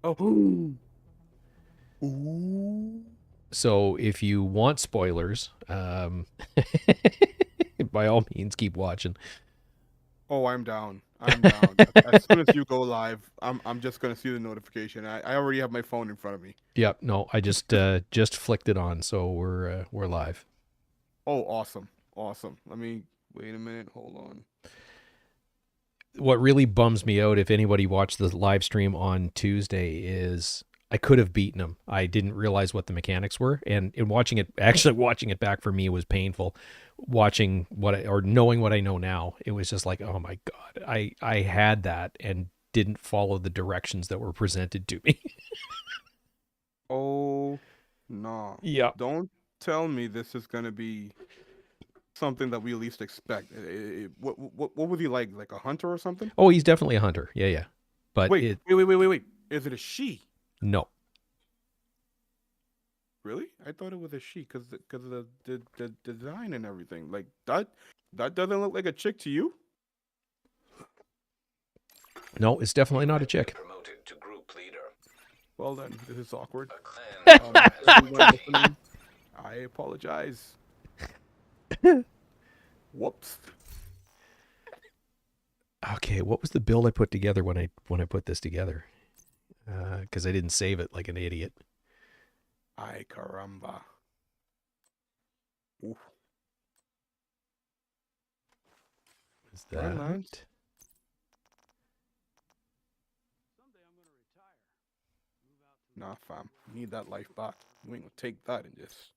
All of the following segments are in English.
Oh. Ooh. So if you want spoilers, by all means, keep watching. Oh, I'm down. I'm down. As soon as you go live, I'm just gonna see the notification. I already have my phone in front of me. Yep. No, I just flicked it on, so we're live. Oh, awesome. Awesome. Let me wait a minute. Hold on. What really bums me out, if anybody watched the live stream on Tuesday, is I could have beaten him. I didn't realize what the mechanics were, and in watching it, actually watching it back for me was painful. Watching or knowing what I know now, it was just like, oh my god, I had that and didn't follow the directions that were presented to me. Oh, no. Yeah. Don't tell me this is gonna be something that we least expect. What was he like? Like a hunter or something? Oh, he's definitely a hunter. Yeah, yeah. But Wait, it wait, wait, wait, wait, wait. Is it a she? no, Really? I thought it was a she because of the design and everything. Like that doesn't look like a chick to you? no, it's definitely You not a have been chick. promoted to group leader. Well then, this is awkward. A clan leader has been Everyone named. listening, I apologize. Whoops. Okay, what was the build I put together when I put this together? Because I didn't save it like an idiot. Ay caramba. Oof. Is Right, Lance? that? Nah, fam. You need that life back. We ain't gonna take that in this.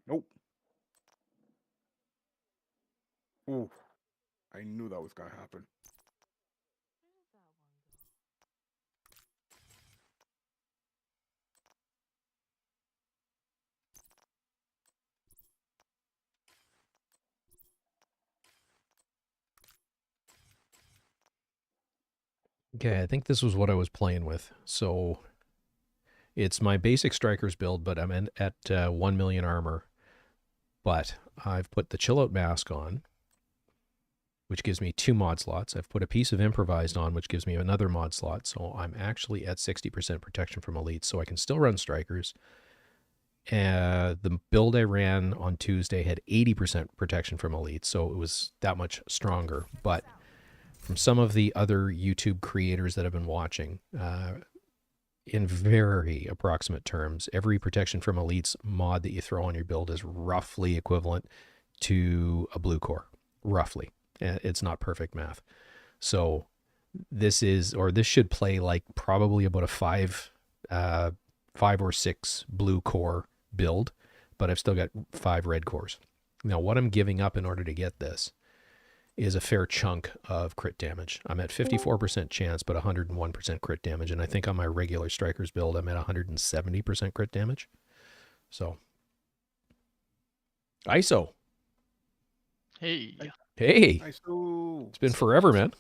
Nope. Ooh. I knew that was gonna happen. Okay, I think this was what I was playing with. So it's my basic strikers build, but I'm at 1 million armor. But I've put the chill out mask on, which gives me 2 mod slots. I've put a piece of improvised on, which gives me another mod slot. So I'm actually at 60% protection from elites. So I can still run strikers. The build I ran on Tuesday had 80% protection from elites. So it was that much stronger. But from some of the other YouTube creators that I've been watching, in very approximate terms, every protection from elites mod that you throw on your build is roughly equivalent to a blue core. Roughly. It's not perfect math. So this should play like probably about a five or six blue core build, but I've still got 5 red cores. Now, what I'm giving up in order to get this is a fair chunk of crit damage. I'm at 54% chance, but 101% crit damage. And I think on my regular strikers build, I'm at 170% crit damage. So, ISO. Hey. Hey, Nice. Ooh. it's been forever, man.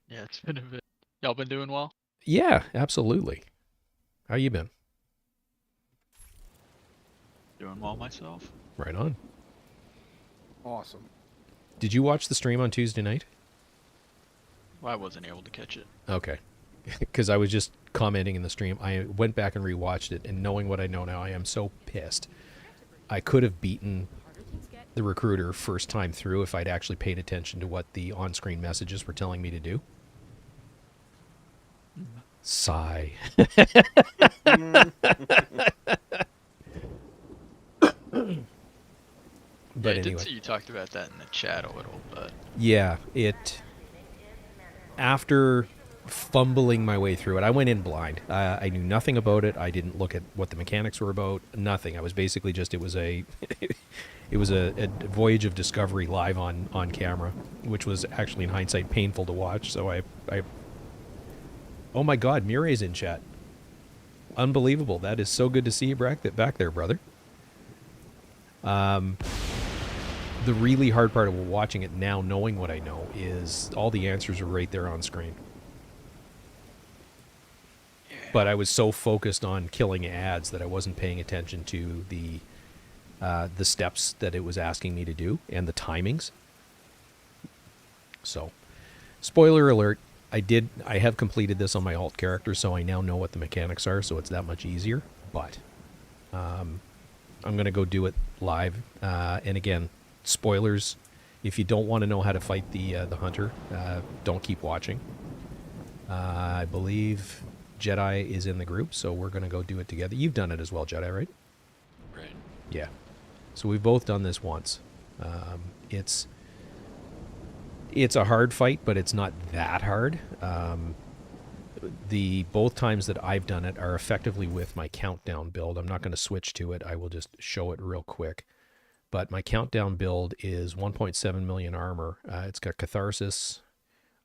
Yeah, it's been a bit. Y'all been doing well? Yeah, absolutely. How you been? Doing well myself. Right on. Awesome. Did you watch the stream on Tuesday night? Well, I wasn't able to catch it. Okay. Because I was just commenting in the stream. I went back and rewatched it, and knowing what I know now, I am so pissed. I could have beaten the recruiter first time through if I'd actually paid attention to what the on-screen messages were telling me to do. Sigh. Yeah, I But did anyway, see you talked about that in the chat a little, but yeah, after fumbling my way through it, I went in blind. I knew nothing about it. I didn't look at what the mechanics were about. Nothing. I was basically just it was a voyage of discovery live on camera, which was actually in hindsight painful to watch. So I oh my God, Murray's in chat. Unbelievable. That is so good to see you back there, brother. the really hard part of watching it now, knowing what I know, is all the answers are right there on screen. But I was so focused on killing ads that I wasn't paying attention to the steps that it was asking me to do and the timings. So, spoiler alert, I have completed this on my alt character, so I now know what the mechanics are, so it's that much easier. But I'm going to go do it live. And again, spoilers, if you don't want to know how to fight the hunter, don't keep watching. I believe Jedi is in the group, so we're going to go do it together. You've done it as well, Jedi, right? Right. Yeah. So we've both done this once. It's a hard fight, but it's not that hard. The both times that I've done it are effectively with my countdown build. I'm not going to switch to it. I will just show it real quick. But my countdown build is 1.7 million armor. It's got Catharsis.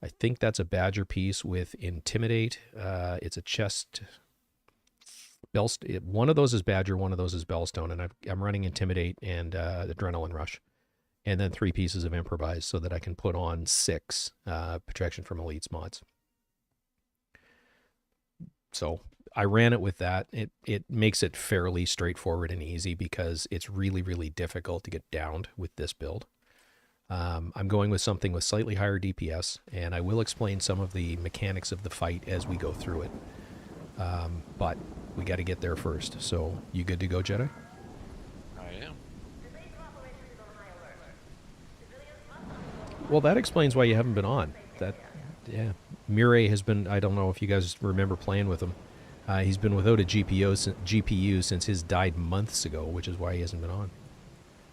I think that's a Badger piece with Intimidate. It's a chest. One of those is Badger, one of those is Bellstone, and I'm running Intimidate and Adrenaline Rush. And then 3 pieces of Improvise so that I can put on 6 Protection from Elites mods. So I ran it with that. It makes it fairly straightforward and easy because it's really, really difficult to get downed with this build. I'm going with something with slightly higher DPS, and I will explain some of the mechanics of the fight as we go through it. But we got to get there first. So you good to go, Jedi? I am. Well, that explains why you haven't been on. Yeah. Murray has been, I don't know if you guys remember playing with him. He's been without a GPU since his died months ago, which is why he hasn't been on.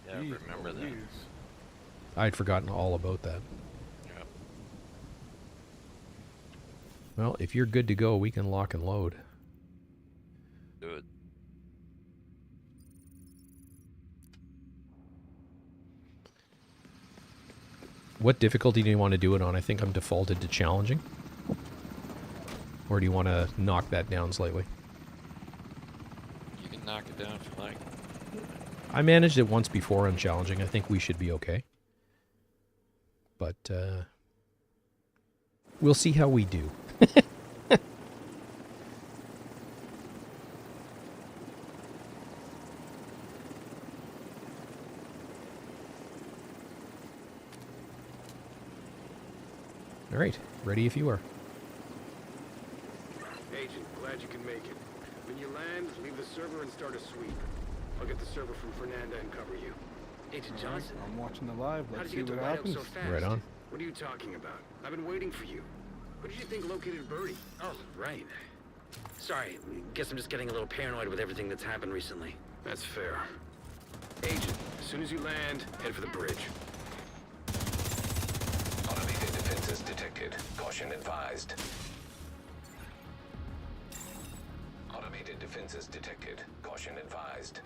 Yeah, I remember that. I'd forgotten all about that. Yep. Well, if you're good to go, we can lock and load. Do it. What difficulty do you want to do it on? I think I'm defaulted to challenging. Or do you want to knock that down slightly? You can knock it down if you like. I managed it once before on challenging. I think we should be okay. But we'll see how we do. All right, ready if you are. Agent, glad you can make it. When you land, leave the server and start a sweep. I'll get the server from Fernanda and cover you. Agent Johnson, I'm watching the live. how Let's did you see get what to White Oak happens. so fast? Right on. What are you talking about? I've been waiting for you. What did you think located Birdie? Oh, right. Sorry, guess I'm just getting a little paranoid with everything that's happened recently. That's fair. Agent, as soon as you land, head for the bridge. Automated defenses detected. Caution advised. Automated defenses detected. Caution advised.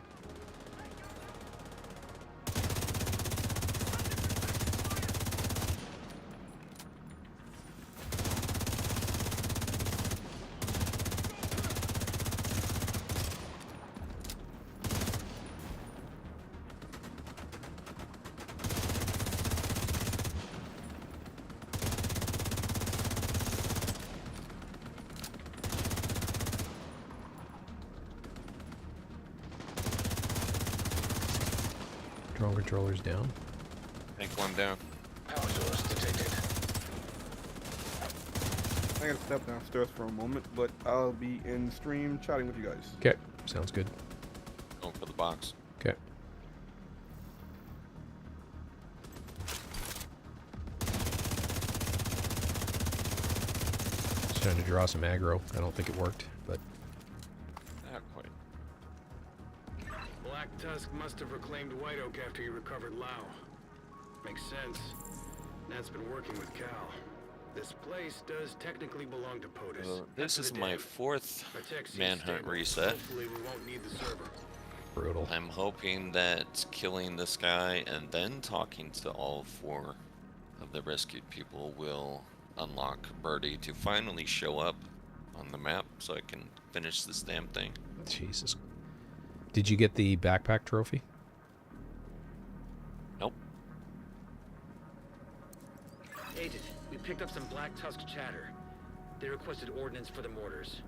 Drone controllers down. Take one down. Power source detected. I gotta step downstairs for a moment, but I'll be in stream chatting with you guys. Okay, sounds good. Going for the box. Okay. Just trying to draw some aggro. I don't think it worked, but Not quite. Black Tusk must have reclaimed White Oak after he recovered Lao. Makes sense. Nat's been working with Cal. This place does technically belong to POTUS. Well, Head this for is the my dam. 4th Our tech seems manhunt stable. reset. Hopefully we won't need the server. brutal. I'm hoping that killing this guy and then talking to all 4 of the rescued people will unlock Birdie to finally show up on the map so I can finish this damn thing. Jesus. Did you get the backpack trophy? Nope. Picked up some Black Tusk chatter. They requested ordnance for the mortars.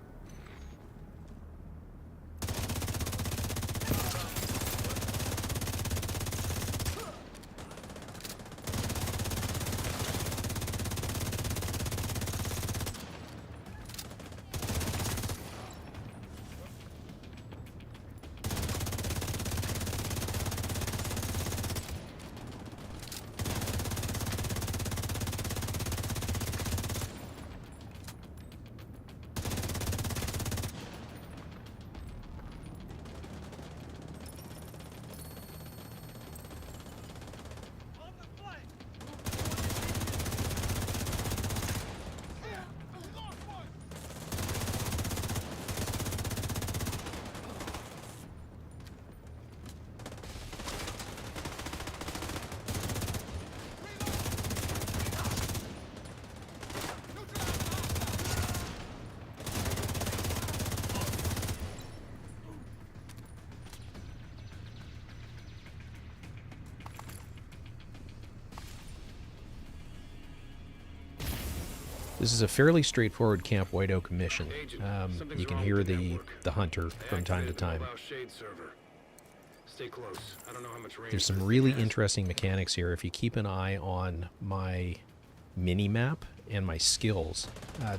This is a fairly straightforward Camp White Oak mission. Agent, something's You can wrong hear with the the network. hunter from time to Activate the time. mobile shade server. Stay close. I don't know how much range There's some this really thing has. interesting mechanics here. If you keep an eye on my mini map and my skills,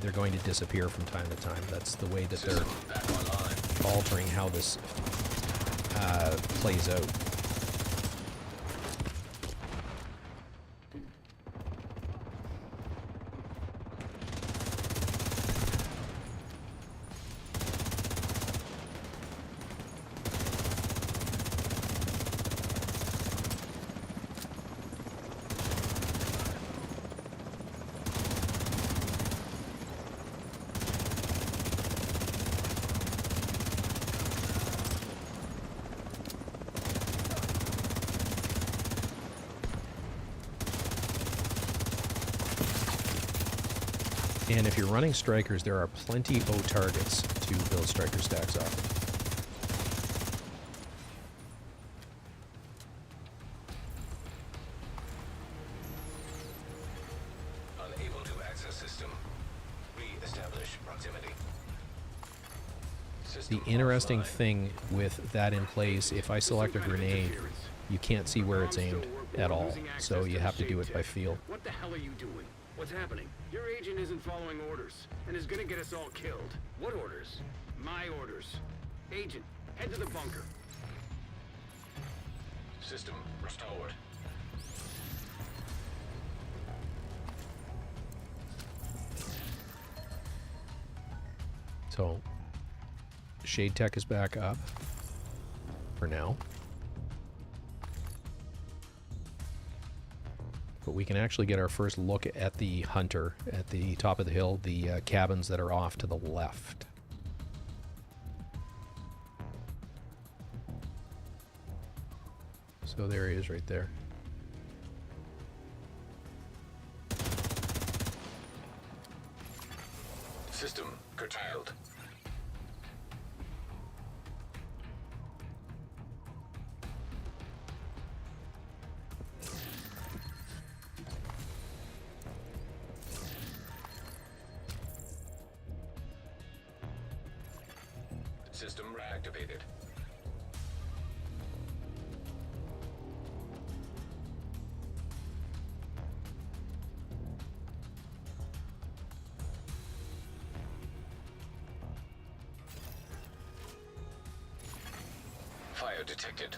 they're going to disappear from time to time. That's the way that they're Back online. altering how this plays out. And if you're running strikers, there are plenty O targets to build striker stacks off of. Unable to access system. Re-establish proximity. The System interesting offline. thing with that in place, if I select a Some kind of grenade, interference. you can't see where it's Comms still aimed work, but at we're all, losing access so you the have to do shade it by tech. feel. What the hell are you doing? What's happening? Your agent isn't following orders and is gonna get us all killed. What orders? My orders. Agent, head to the bunker. System restored. So, Shade Tech is back up for now. But we can actually get our first look at the hunter at the top of the hill, the cabins that are off to the left. So there he is right there. System curtailed. System reactivated. Fire detected.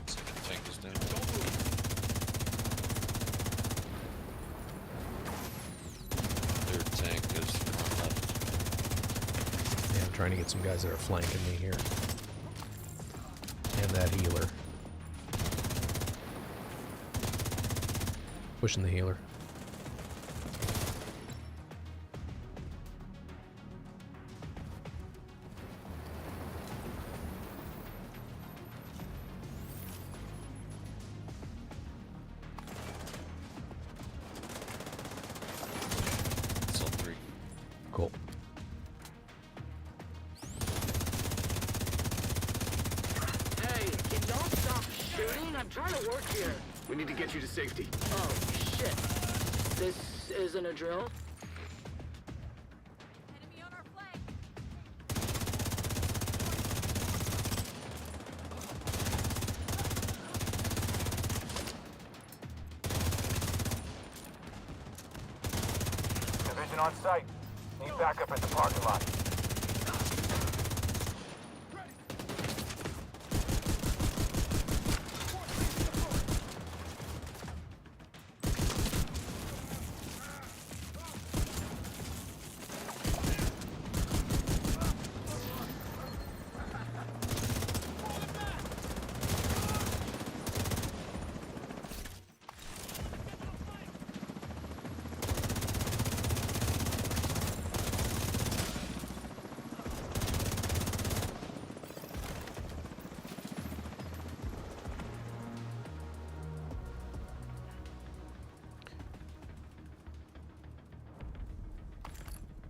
Second tank is down. Third tank is front left. Yeah, I'm trying to get some guys that are flanking me here. And that healer. Pushing the healer. trying to work here. We need to get you to safety. Oh, shit. This isn't a drill? Enemy on our flank. Division on site. Need backup at the parking lot.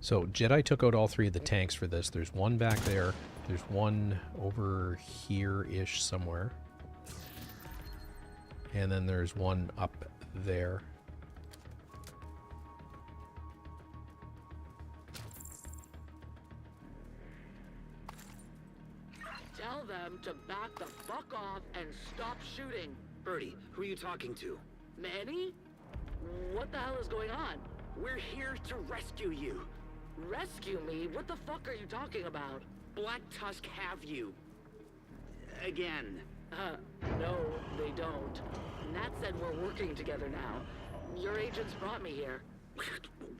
So Jedi took out all 3 of the tanks for this. There's one back there. There's one over here-ish somewhere. And then there's one up there. Tell them to back the fuck off and stop shooting. Birdie, who are you talking to? Manny? What the hell is going on? We're here to rescue you. Rescue me? What the fuck are you talking about? Black Tusk have you. Again. No, they don't. Nat said we're working together now. Your agents brought me here.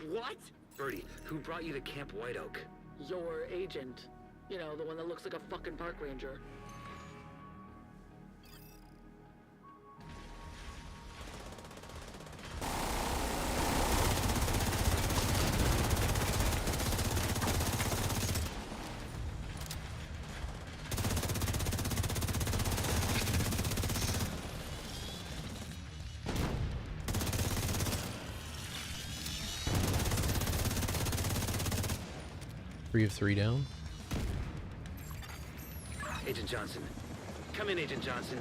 What? Birdie, who brought you to Camp White Oak? Your agent. You know, the one that looks like a fucking park ranger. Three of 3 down. Agent Johnson. Come in, Agent Johnson.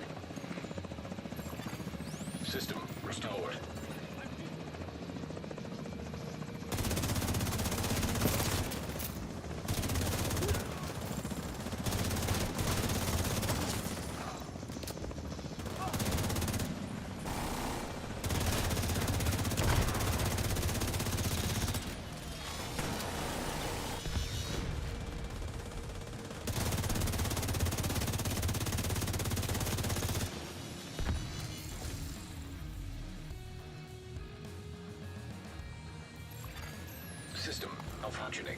System restored. System malfunctioning.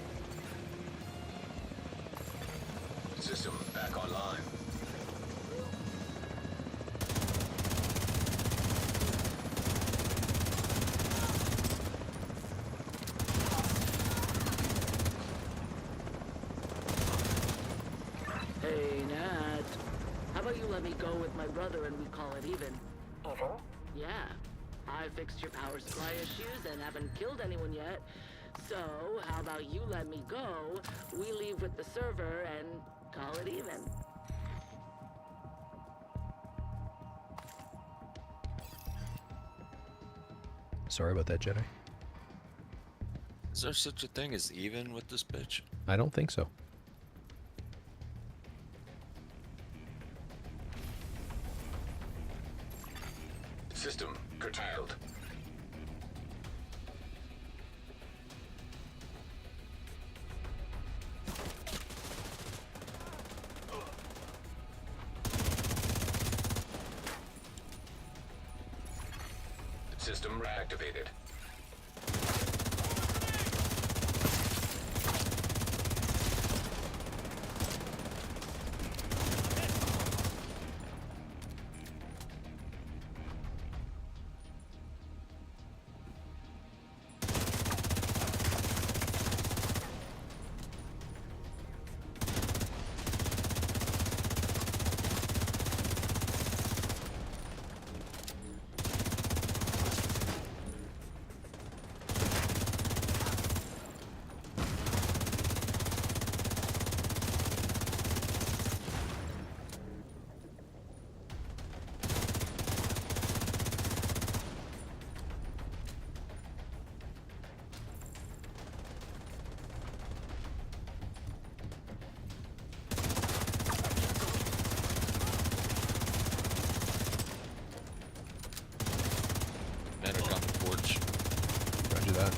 System back online. Hey, Nat. How about you let me go with my brother and we call it even? Even? Yeah. I fixed your power supply issues and haven't killed anyone yet. So, how about you let me go, we leave with the server, and call it even? Sorry about that, Jedi. Is there such a thing as even with this bitch? I don't think so. System curtailed. System reactivated. that.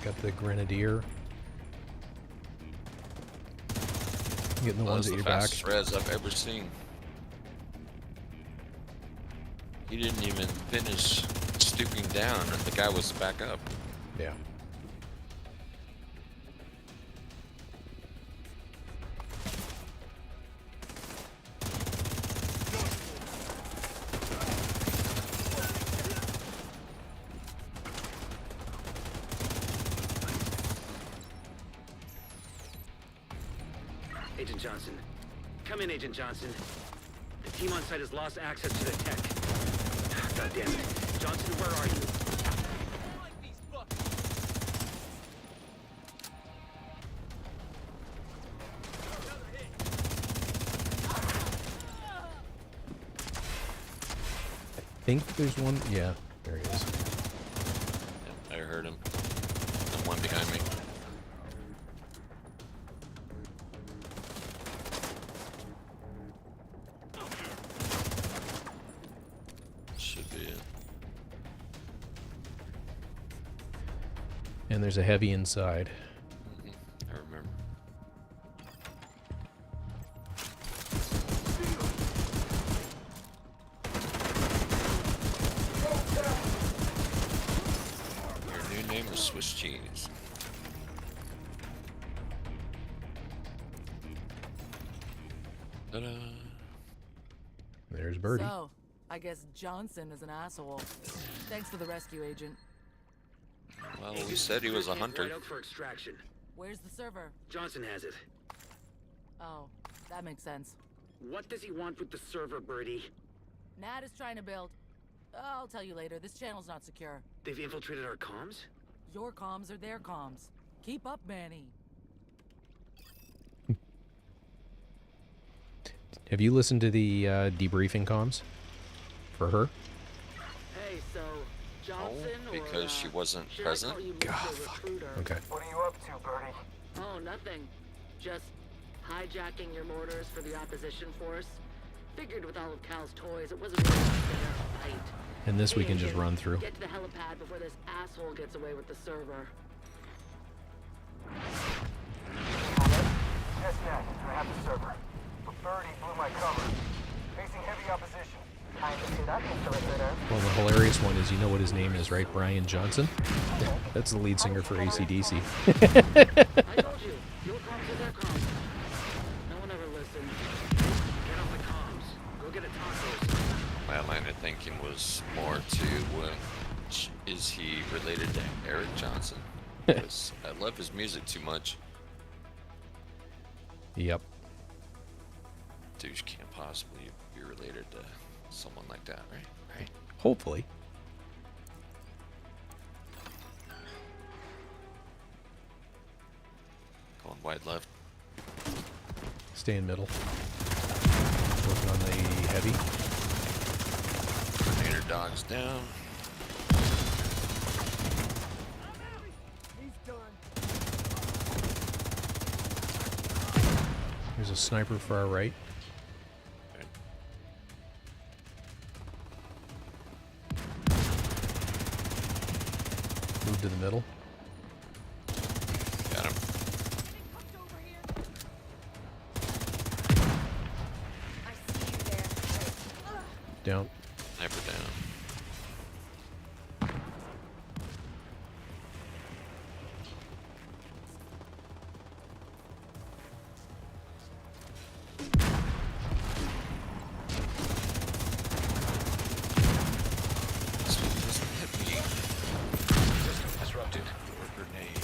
Got the Grenadier. Getting the That ones was at the your back. fastest res I've ever seen. He didn't even finish stooping down, and the guy was back up. Yeah. Agent Johnson. Come in, Agent Johnson. The team on site has lost access to the tech. God damn it. Johnson, where are you? I think there's one. Yeah, there he is. Yep, I heard him. And one behind me. Should be it. And there's a heavy inside. I remember. Your new name is Swiss cheese. Ta-da. There's Birdie. So, I guess Johnson is an asshole. Thanks for the rescue, Agent. Well, we said he was a hunter. White Oak for extraction. Where's the server? Johnson has it. Oh, that makes sense. What does he want with the server, Birdie? Nat is trying to build. I'll tell you later. This channel's not secure. They've infiltrated our comms? Your comms are their comms. Keep up, Manny. Have you listened to the debriefing comms for her? Hey, so Johnson because or, she wasn't should I present? call you God, Mr. fuck. Recruiter? Okay. What are you up to, Birdie? Oh, nothing. Just hijacking your mortars for the opposition force. Figured with all of Cal's toys, it wasn't really a fair fight. And this we Hey, can just Agent, run through. Get to the helipad before this asshole gets away with the server. Yes, Nat. I have the server. But Birdie blew my cover. Facing heavy opposition. I can see that, Mr. Recruiter. Well, the hilarious one is, you know what his name is, right? Brian Johnson? That's the lead singer for AC/DC. I told you, your comms are their comms. No one ever listened. Get off the comms. Go get a tacos. My line of thinking was more to, is he related to Eric Johnson? Because I love his music too much. Yep. Douche can't possibly be related to someone like that, right? Right. Hopefully. Going wide left. Stay in middle. Working on the heavy. Grenadier dogs down. There's a sniper for our right. Okay. Move to the middle. Got him. Down. Sniper down. This one doesn't hit me. System disrupted. Or grenade.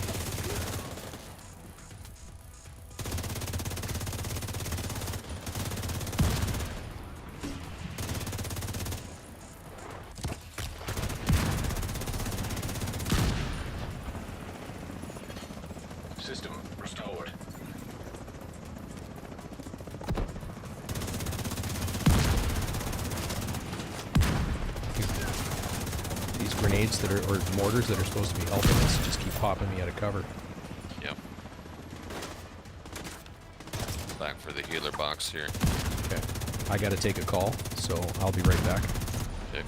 System restored. These grenades that are, or mortars that are supposed to be helping us, just keep popping me out of cover. Yep. Back for the healer box here. Okay. I gotta take a call, so I'll be right back. Okay.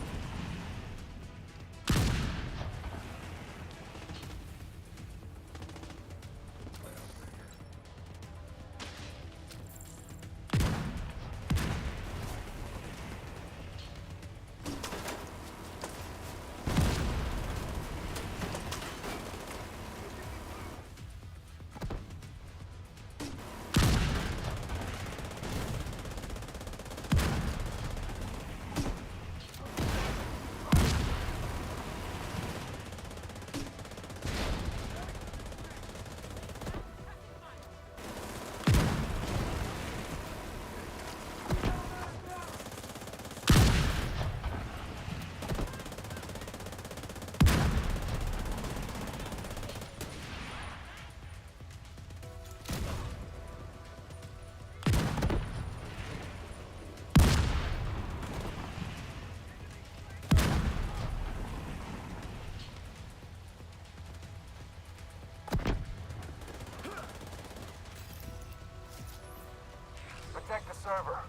server.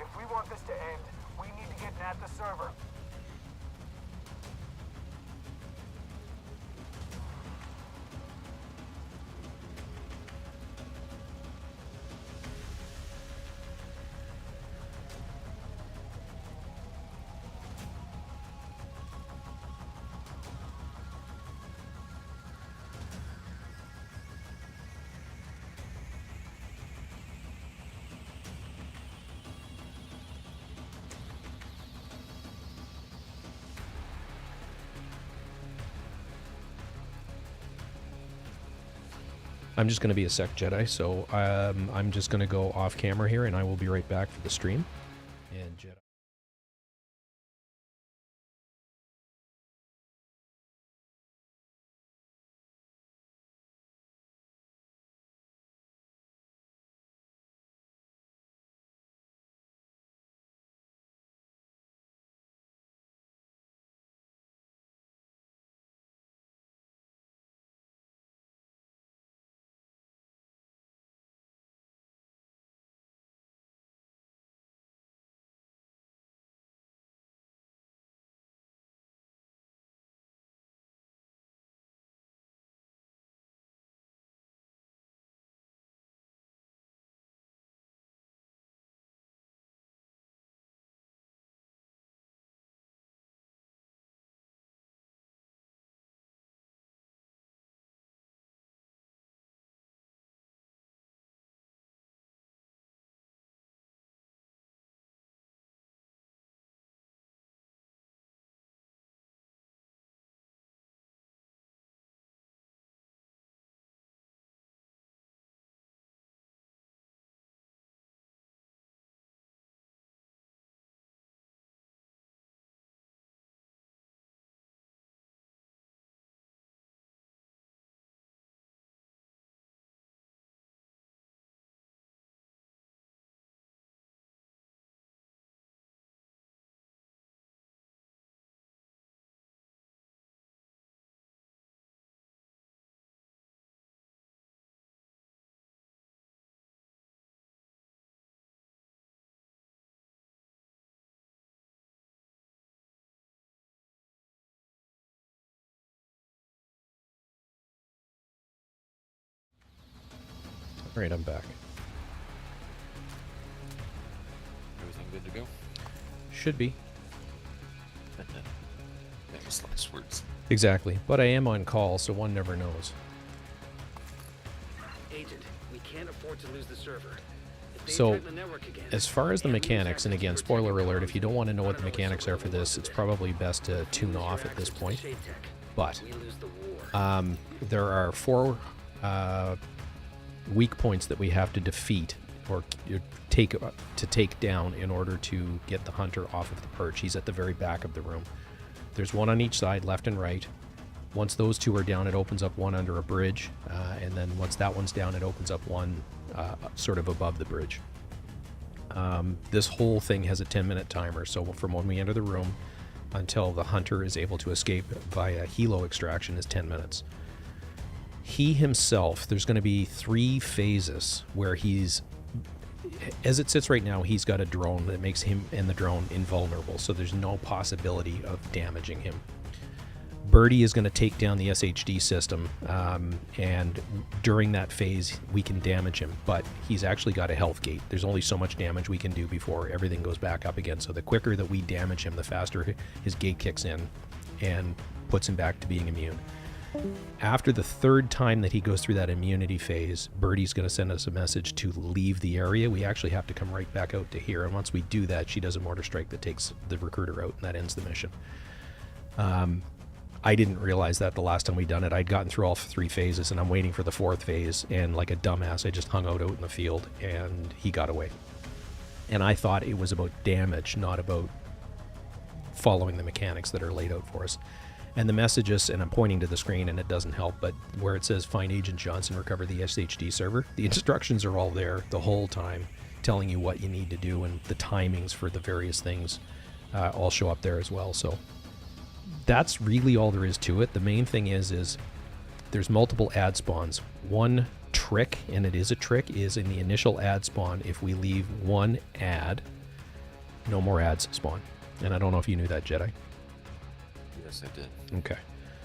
If we want this to end, we need to get Nat the server. I'm just going to be a sec Jedi, so I'm just going to go off camera here, and I will be right back for the stream. And Jedi. All right, I'm back. Everything good to go? Should be. Famous last words. Exactly. But I am on call, so one never knows. Agent, we can't afford to lose the server. If they So, attack the network again, as far as the and lose mechanics, and access again, to spoiler protected alert, if you don't want to know what the none of us mechanics are will for really this, want it's to probably best to tune lose your off at this access to point. Shade Tech. But We lose the war. there are 4 weak points that we have to defeat or take down in order to get the hunter off of the perch. He's at the very back of the room. There's one on each side, left and right. Once those 2 are down, it opens up one under a bridge, and then once that one's down, it opens up one sort of above the bridge. This whole thing has a 10-minute timer, so from when we enter the room until the hunter is able to escape via helo extraction is 10 minutes. He himself, there's going to be 3 phases where he's, as it sits right now, he's got a drone that makes him and the drone invulnerable, so there's no possibility of damaging him. Birdie is going to take down the SHD system, and during that phase we can damage him, but he's actually got a health gate. There's only so much damage we can do before everything goes back up again, so the quicker that we damage him, the faster his gate kicks in and puts him back to being immune. After the 3rd time that he goes through that immunity phase, Birdie's going to send us a message to leave the area. We actually have to come right back out to here, and once we do that, she does a mortar strike that takes the recruiter out, and that ends the mission. I didn't realize that the last time we done it. I'd gotten through all 3 phases, and I'm waiting for the 4th phase, and like a dumbass, I just hung out in the field, and he got away. And I thought it was about damage, not about following the mechanics that are laid out for us. And the messages, and I'm pointing to the screen and it doesn't help, but where it says find Agent Johnson, recover the SHD server, the instructions are all there the whole time, telling you what you need to do, and the timings for the various things all show up there as well. So that's really all there is to it. The main thing is there's multiple ad spawns. One trick, and it is a trick, is in the initial ad spawn, if we leave one ad, no more ads spawn. And I don't know if you knew that, Jedi. Yes, I did. Okay.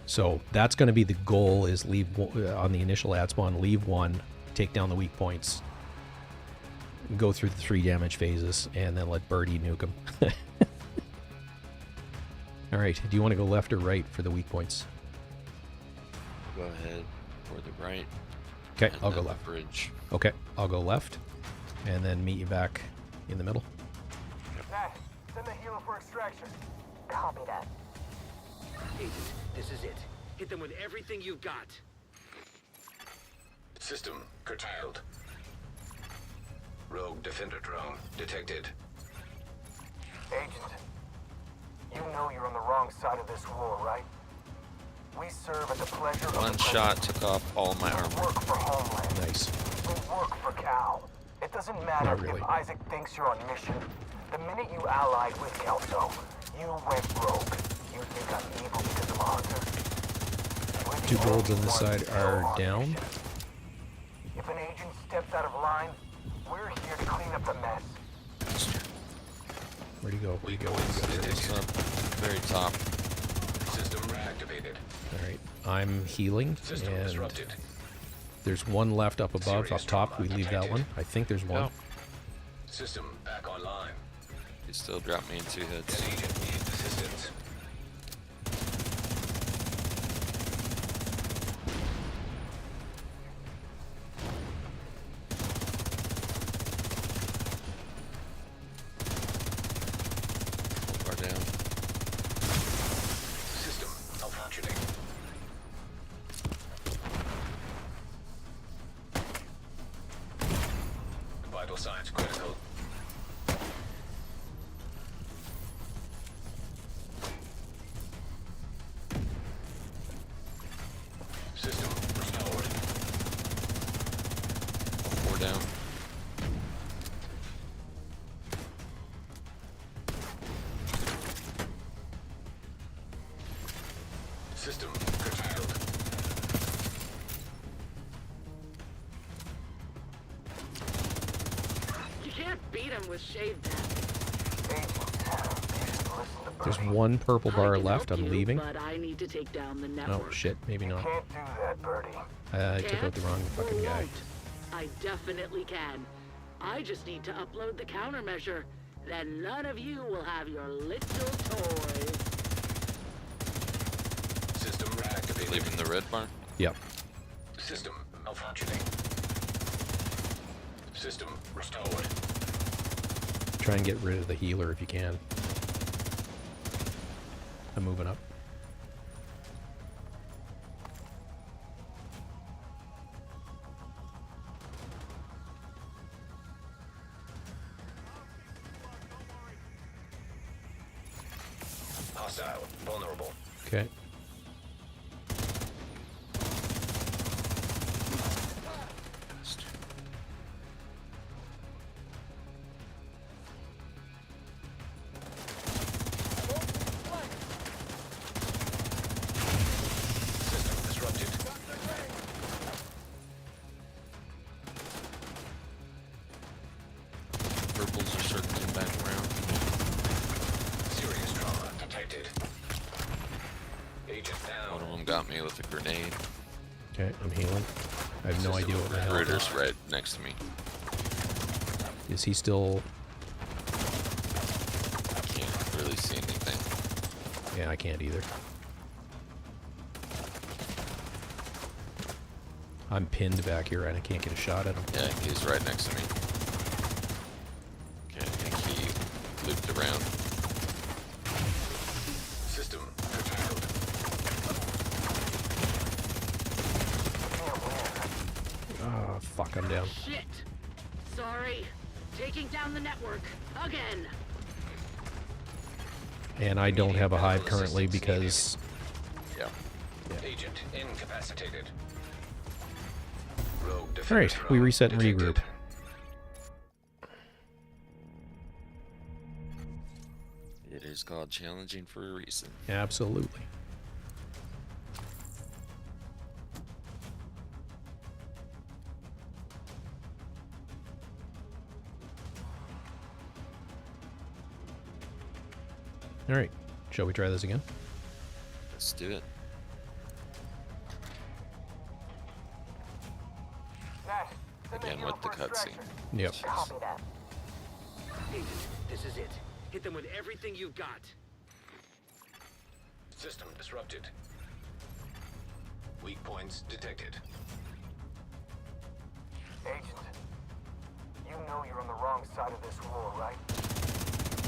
So that's going to be the goal, is leave on the initial ad spawn, leave one, take down the weak points, go through the 3 damage phases, and then let Birdie nuke them. All right. Do you want to go left or right for the weak points? Go ahead for the right. Okay, and I'll go then the left. Bridge. Okay, I'll go left, and then meet you back in the middle. Nat, send the helo for extraction. Copy that. Agent, this is it. Hit them with everything you've got. System curtailed. Rogue defender drone detected. Agent, you know you're on the wrong side of this war, right? We serve at the pleasure of One the shot took off all my We armor. work for Homeland. Nice. We work for Cal. It doesn't matter Not really. if Isaac thinks you're on mission. The minute you allied with Kelso, you went rogue. You think I'm evil because I'm a hunter? We're the 2 golds on only this ones side still are on down. mission. If an agent steps out of line, we're here to clean up the mess. Where'd he go? Where'd he go? It's up very top. System reactivated. All right. I'm healing, System and disrupted. there's one left up above, Serious up top. We trauma leave that detected. one. I think there's one. Oh. System back online. He still dropped me in 2 hits. An agent needs assistance. Far down. System malfunctioning. Vital signs critical. System restored. 4 down. System curtailed. You can't beat him with shaved head. Agent, please listen to There's Birdie. one purple I bar can left. help I'm you, leaving. But I need to take down the Oh, network. shit. Maybe not. Can't do that, Birdie. I took out the wrong Can't fucking or guy. won't. I definitely can. I just need to upload the countermeasure. Then none of you will have your little toys. System reactivated. Leaving the red bar. Yep. System malfunctioning. System restored. Try and get rid of the healer if you can. I'm moving up. Hostile. Vulnerable. Okay. System disrupted. Purples are circling back around. Serious trauma detected. Agent One of down. them got me with a grenade. Okay, I'm healing. I have no idea what the hell. Ritter's right next to me. Is he still... I can't really see anything. Yeah, I can't either. I'm pinned back here and I can't get a shot at him. Yeah, he's right next to me. Okay, I think he looped around. System curtailed. Oh, fuck, I'm down. Shit. Sorry. Taking down the network. Again. And I don't have a hive currently because... Yeah. Agent incapacitated. Rogue defender Alright, we drone reset and detected. regroup. It is called challenging for a reason. Absolutely. All right. Shall we try this again? Let's do it. Nash, send Again hero with the for a cutscene. stretcher. Yep. Copy that. Agent, this is it. Hit them with everything you've got. System disrupted. Weak points detected. Agent, you know you're on the wrong side of this war, right?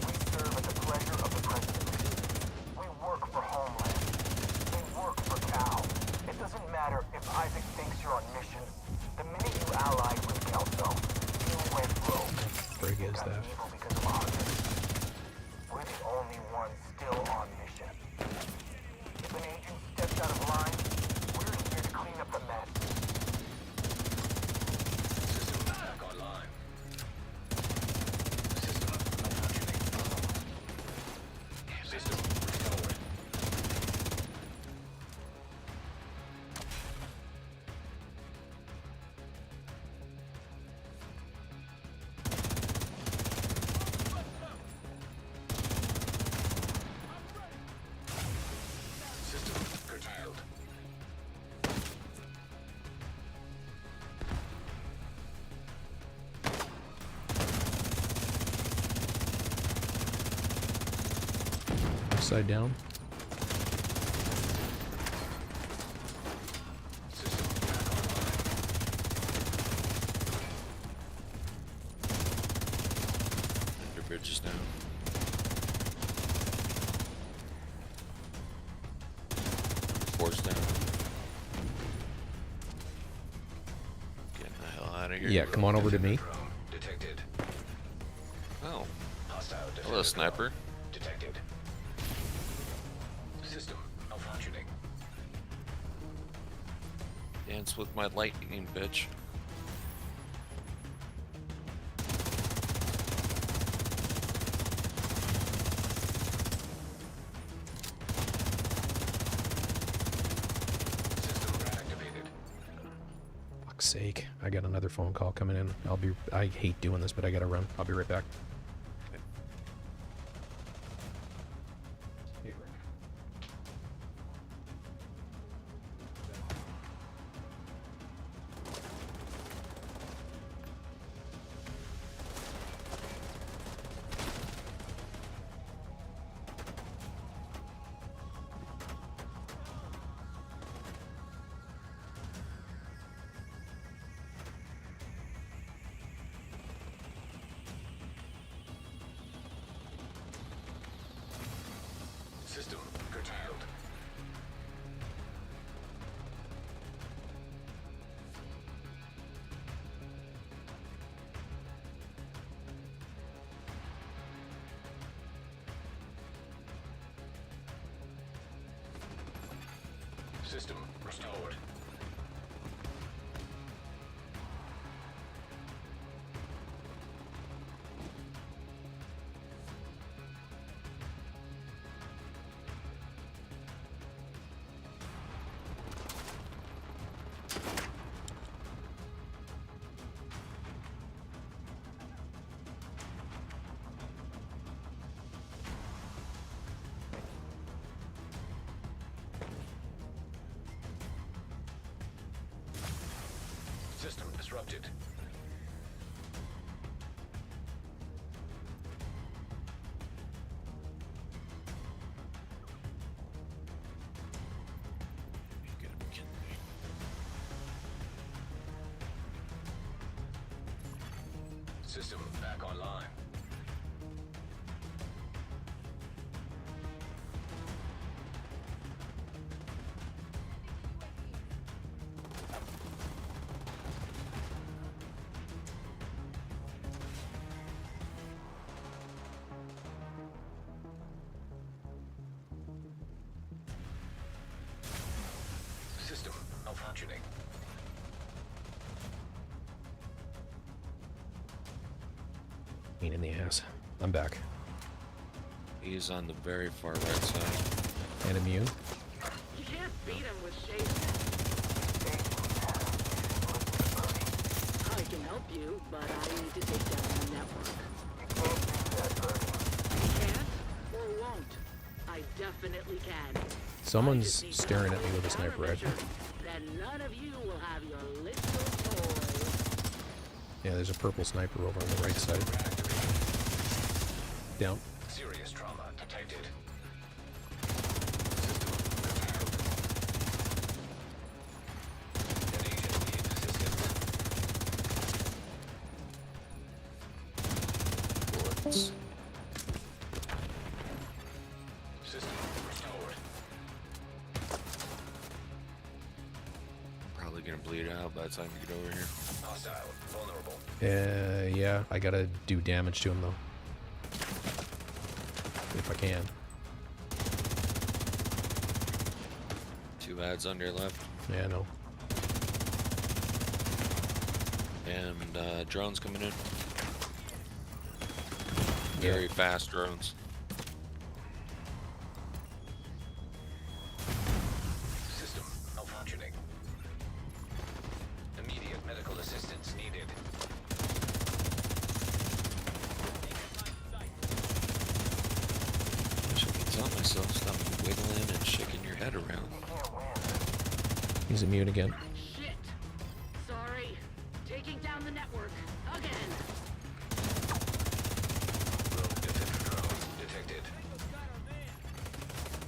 We serve at the pleasure of the President. We work for Homeland. We work for Cal. It doesn't matter if Isaac thinks you're on mission. The minute you allied with Kelso, you went rogue. Frig You is got that? evil because of Hunters. We're the only ones still on mission. If an agent steps out of line, we're here to clean up the mess. System back online. System malfunctioning. System restored. System curtailed. Upside down. System back online. Your bridge is down. Force down. Getting the hell out of here. Yeah, come on over to me. Drone detected. Oh, Hostile hello, defender sniper. drone detected. System malfunctioning. Dance with my lightning, bitch. System reactivated. Fuck's sake. I got another phone call coming in. I hate doing this, but I gotta run. I'll be right back. System curtailed. System restored. System disrupted. You gotta be kidding me. System back online. System malfunctioning. Pain in the ass. I'm back. He's on the very far right side. And immune. You can't beat him with shade. I can help you, but I need to take down the network. You can't or won't. I definitely can. Someone's staring at me with a sniper rifle. Then none of you will have your little toys. Yeah, there's a purple sniper over on the right side. Down. Serious trauma detected. An agent needs assistance. Bullets. System restored. Probably gonna bleed out by the time we get over here. Hostile. Vulnerable. Yeah, I gotta do damage to him though. If I can. 2 ads on your left. Yeah, no. And drones coming in. Yeah. Very fast drones. System malfunctioning. Immediate medical assistance needed. I should be telling myself stop wiggling and shaking your head around. He's immune again. Shit. Sorry. Taking down the network. Again. Rogue defender drone detected.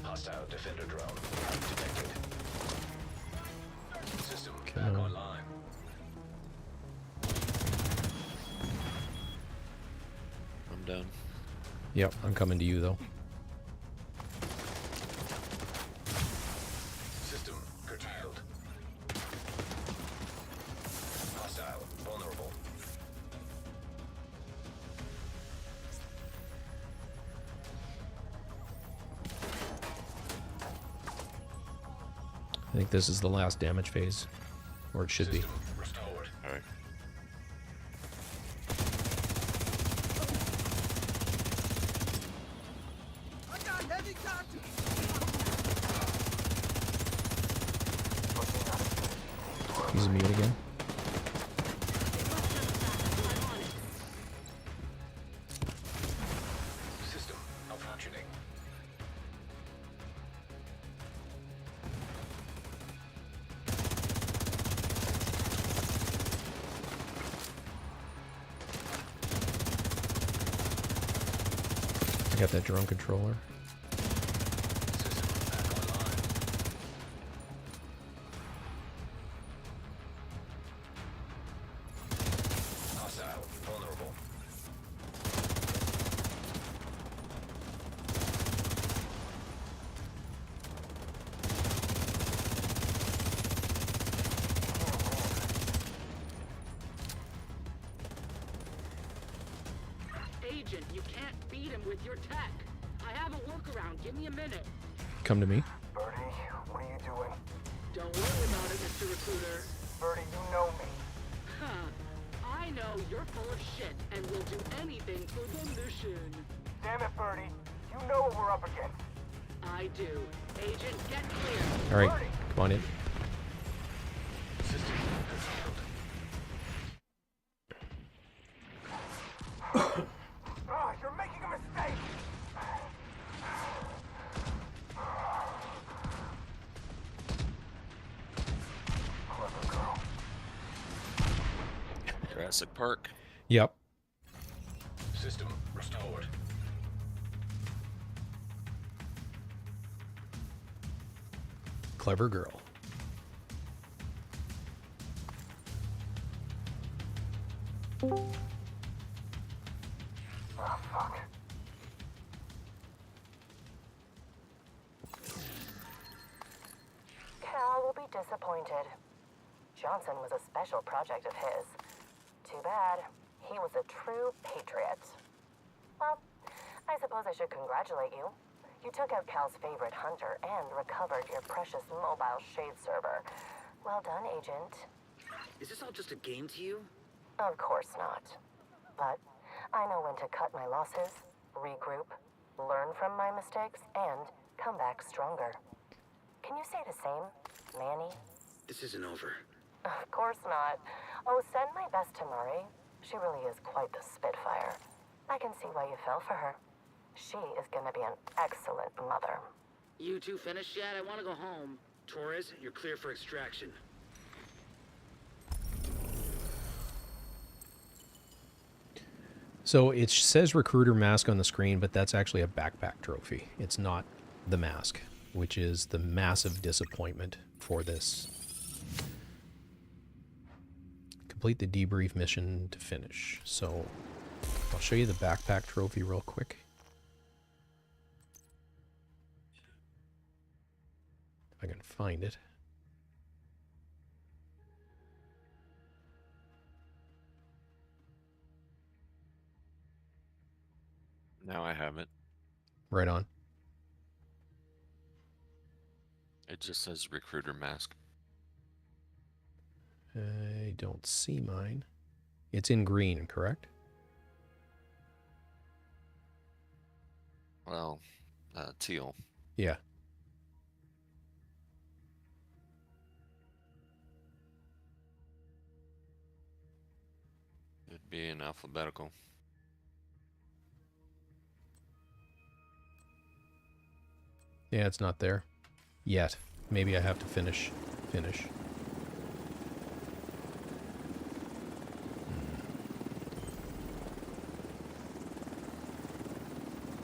Hostile defender drone detected. System back on. online. I'm done. Yep, I'm coming to you though. System curtailed. Hostile vulnerable. I think this is the last damage phase. Or it should be. System restored. Alright. He's immune again. System malfunctioning. I got that drone controller. System back online. Hostile vulnerable. Agent, you can't beat him with your tech. I have a workaround. Give me a minute. Come to me. Birdie, what are you doing? Don't worry about it, Mr. Recruiter. Birdie, you know me. Huh. I know you're full of shit and will do anything for the mission. Damn it, Birdie. You know what we're up against. I do. Agent, get clear. Alright, come on in. System curtailed. Ah, you're making a mistake. Clever girl. Jurassic Park. Yep. System restored. Clever girl. Oh, fuck. Cal will be disappointed. Johnson was a special project of his. Too bad. He was a true patriot. Well, I suppose I should congratulate you. You took out Cal's favorite hunter and recovered your precious mobile shade server. Well done, Agent. Is this all just a game to you? Of course not. But I know when to cut my losses, regroup, learn from my mistakes, and come back stronger. Can you say the same, Manny? This isn't over. Of course not. Oh, send my best to Murray. She really is quite the spitfire. I can see why you fell for her. She is gonna be an excellent mother. You two finished yet? I want to go home. Torres, you're clear for extraction. So it says recruiter mask on the screen, but that's actually a backpack trophy. It's not the mask, which is the massive disappointment for this. Complete the debrief mission to finish. So I'll show you the backpack trophy real quick. If I can find it. Now I have it. Right on. It just says recruiter mask. I don't see mine. It's in green, correct? Well, teal. Yeah. It'd be in alphabetical. Yeah, it's not there yet. Maybe I have to finish.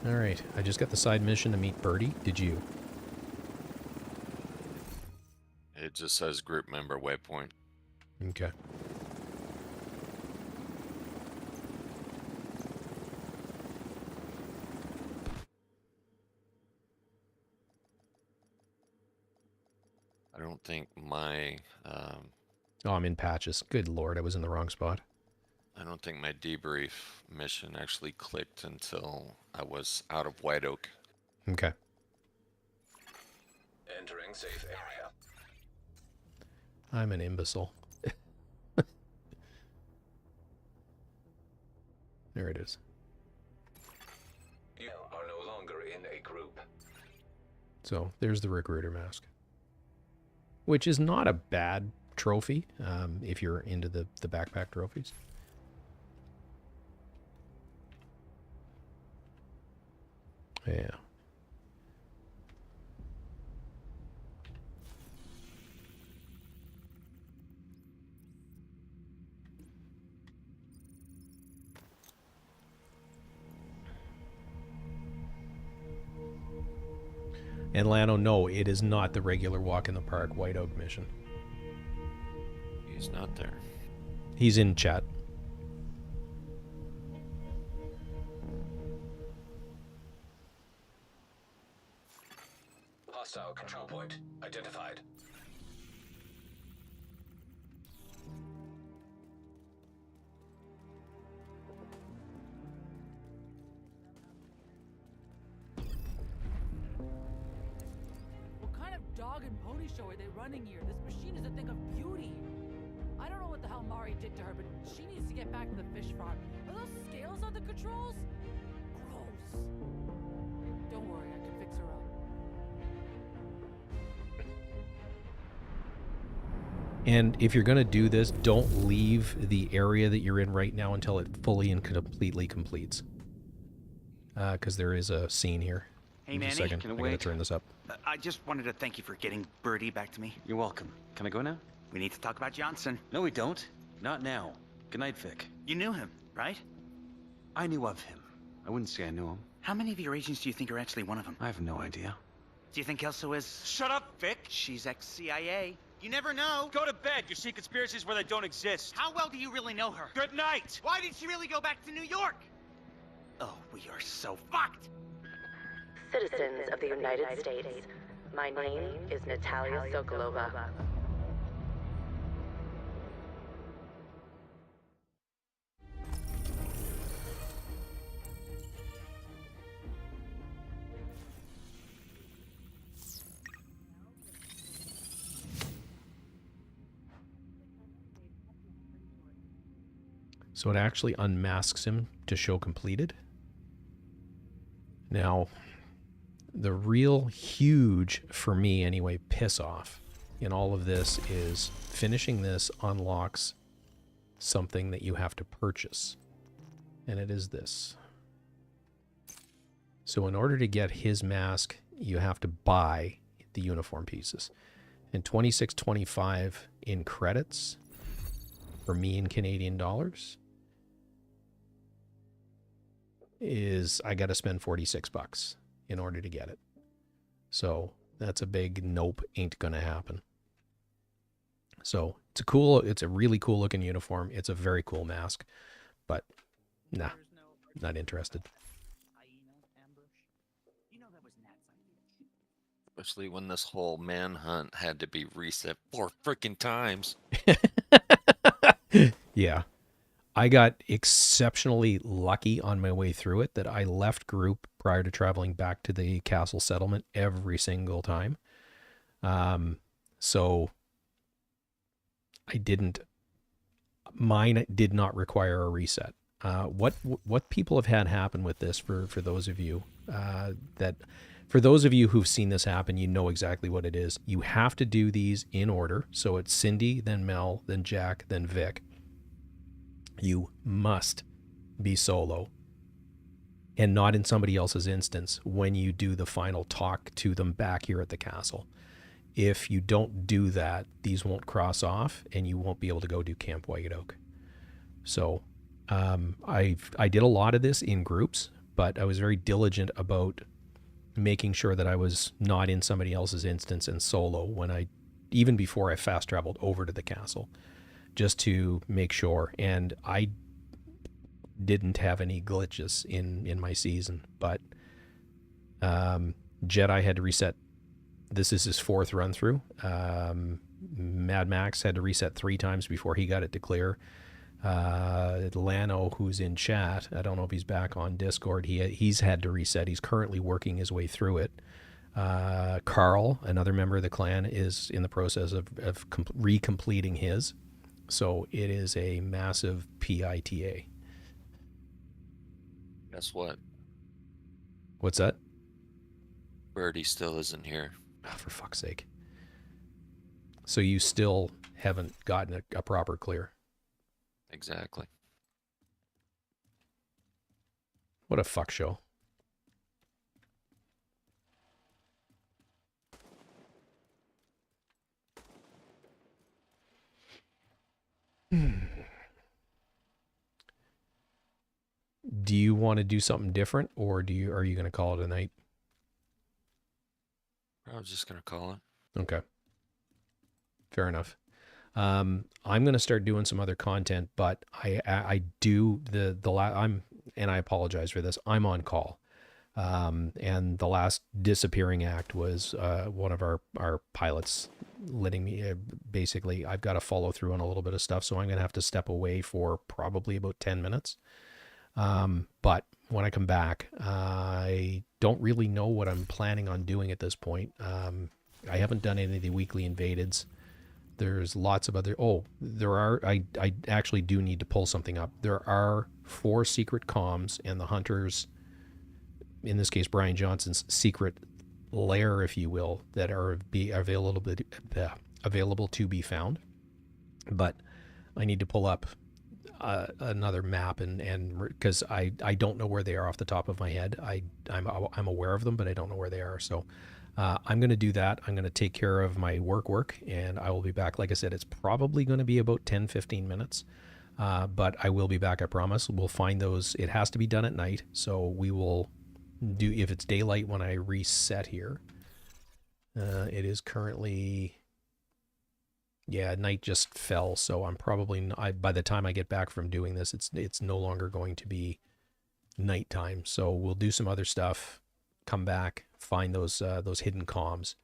All right, I just got the side mission to meet Birdie. Did you? It just says group member waypoint. Okay. I don't think my Oh, I'm in patches. Good lord, I was in the wrong spot. I don't think my debrief mission actually clicked until I was out of White Oak. Okay. Entering safe area. I'm an imbecile. There it is. You are no longer in a group. So there's the recruiter mask, which is not a bad trophy if you're into the backpack trophies. Yeah. And Lano, no, it is not the regular walk in the park White Oak mission. He's not there. He's in chat. Hostile control point identified. What kind of dog and pony show are they running here? This machine is a thing of beauty. I don't know what the hell Mari did to her, but she needs to get back to the fish farm. Are those scales on the controls? Gross. Don't worry, I can fix her up. And if you're going to do this, don't leave the area that you're in right now until it fully and completely completes. Because there is a scene here. Hey, In just Manny, a second. can I I'm going to wait? turn this up. I just wanted to thank you for getting Birdie back to me. You're welcome. Can I go now? We need to talk about Johnson. No, we don't. Not now. Good night, Vic. You knew him, right? I knew of him. I wouldn't say I knew him. How many of your agents do you think are actually one of them? I have no idea. Do you think Kelso is... Shut up, Vic! She's ex-CIA. You never know. Go to bed. You see conspiracies where they don't exist. How well do you really know her? Good night! Why did she really go back to New York? Oh, we are so fucked! Citizens of the United States, my name is Natalia Sokolova. So it actually unmasks him to show completed. Now, the real huge, for me anyway, piss off in all of this is finishing this unlocks something that you have to purchase. And it is this. So in order to get his mask, you have to buy the uniform pieces. And $26.25 in credits for me in Canadian dollars is I got to spend $46 in order to get it. So that's a big nope, ain't gonna happen. So it's a really cool looking uniform. It's a very cool mask, but nah, not interested. Especially when this whole manhunt had to be reset 4 freaking times. Yeah. I got exceptionally lucky on my way through it that I left group prior to traveling back to the castle settlement every single time. So mine did not require a reset. What people have had happen with this for those of you for those of you who've seen this happen, you know exactly what it is. You have to do these in order. So it's Cindy, then Mel, then Jack, then Vic. You must be solo and not in somebody else's instance when you do the final talk to them back here at the castle. If you don't do that, these won't cross off and you won't be able to go do Camp White Oak. So I did a lot of this in groups, but I was very diligent about making sure that I was not in somebody else's instance and solo even before I fast traveled over to the castle, just to make sure. And I didn't have any glitches in my season, but Jedi had to reset. This is his 4th run through. Mad Max had to reset 3 times before he got it to clear. Lano, who's in chat, I don't know if he's back on Discord, he's had to reset. He's currently working his way through it. Carl, another member of the clan, is in the process of recompleting his. So it is a massive PITA. Guess what? What's that? Birdie still isn't here. Oh, for fuck's sake. So you still haven't gotten a proper clear. Exactly. What a fuck show. Do you want to do something different, or are you going to call it a night? I was just going to call it. Okay. Fair enough. I'm going to start doing some other content, but I do and I apologize for this. I'm on call. And the last disappearing act was one of our pilots letting me, basically, I've got to follow through on a little bit of stuff, so I'm going to have to step away for probably about 10 minutes. But when I come back, I don't really know what I'm planning on doing at this point. I haven't done any of the weekly invadeds. There's lots of other, I actually do need to pull something up. There are 4 secret comms, and the hunters, in this case, Brian Johnson's secret lair, if you will, that are available to be found. But I need to pull up another map and because I don't know where they are off the top of my head. I'm aware of them, but I don't know where they are. So I'm going to do that. I'm going to take care of my work, and I will be back. Like I said, it's probably going to be about 10-15 minutes, but I will be back, I promise. We'll find those. It has to be done at night, so we will do, if it's daylight when I reset here. It is currently, night just fell, so I'm probably, by the time I get back from doing this, it's no longer going to be nighttime. So we'll do some other stuff, come back, find those hidden comms.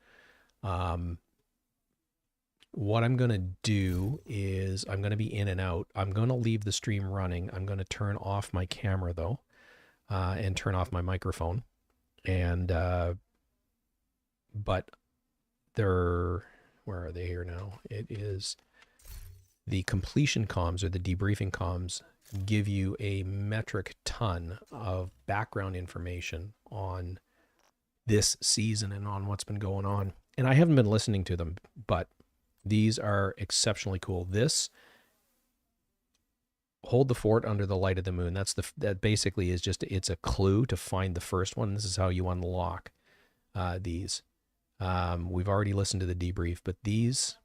What I'm going to do is I'm going to be in and out. I'm going to leave the stream running. I'm going to turn off my camera though, and turn off my microphone. And, but where are they here now? It is the completion comms, or the debriefing comms, give you a metric ton of background information on this season and on what's been going on. And I haven't been listening to them, but these are exceptionally cool. This hold the fort under the light of the moon. That basically is just, it's a clue to find the first one. This is how you unlock these. We've already listened to the debrief, but these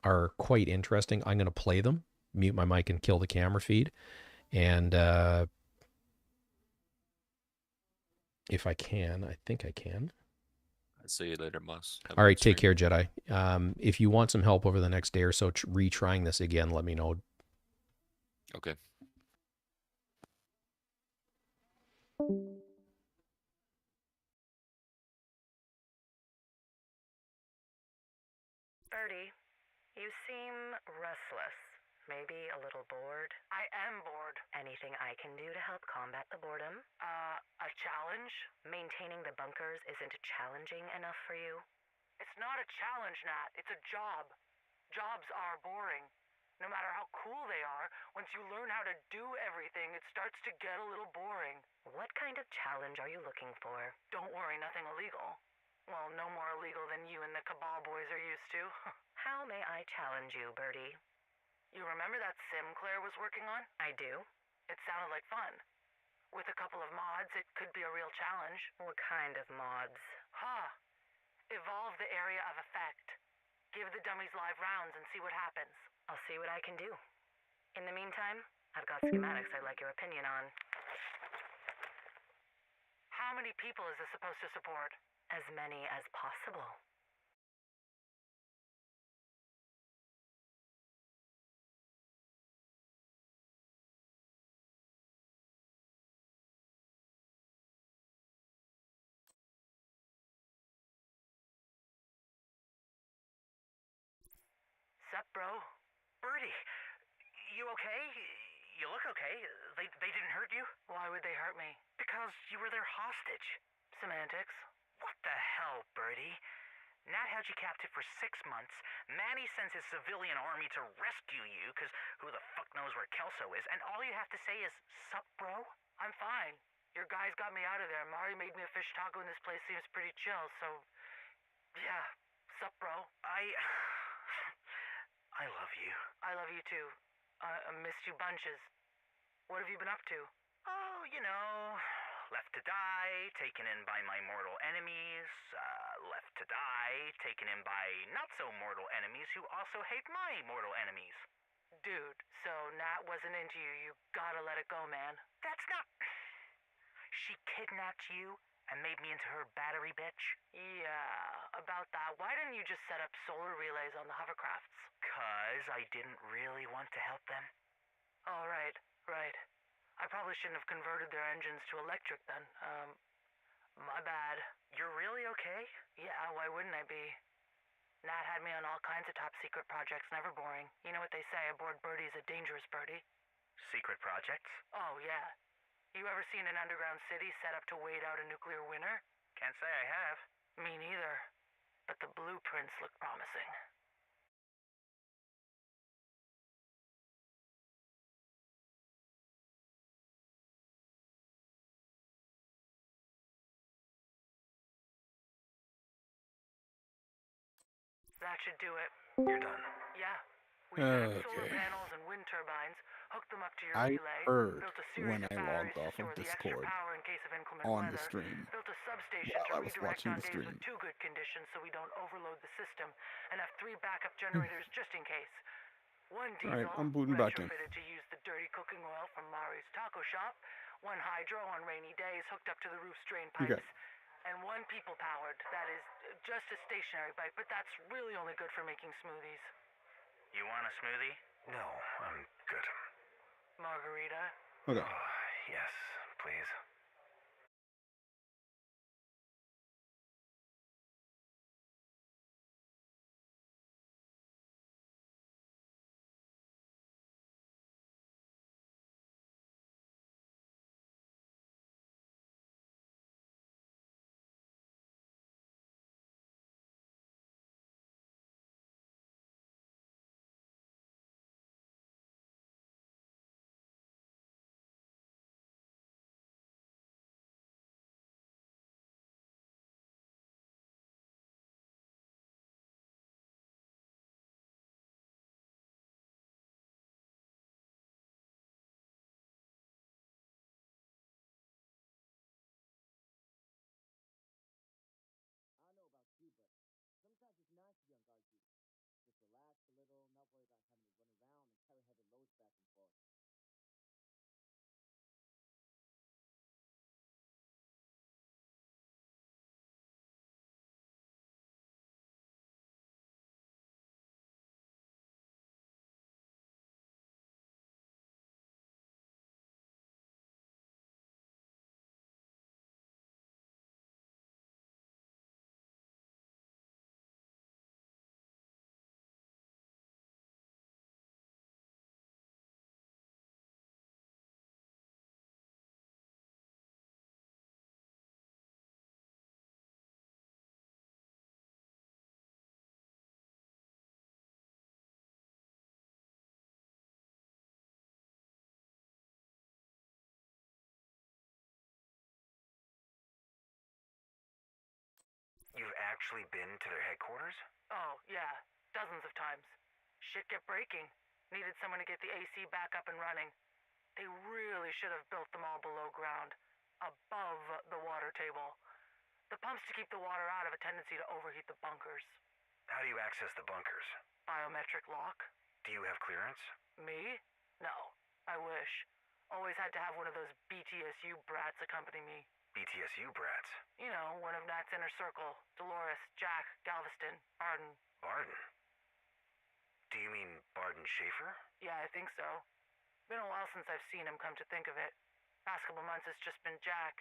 are quite interesting. I'm going to play them, mute my mic and kill the camera feed. And if I can, I think I can. I'll see you later, boss. Have a All right, good take stream. care, Jedi. If you want some help over the next day or so retrying this again, let me know. Okay. Birdie, you seem restless. Maybe a little bored? I am bored. Anything I can do to help combat the boredom? A challenge? Maintaining the bunkers isn't challenging enough for you? It's not a challenge, Nat. It's a job. Jobs are boring. No matter how cool they are, once you learn how to do everything, it starts to get a little boring. What kind of challenge are you looking for? Don't worry, nothing illegal. Well, no more illegal than you and the Cabal boys are used to. How may I challenge you, Birdie? You remember that sim Claire was working on? I do. It sounded like fun. With a couple of mods, it could be a real challenge. What kind of mods? Evolve the area of effect. Give the dummies live rounds and see what happens. I'll see what I can do. In the meantime, I've got schematics I'd like your opinion on. How many people is this supposed to support? As many as possible. Sup, bro? Birdie, you okay? You look okay. They didn't hurt you? Why would they hurt me? Because you were their hostage. Semantics. What the hell, Birdie? Nat held you captive for 6 months. Manny sends his civilian army to rescue you, because who the fuck knows where Kelso is, and all you have to say is, sup, bro? I'm fine. Your guys got me out of there. Mari made me a fish taco and this place seems pretty chill, so... Yeah. Sup, bro? I love you. I love you too. I missed you bunches. What have you been up to? Oh, you know, left to die, taken in by my mortal enemies, left to die, taken in by not-so-mortal enemies who also hate my mortal enemies. Dude, so Nat wasn't into you. You gotta let it go, man. That's not... She kidnapped you and made me into her battery bitch? Yeah, about that. Why didn't you just set up solar relays on the hovercrafts? 'Cause I didn't really want to help them. Oh, right. I probably shouldn't have converted their engines to electric then. My bad. You're really okay? Yeah, why wouldn't I be? Nat had me on all kinds of top secret projects, never boring. You know what they say, a bored birdie is a dangerous birdie. Secret projects? Oh, yeah. You ever seen an underground city set up to wait out a nuclear winter? Can't say I have. Me neither. But the blueprints look promising. That should do it. You're done. Yeah. We set up solar Okay. panels and wind turbines, hooked them up to your I relay, heard built a series when of I batteries logged to off store of the extra Discord power in case of inclement on weather, the stream built a substation while to I was redirect watching on the days stream. with too good conditions so we don't overload the system, and have 3 backup generators just in case. One diesel, Alright, I'm booting back in. retrofitted to use the dirty cooking oil from Mari's taco shop, 1 hydro on rainy days hooked up to the roof's drain pipes, Okay. and 1 people-powered, that is just a stationary bike, but that's really only good for making smoothies. You want a smoothie? No, I'm good. Margarita? Okay. Yes, please. back and forth. You've actually been to their headquarters? Oh, yeah. Dozens of times. Shit kept breaking. Needed someone to get the AC back up and running. They really should have built them all below ground, above the water table. The pumps to keep the water out have a tendency to overheat the bunkers. How do you access the bunkers? Biometric lock? Do you have clearance? Me? No. I wish. Always had to have one of those BTSU brats accompany me. BTSU brats? You know, one of Nat's inner circle. Dolores, Jack, Galveston, Arden. Barden? Do you mean Barden Schaefer? Yeah, I think so. Been a while since I've seen him, come to think of it. Past couple months it's just been Jack.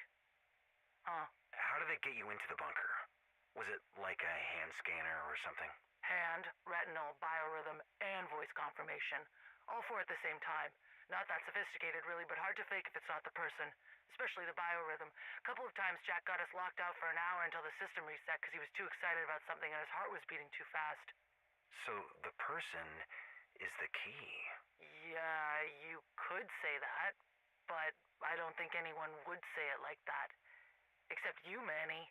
Huh. How did they get you into the bunker? Was it like a hand scanner or something? Hand, retinal, biorhythm, and voice confirmation. All four at the same time. Not that sophisticated, really, but hard to fake if it's not the person. Especially the biorhythm. A couple of times Jack got us locked out for an hour until the system reset because he was too excited about something and his heart was beating too fast. So the person is the key. Yeah, you could say that, but I don't think anyone would say it like that. Except you, Manny.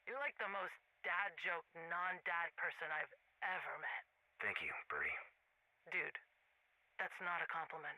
You're like the most dad joke, non-dad person I've ever met. Thank you, Birdie. Dude, that's not a compliment.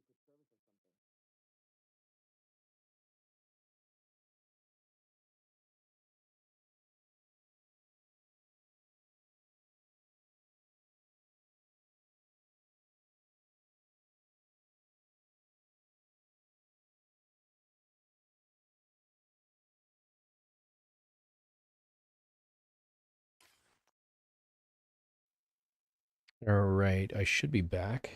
Secret Service or something. All right, I should be back.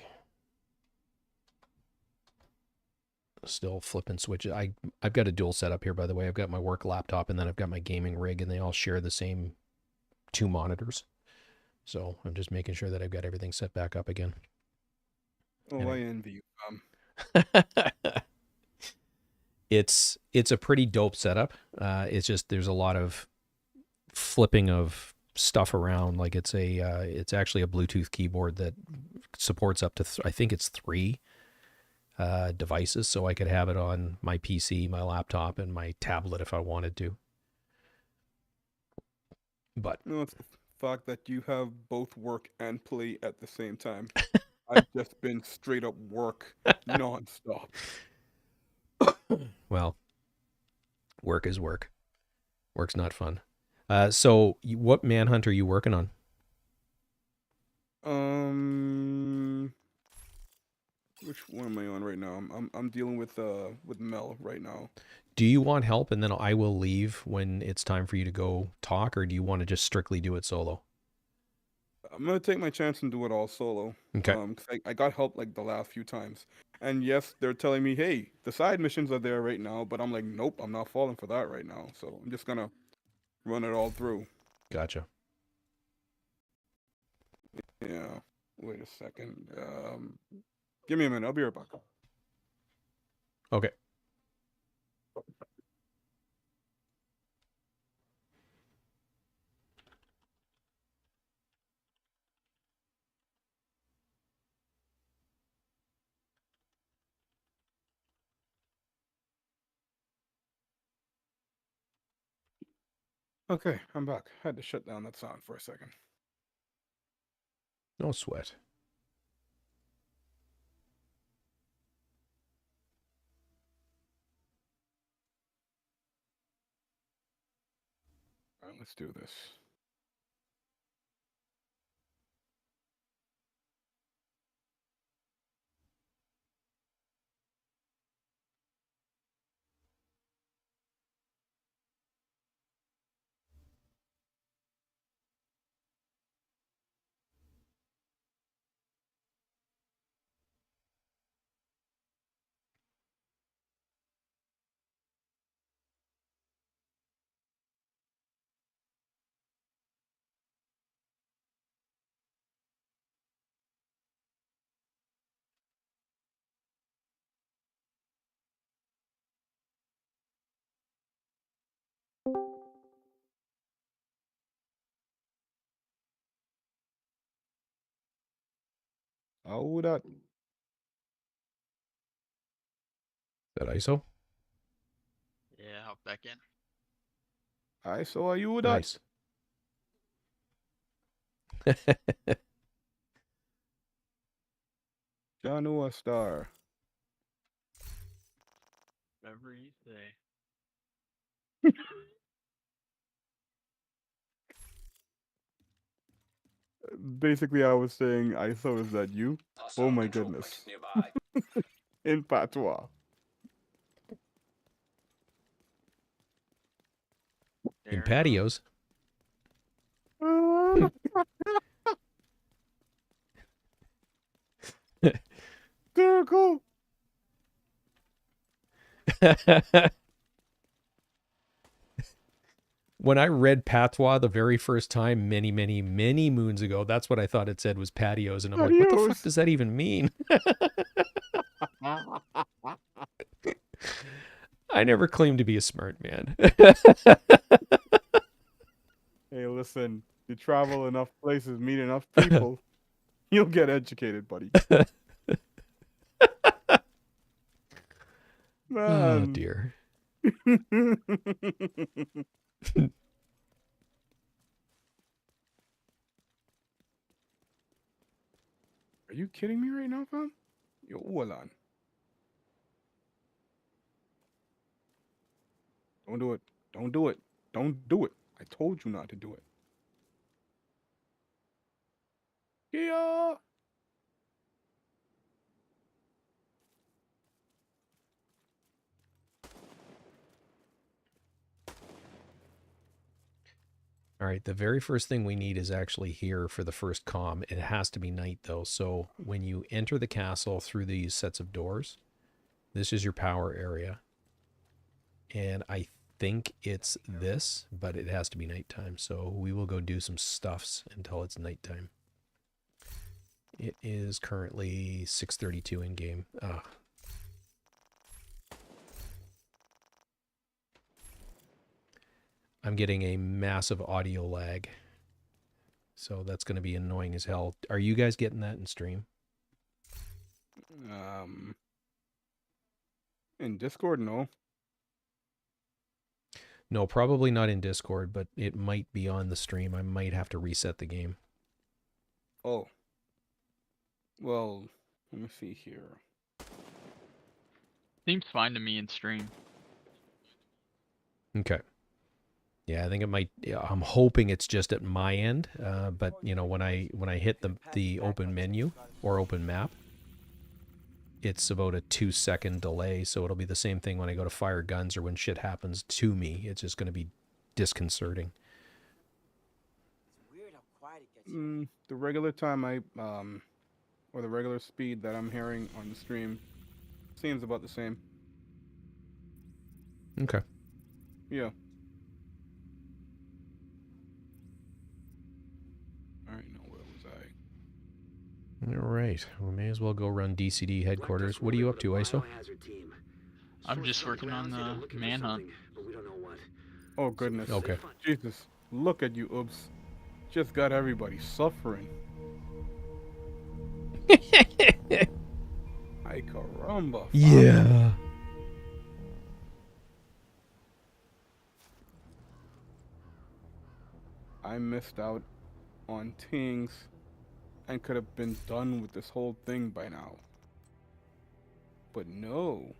Still flipping switches. I've got a dual setup here, by the way. I've got my work laptop and then I've got my gaming rig, and they all share the same 2 monitors. So I'm just making sure that I've got everything set back up again. Oh, And I envy you. It's a pretty dope setup. It's just there's a lot of flipping of stuff around. Like it's actually a Bluetooth keyboard that supports up to I think it's 3 devices, so I could have it on my PC, my laptop, and my tablet if I wanted to. But No, it's the fact that you have both work and play at the same time. I've just been straight up work nonstop. Well, work is work. Work's not fun. So what manhunt are you working on? Which one am I on right now? I'm dealing with Mel right now. Do you want help and then I will leave when it's time for you to go talk, or do you want to just strictly do it solo? I'm gonna take my chance and do it all solo. Okay. 'Cause I got help like the last few times, and yes, they're telling me, hey, the side missions are there right now, but I'm like, nope, I'm not falling for that right now. So I'm just gonna run it all through. Gotcha. Yeah. Wait a second. Give me a minute. I'll be right back. Okay. Okay, I'm back. Had to shut down that sound for a second. No sweat. All right, let's do this. Oh, that. That ISO? Yeah, hop back in. I saw you that. Nice. Janua Star. Whatever you say. Basically, I was saying, I saw is that you? Oh my goodness. In patois. In patios. Hysterical. When I read patois the very first time, many, many, many moons ago, that's what I thought it said was patios. And I'm like, what the fuck does that even mean? I never claimed to be a smart man. Hey, listen, you travel enough places, meet enough people, you'll get educated, buddy. Oh, dear. Are you kidding me right now, fam? Yo, hold on. Don't do it. Don't do it. Don't do it. I told you not to do it. Yeah. All right, the very first thing we need is actually here for the first comm. It has to be night though. So when you enter the castle through these sets of doors, this is your power area. And I think it's this, but it has to be nighttime. So we will go do some stuffs until it's nighttime. It is currently 6:32 in game. I'm getting a massive audio lag. So that's going to be annoying as hell. Are you guys getting that in stream? In Discord, no. No, probably not in Discord, but it might be on the stream. I might have to reset the game. Oh. Well, let me see here. Seems fine to me in stream. Okay. Yeah, I think it might. Yeah, I'm hoping it's just at my end. But you know, when I hit the open menu or open map, it's about a 2-second delay. So it'll be the same thing when I go to fire guns or when shit happens to me. It's just going to be disconcerting. The regular time or the regular speed that I'm hearing on the stream seems about the same. Okay. Yeah. Alright, now where was I? All right. We may as well go run DCD headquarters. What are you up to, ISO? I'm just working on the manhunt. Oh, goodness. Okay. Jesus. Look at you, oops. Just got everybody suffering. Ay caramba. Yeah. I missed out on things and could have been done with this whole thing by now. But no.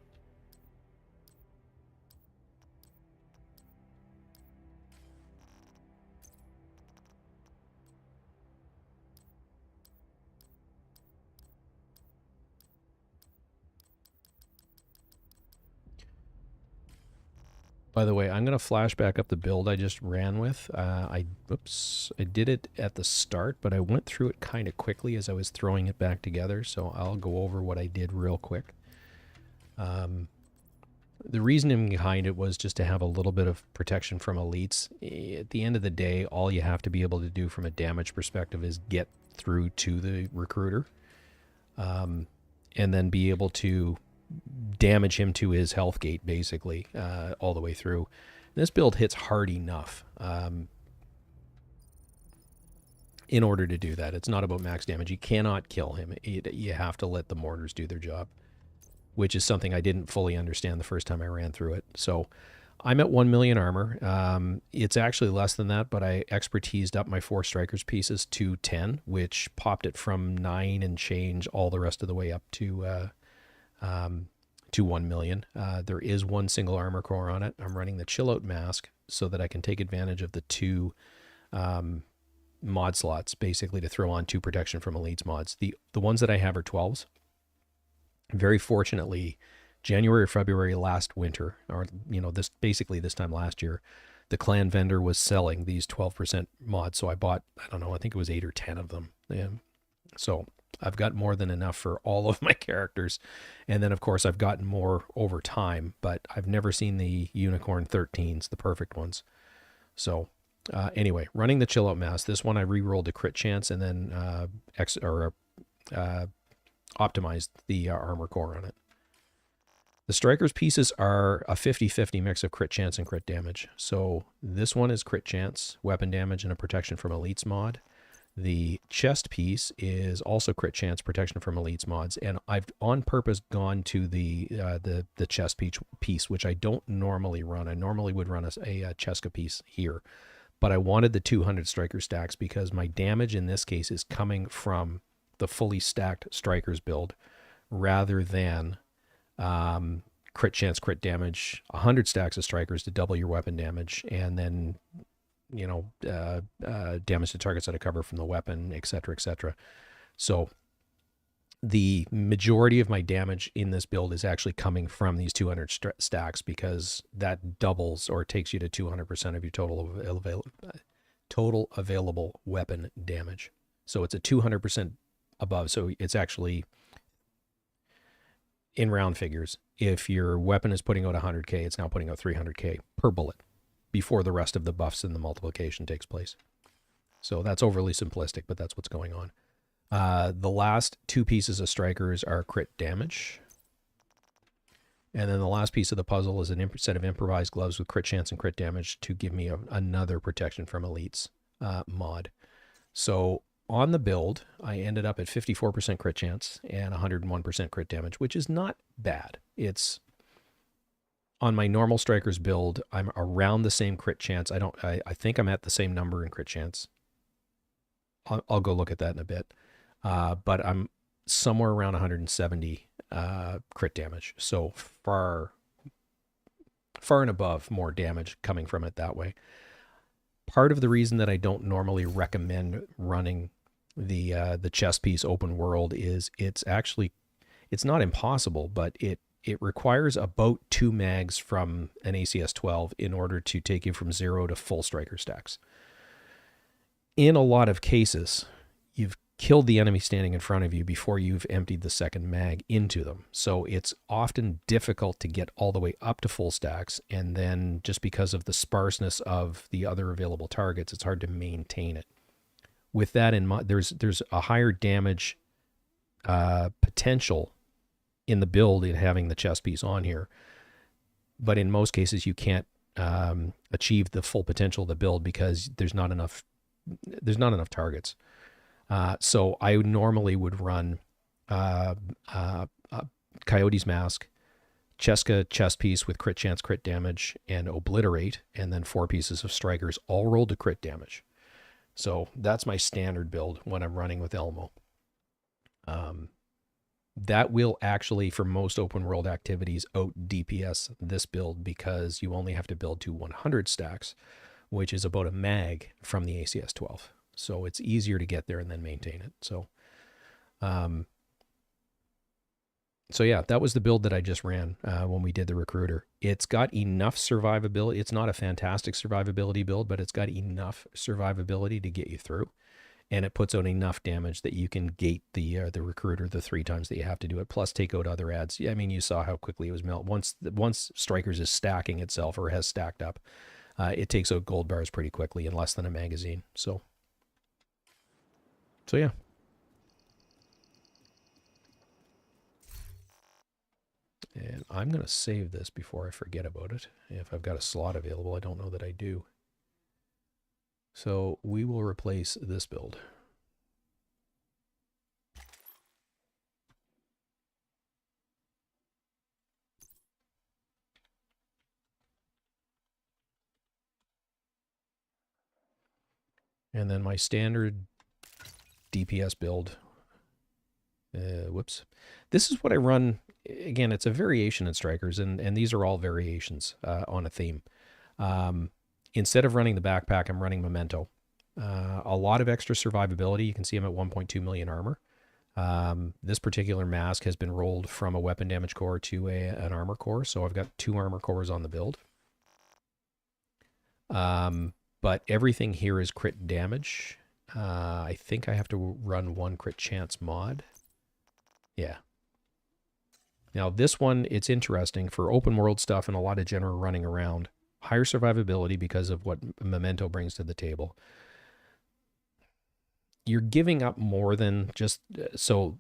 By the way, I'm going to flash back up the build I just ran with. I did it at the start, but I went through it kind of quickly as I was throwing it back together, so I'll go over what I did real quick. The reasoning behind it was just to have a little bit of protection from elites. At the end of the day, all you have to be able to do from a damage perspective is get through to the recruiter, and then be able to damage him to his health gate, basically, all the way through. This build hits hard enough in order to do that. It's not about max damage. You cannot kill him. You have to let the mortars do their job, which is something I didn't fully understand the first time I ran through it. So I'm at 1 million armor. It's actually less than that, but I expertised up my 4 strikers pieces to 10, which popped it from 9 and change all the rest of the way up to 1 million. There is 1 single armor core on it. I'm running the chill out mask so that I can take advantage of the 2 mod slots, basically to throw on 2 protection from elites mods. The ones that I have are 12s. Very fortunately, January or February last winter, or this time last year, the clan vendor was selling these 12% mods. So I bought, I think it was 8 or 10 of them. So I've got more than enough for all of my characters. And then, of course, I've gotten more over time, but I've never seen the Unicorn 13s, the perfect ones. So anyway, running the chill out mask. This one I re-rolled a crit chance and then optimized the armor core on it. The strikers pieces are a 50-50 mix of crit chance and crit damage. So this one is crit chance, weapon damage, and a protection from elites mod. The chest piece is also crit chance, protection from elites mods, and I've on purpose gone to the chest piece, which I don't normally run. I normally would run a Cheska piece here, but I wanted the 200 striker stacks because my damage in this case is coming from the fully stacked strikers build rather than crit chance, crit damage, 100 stacks of strikers to double your weapon damage, and then, damage to targets out of cover from the weapon, etc., etc. So the majority of my damage in this build is actually coming from these 200 stacks, because that doubles or takes you to 200% of your total available weapon damage. So it's a 200% above. So it's actually, in round figures, if your weapon is putting out 100k, it's now putting out 300k per bullet before the rest of the buffs and the multiplication takes place. So that's overly simplistic, but that's what's going on. The last two pieces of strikers are crit damage. And then the last piece of the puzzle is a set of improvised gloves with crit chance and crit damage to give me another protection from elites mod. So on the build, I ended up at 54% crit chance and 101% crit damage, which is not bad. It's on my normal strikers build, I'm around the same crit chance. I think I'm at the same number in crit chance. I'll go look at that in a bit. But I'm somewhere around 170 crit damage. So far and above more damage coming from it that way. Part of the reason that I don't normally recommend running the chest piece open world is it's not impossible, but it requires about 2 mags from an ACS-12 in order to take you from 0 to full striker stacks. In a lot of cases, you've killed the enemy standing in front of you before you've emptied the second mag into them. So it's often difficult to get all the way up to full stacks, and then just because of the sparseness of the other available targets, it's hard to maintain it. With that in mind, there's a higher damage potential in the build in having the chest piece on here, but in most cases you can't achieve the full potential of the build because there's not enough targets. So I normally would run Coyote's Mask, Cheska chest piece with crit chance, crit damage, and Obliterate, and then 4 pieces of strikers, all rolled to crit damage. So that's my standard build when I'm running with Elmo. That will actually, for most open world activities, out DPS this build because you only have to build to 100 stacks, which is about a mag from the ACS-12. So it's easier to get there and then maintain it. So yeah, that was the build that I just ran when we did the recruiter. It's got enough survivability. It's not a fantastic survivability build, but it's got enough survivability to get you through. And it puts out enough damage that you can gate the recruiter the 3 times that you have to do it, plus take out other ads. I mean, you saw how quickly it was melted. Once Strikers is stacking itself or has stacked up, it takes out gold bars pretty quickly in less than a magazine. So yeah. And I'm going to save this before I forget about it. If I've got a slot available, I don't know that I do. So we will replace this build. And then my standard DPS build. Whoops. This is what I run. Again, it's a variation in strikers, and these are all variations on a theme. Instead of running the backpack, I'm running Memento. A lot of extra survivability. You can see I'm at 1.2 million armor. This particular mask has been rolled from a weapon damage core to an armor core, so I've got 2 armor cores on the build. But everything here is crit damage. I think I have to run 1 crit chance mod. Yeah. Now this one, it's interesting for open world stuff and a lot of general running around. Higher survivability because of what Memento brings to the table. You're giving up more than just... So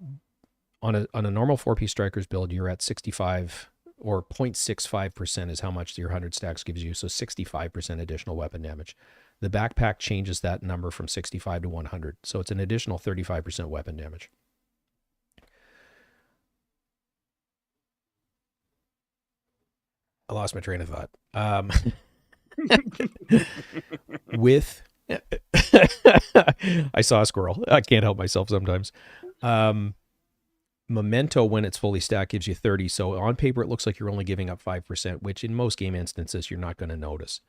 on a normal 4-piece strikers build, you're at 65 or 0.65% is how much your 100 stacks gives you. So 65% additional weapon damage. The backpack changes that number from 65 to 100. So it's an additional 35% weapon damage. I lost my train of thought. With I saw a squirrel. I can't help myself sometimes. Memento, when it's fully stacked, gives you 30. So on paper, it looks like you're only giving up 5%, which in most game instances, you're not going to notice.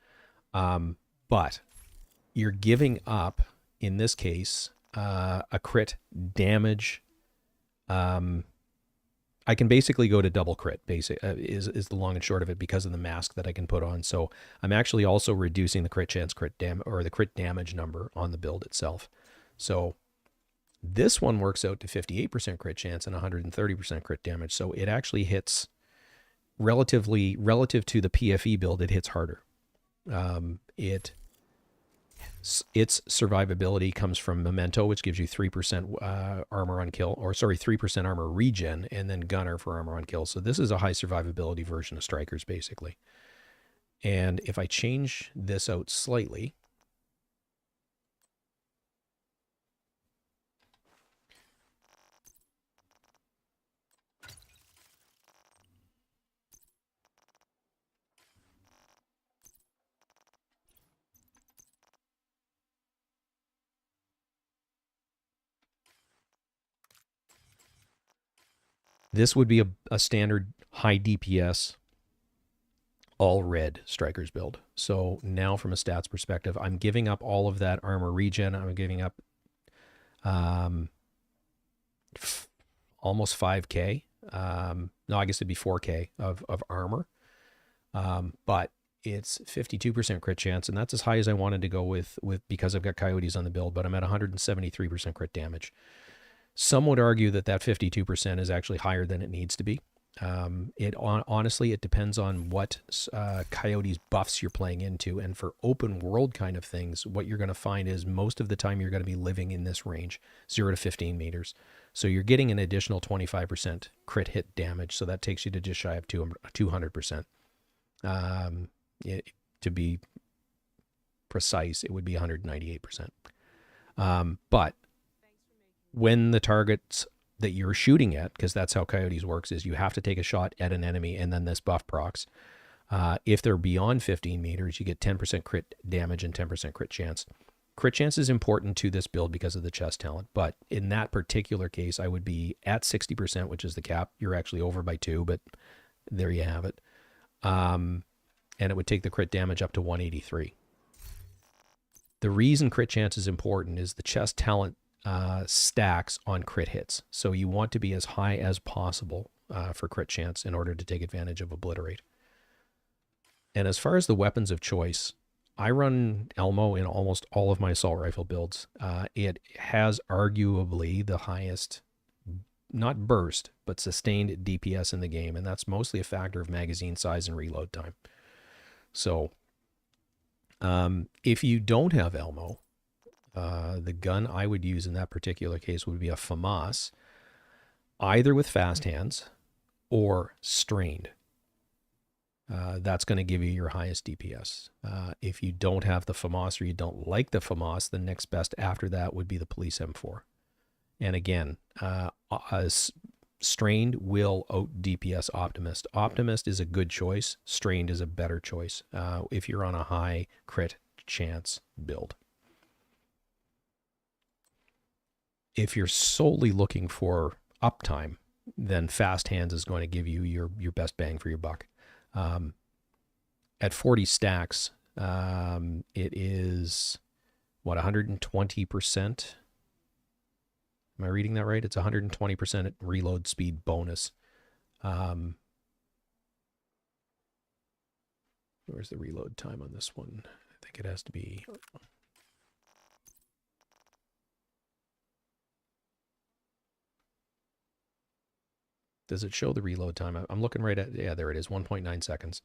But you're giving up, in this case, a crit damage. I can basically go to double crit, is the long and short of it, because of the mask that I can put on. So I'm actually also reducing the crit chance, the crit damage number on the build itself. So this one works out to 58% crit chance and 130% crit damage. So it actually hits relative to the PFE build, it hits harder. Its survivability comes from Memento, which gives you 3% armor on kill, 3% armor regen, and then Gunner for armor on kill. So this is a high survivability version of Strikers, basically. And if I change this out slightly, this would be a standard high DPS, all red Strikers build. So now from a stats perspective, I'm giving up all of that armor regen. I'm giving up almost 5k. No, I guess it'd be 4k of armor. But it's 52% crit chance, and that's as high as I wanted to go with because I've got Coyotes on the build, but I'm at 173% crit damage. Some would argue that 52% is actually higher than it needs to be. Honestly, it depends on what Coyotes buffs you're playing into. And for open world kind of things, what you're going to find is most of the time you're going to be living in this range, 0 to 15 meters. So you're getting an additional 25% crit hit damage. So that takes you to just shy of 200%. To be precise, it would be 198%. But when the targets that you're shooting at, because that's how Coyotes works, is you have to take a shot at an enemy and then this buff procs. If they're beyond 15 meters, you get 10% crit damage and 10% crit chance. Crit chance is important to this build because of the chest talent, but in that particular case, I would be at 60%, which is the cap. You're actually over by 2, but there you have it. And it would take the crit damage up to 183. The reason crit chance is important is the chest talent stacks on crit hits. So you want to be as high as possible for crit chance in order to take advantage of Obliterate. And as far as the weapons of choice, I run Elmo in almost all of my assault rifle builds. It has arguably the highest, not burst, but sustained DPS in the game, and that's mostly a factor of magazine size and reload time. So if you don't have Elmo, the gun I would use in that particular case would be a FAMAS, either with fast hands or strained. That's going to give you your highest DPS. If you don't have the FAMAS or you don't like the FAMAS, the next best after that would be the Police M4. And again, strained will out DPS Optimist. Optimist is a good choice. Strained is a better choice if you're on a high crit chance build. If you're solely looking for uptime, then fast hands is going to give you your best bang for your buck. At 40 stacks, it is, 120%? Am I reading that right? It's 120% reload speed bonus. Where's the reload time on this one? I think it has to be... Does it show the reload time? I'm looking right at, yeah, there it is, 1.9 seconds.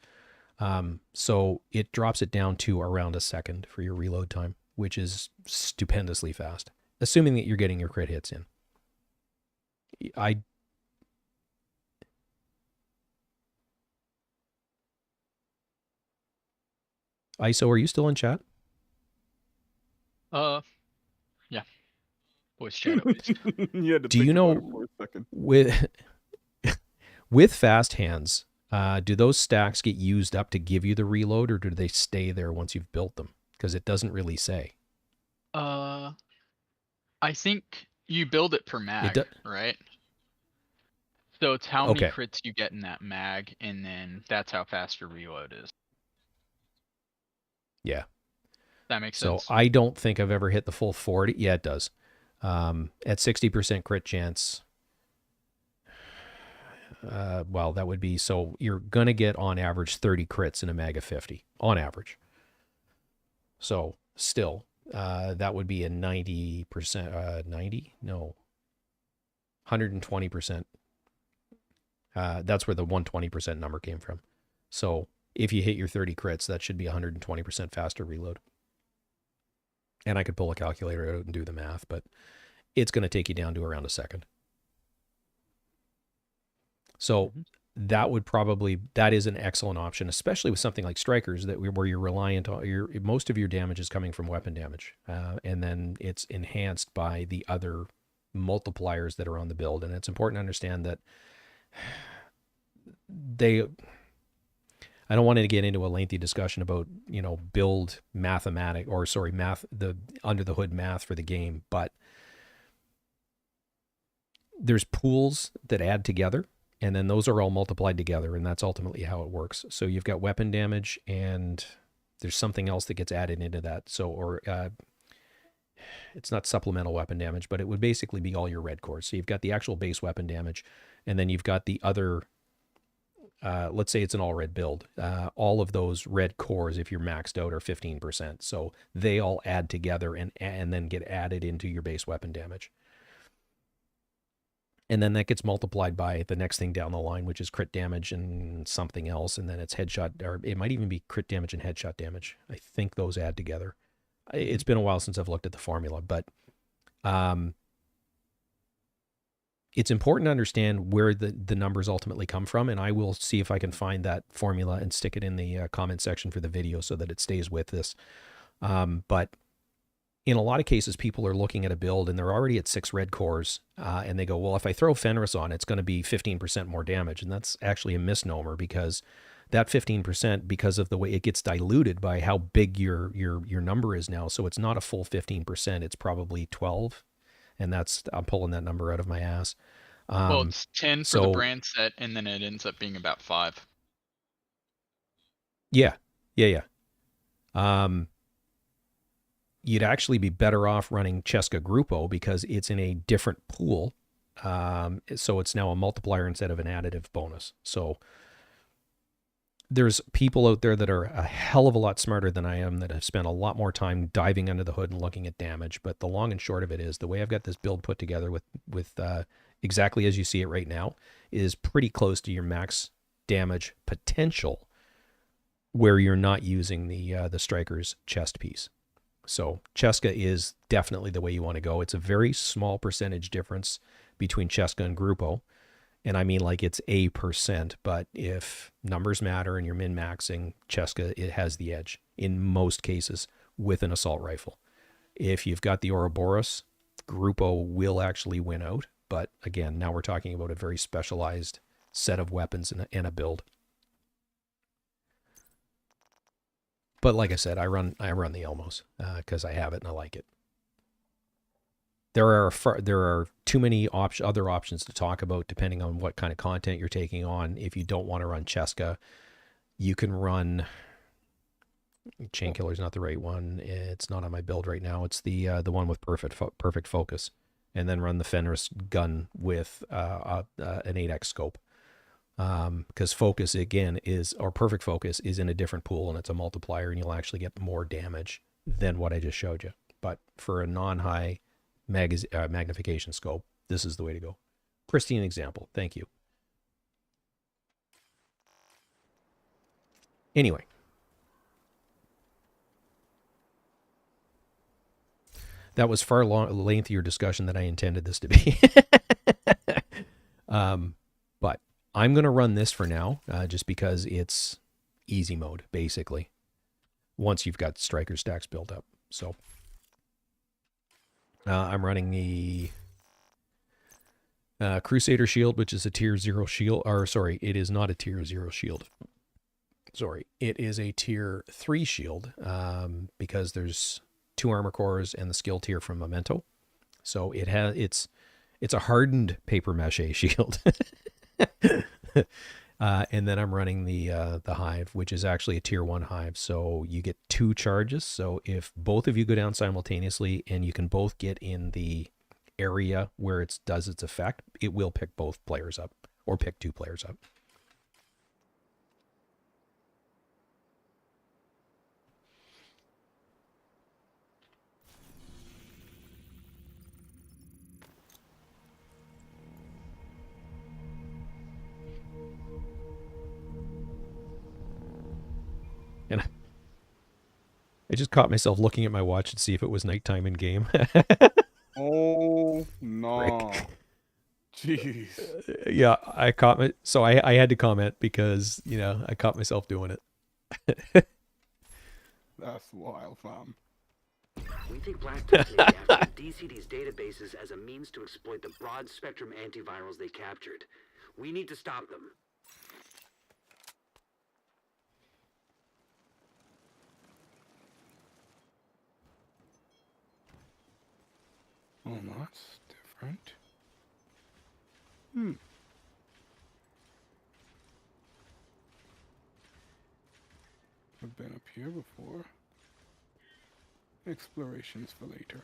So it drops it down to around a second for your reload time, which is stupendously fast, assuming that you're getting your crit hits in. ISO, are you still in chat? Yeah. Voice chat at least. You had to Do think you know, about it for a second. with fast hands, do those stacks get used up to give you the reload, or do they stay there once you've built them? Because it doesn't really say. I think you build it per mag, right? So it's how many Okay. crits you get in that mag, and then that's how fast your reload is. Yeah. That makes So sense. I don't think I've ever hit the full 40. Yeah, it does. At 60% crit chance. Well, that would be, so you're going to get on average 30 crits in a mag of 50 on average. So still, that would be a 90%, 90? No. 120%. That's where the 120% number came from. So if you hit your 30 crits, that should be 120% faster reload. And I could pull a calculator out and do the math, but it's going to take you down to around a second. So that is an excellent option, especially with something like Strikers where you're reliant on most of your damage is coming from weapon damage. And then it's enhanced by the other multipliers that are on the build. And it's important to understand that I don't want to get into a lengthy discussion about, build math, the under the hood math for the game, but there's pools that add together, and then those are all multiplied together, and that's ultimately how it works. So you've got weapon damage, and there's something else that gets added into that. So, it's not supplemental weapon damage, but it would basically be all your red cores. So you've got the actual base weapon damage, and then you've got the other, let's say it's an all red build. All of those red cores, if you're maxed out, are 15%. So they all add together and then get added into your base weapon damage. And then that gets multiplied by the next thing down the line, which is crit damage and something else. And then it's headshot, or it might even be crit damage and headshot damage. I think those add together. It's been a while since I've looked at the formula, but it's important to understand where the numbers ultimately come from. And I will see if I can find that formula and stick it in the comment section for the video so that it stays with this. But in a lot of cases, people are looking at a build and they're already at 6 red cores, and they go, well, if I throw Fenris on, it's going to be 15% more damage. And that's actually a misnomer, because that 15%, because of the way it gets diluted by how big your number is now. So it's not a full 15%, it's probably 12. And I'm pulling that number out of my ass. Well, it's 10 for the brand set, and then it ends up being about 5. Yeah. You'd actually be better off running Cheska Grupo because it's in a different pool. So it's now a multiplier instead of an additive bonus. So there's people out there that are a hell of a lot smarter than I am, that have spent a lot more time diving under the hood and looking at damage. But the long and short of it is, the way I've got this build put together with exactly as you see it right now is pretty close to your max damage potential, where you're not using the Strikers chest piece. So Cheska is definitely the way you want to go. It's a very small percentage difference between Cheska and Grupo. And I mean, like, it's a percent, but if numbers matter and you're min-maxing, Cheska, it has the edge in most cases with an assault rifle. If you've got the Ouroboros, Grupo will actually win out. But again, now we're talking about a very specialized set of weapons and a build. But like I said, I run the Elmos because I have it and I like it. There are too many other options to talk about depending on what kind of content you're taking on. If you don't want to run Cheska, you can run Chainkiller's not the right one. It's not on my build right now. It's the one with perfect focus, and then run the Fenris gun with an 8x scope. Because focus again perfect focus is in a different pool, and it's a multiplier, and you'll actually get more damage than what I just showed you. But for a non-high magnification scope, this is the way to go. Pristine example. Thank you. Anyway. That was far lengthier discussion than I intended this to be. But I'm going to run this for now, just because it's easy mode, basically, once you've got Striker stacks built up. So I'm running the Crusader shield, which is a tier 0 shield. Or sorry, it is not a tier 0 shield. Sorry, it is a tier 3 shield, because there's 2 armor cores and the skill tier from Memento. So it's a hardened paper mache shield. And then I'm running the hive, which is actually a tier 1 hive. So you get 2 charges. So if both of you go down simultaneously and you can both get in the area where it does its effect, it will pick both players up or pick 2 players up. And I just caught myself looking at my watch to see if it was nighttime in game. Oh no. Jeez. Yeah, I caught me. So I had to comment because, you know, I caught myself doing it. That's wild, fam. We think Black Tusk may be after DCD's databases as a means to exploit the broad-spectrum antivirals they captured. We need to stop them. Oh, that's different. I've been up here before. Explorations for later.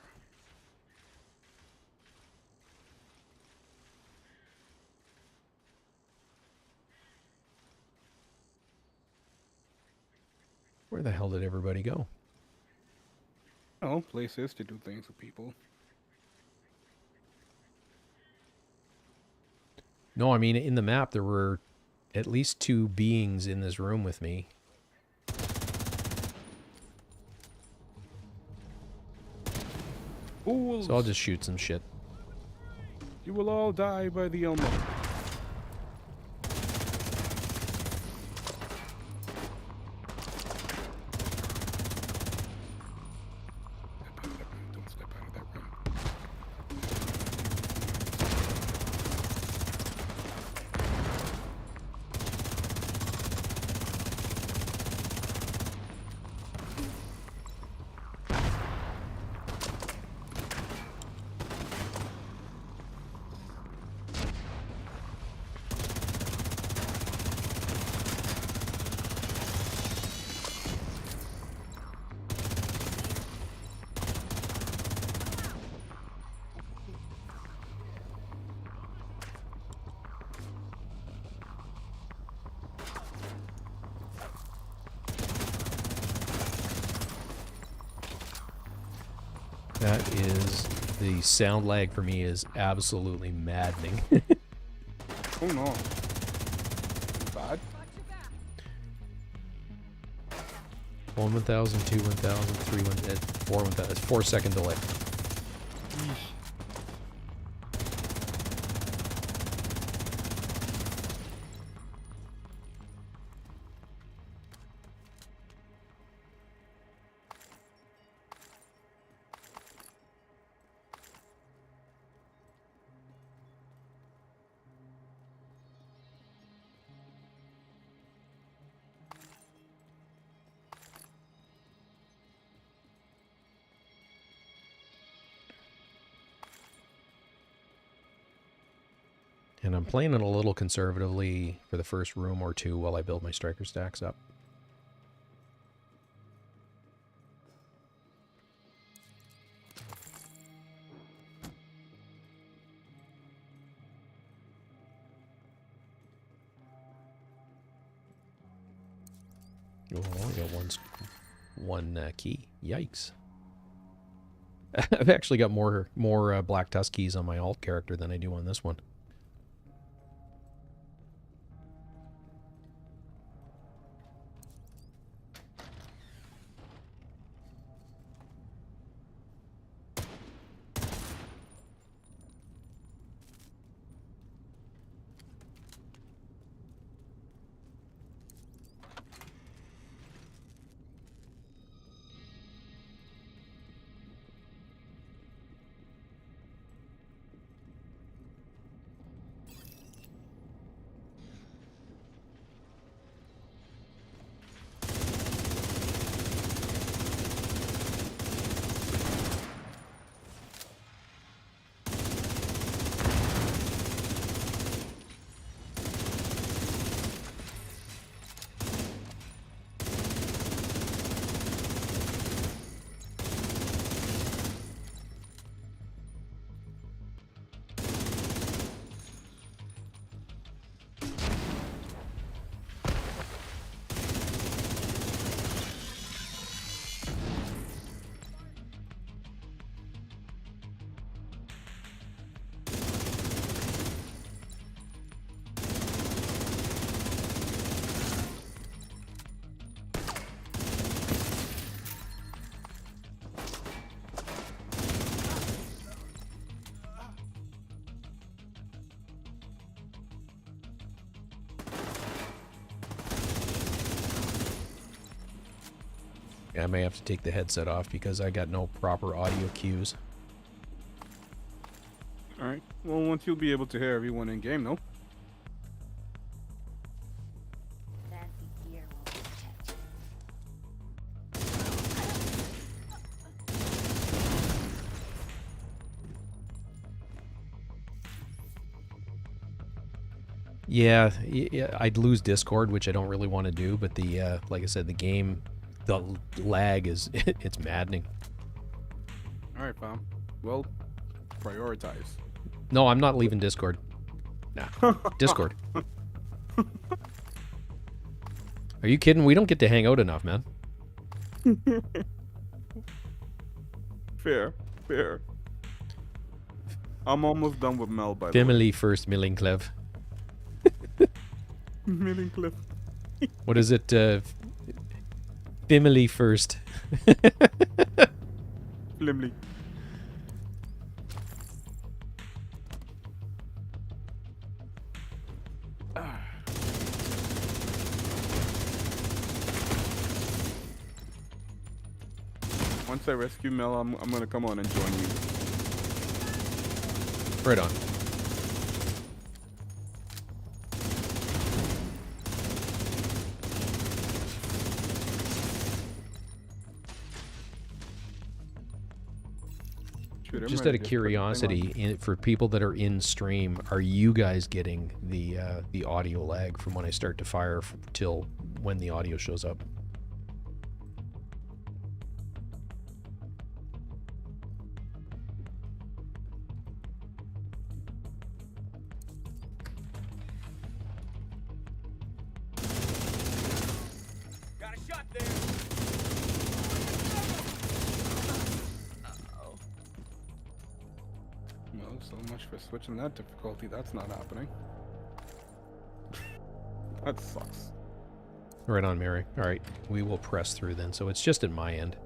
Where the hell did everybody go? Oh, places to do things with people. No, I mean, in the map, there were at least 2 beings in this room with me. Fools! So I'll just shoot some shit. You will all die by the Elmo. Don't step out of that room. That is, the sound lag for me is absolutely maddening. Oh no. Bad? 1 1000, 2 1000, 3 4 1000. It's 4-second delay. And I'm playing it a little conservatively for the first room or 2 while I build my striker stacks up. Oh, I got one key. Yikes. I've actually got more Black Tusk keys on my alt character than I do on this one. Yeah, I may have to take the headset off because I got no proper audio cues. All right. Well, once you'll be able to hear everyone in game, no? Yeah, I'd lose Discord, which I don't really want to do, but the like I said, the game, the lag is it's maddening. All right, fam. Well, prioritize. No, I'm not leaving Discord. Nah, Discord. Are you kidding? We don't get to hang out enough, man. Fair. I'm almost done with Mel, by the way. Family first, Millinclev. Millincliff. What is it? Family first. Flimley. Once I rescue Mel, I'm gonna come on and join you. Right on. Just out of curiosity, for people that are in stream, are you guys getting the audio lag from when I start to fire till when the audio shows up? Got a shot there. Well, so much for switching that difficulty. That's not happening. That sucks. Right on, Mary. All right, we will press through then. So it's just at my end.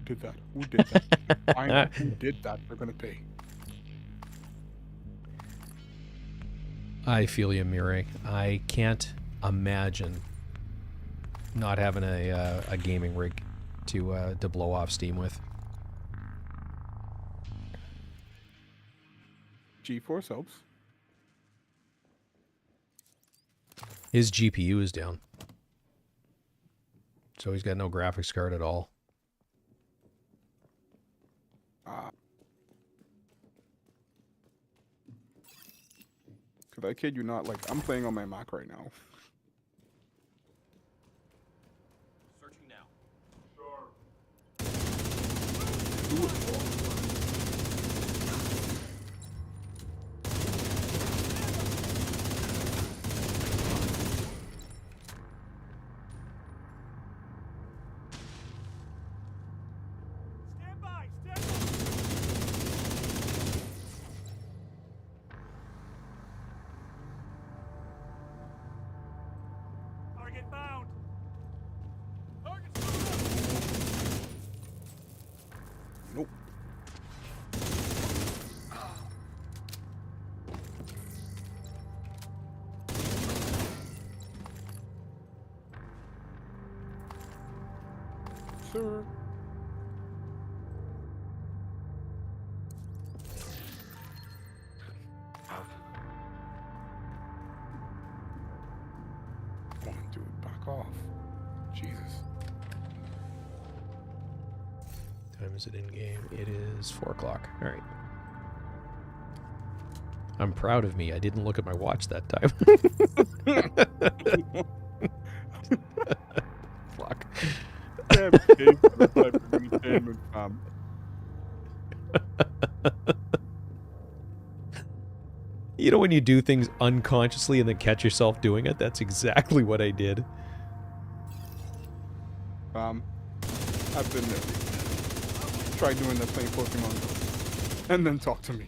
Did that? Who did that? I know who did that. They're gonna pay. I feel you, Mireille. I can't imagine not having a gaming rig to blow off steam with. GeForce helps. His GPU is down, so he's got no graphics card at all. Cause I kid you not, like I'm playing on my Mac right now. Searching now. Stand by. Target found. Nope. Sir. is it in game? It is 4 o'clock. All right. I'm proud of me. I didn't look at my watch that time. Fuck. Damn, Dave, for the type of entertainment, fam. You know when you do things unconsciously and then catch yourself doing it? That's exactly what I did. I've been there. Try doing that playing Pokemon Go. And then talk to me.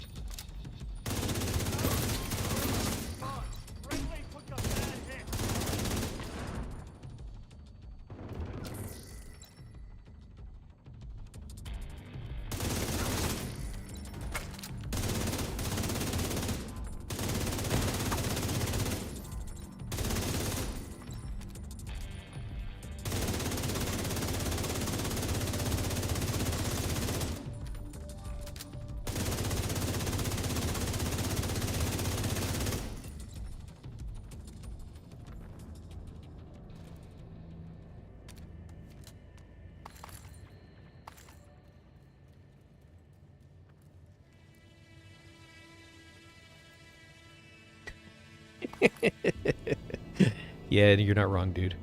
Yeah, you're not wrong, dude.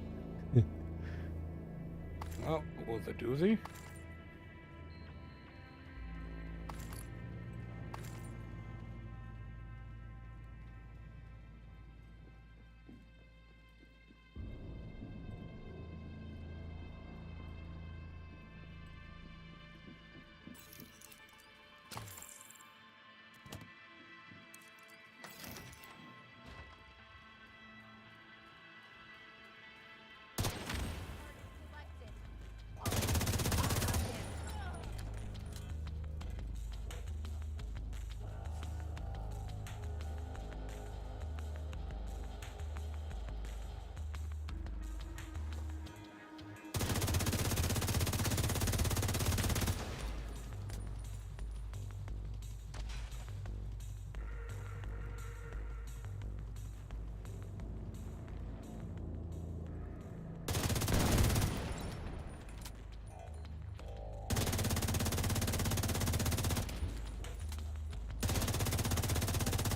Oh, was a doozy?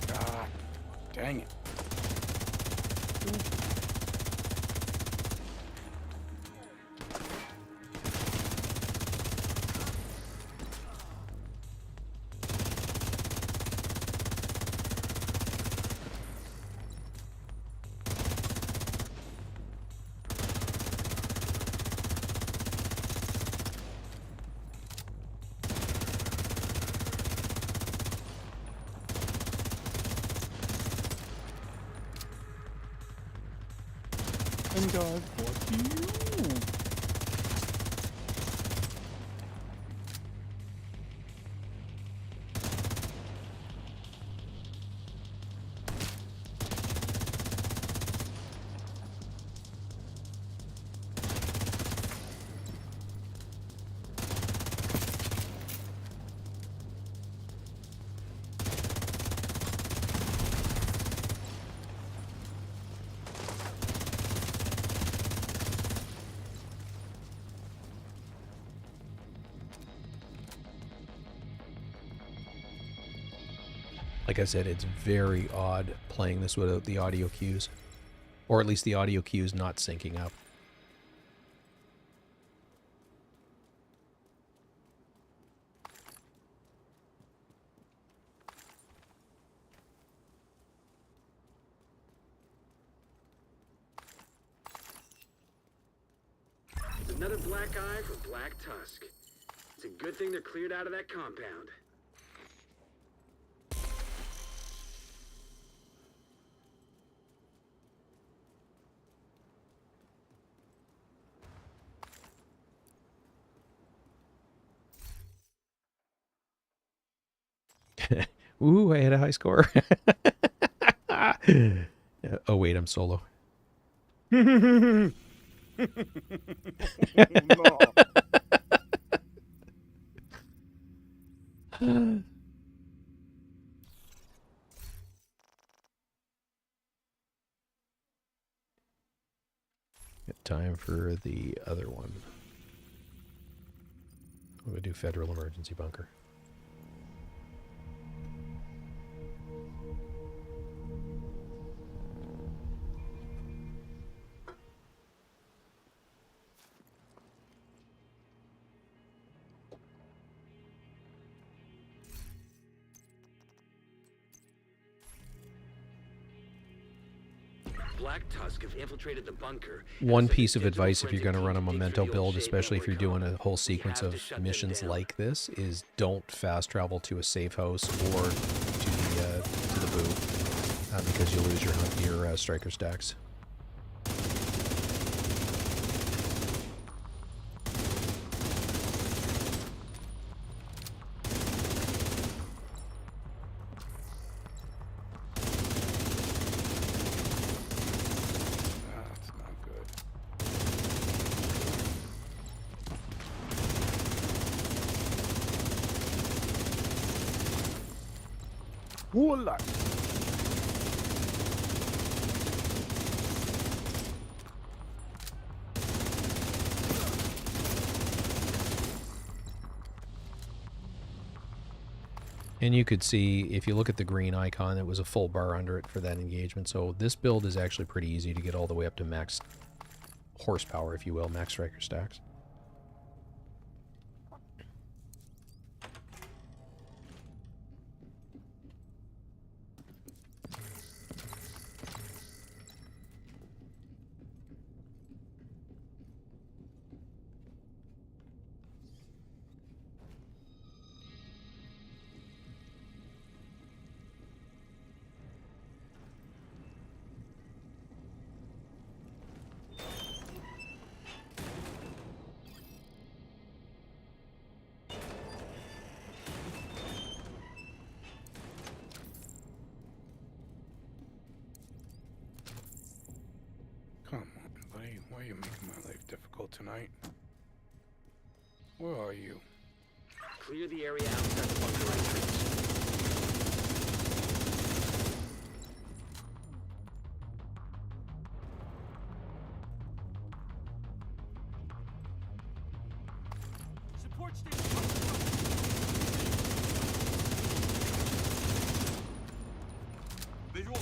God, dang it. And God, fuck you. Like I said, it's very odd playing this without the audio cues. Or at least the audio cues not syncing up. It's another black eye for Black Tusk. It's a good thing they're cleared out of that compound. Ooh, I had a high score. Oh, wait, I'm solo. No. Time for the other one. We'll do Federal Emergency Bunker. Black Tusk have infiltrated the bunker. One piece of advice if you're going to run a Memento build, especially if you're doing a whole sequence of missions like this, is don't fast travel to a safe house or to the booth, because you'll lose your striker stacks. That's not good. Voila! And you could see, if you look at the green icon, it was a full bar under it for that engagement. So this build is actually pretty easy to get all the way up to max horsepower, if you will, max striker stacks. Come on, buddy. Why are you making my life difficult tonight? Where are you? Clear the area outside the bunker entrance. Support station. Visual.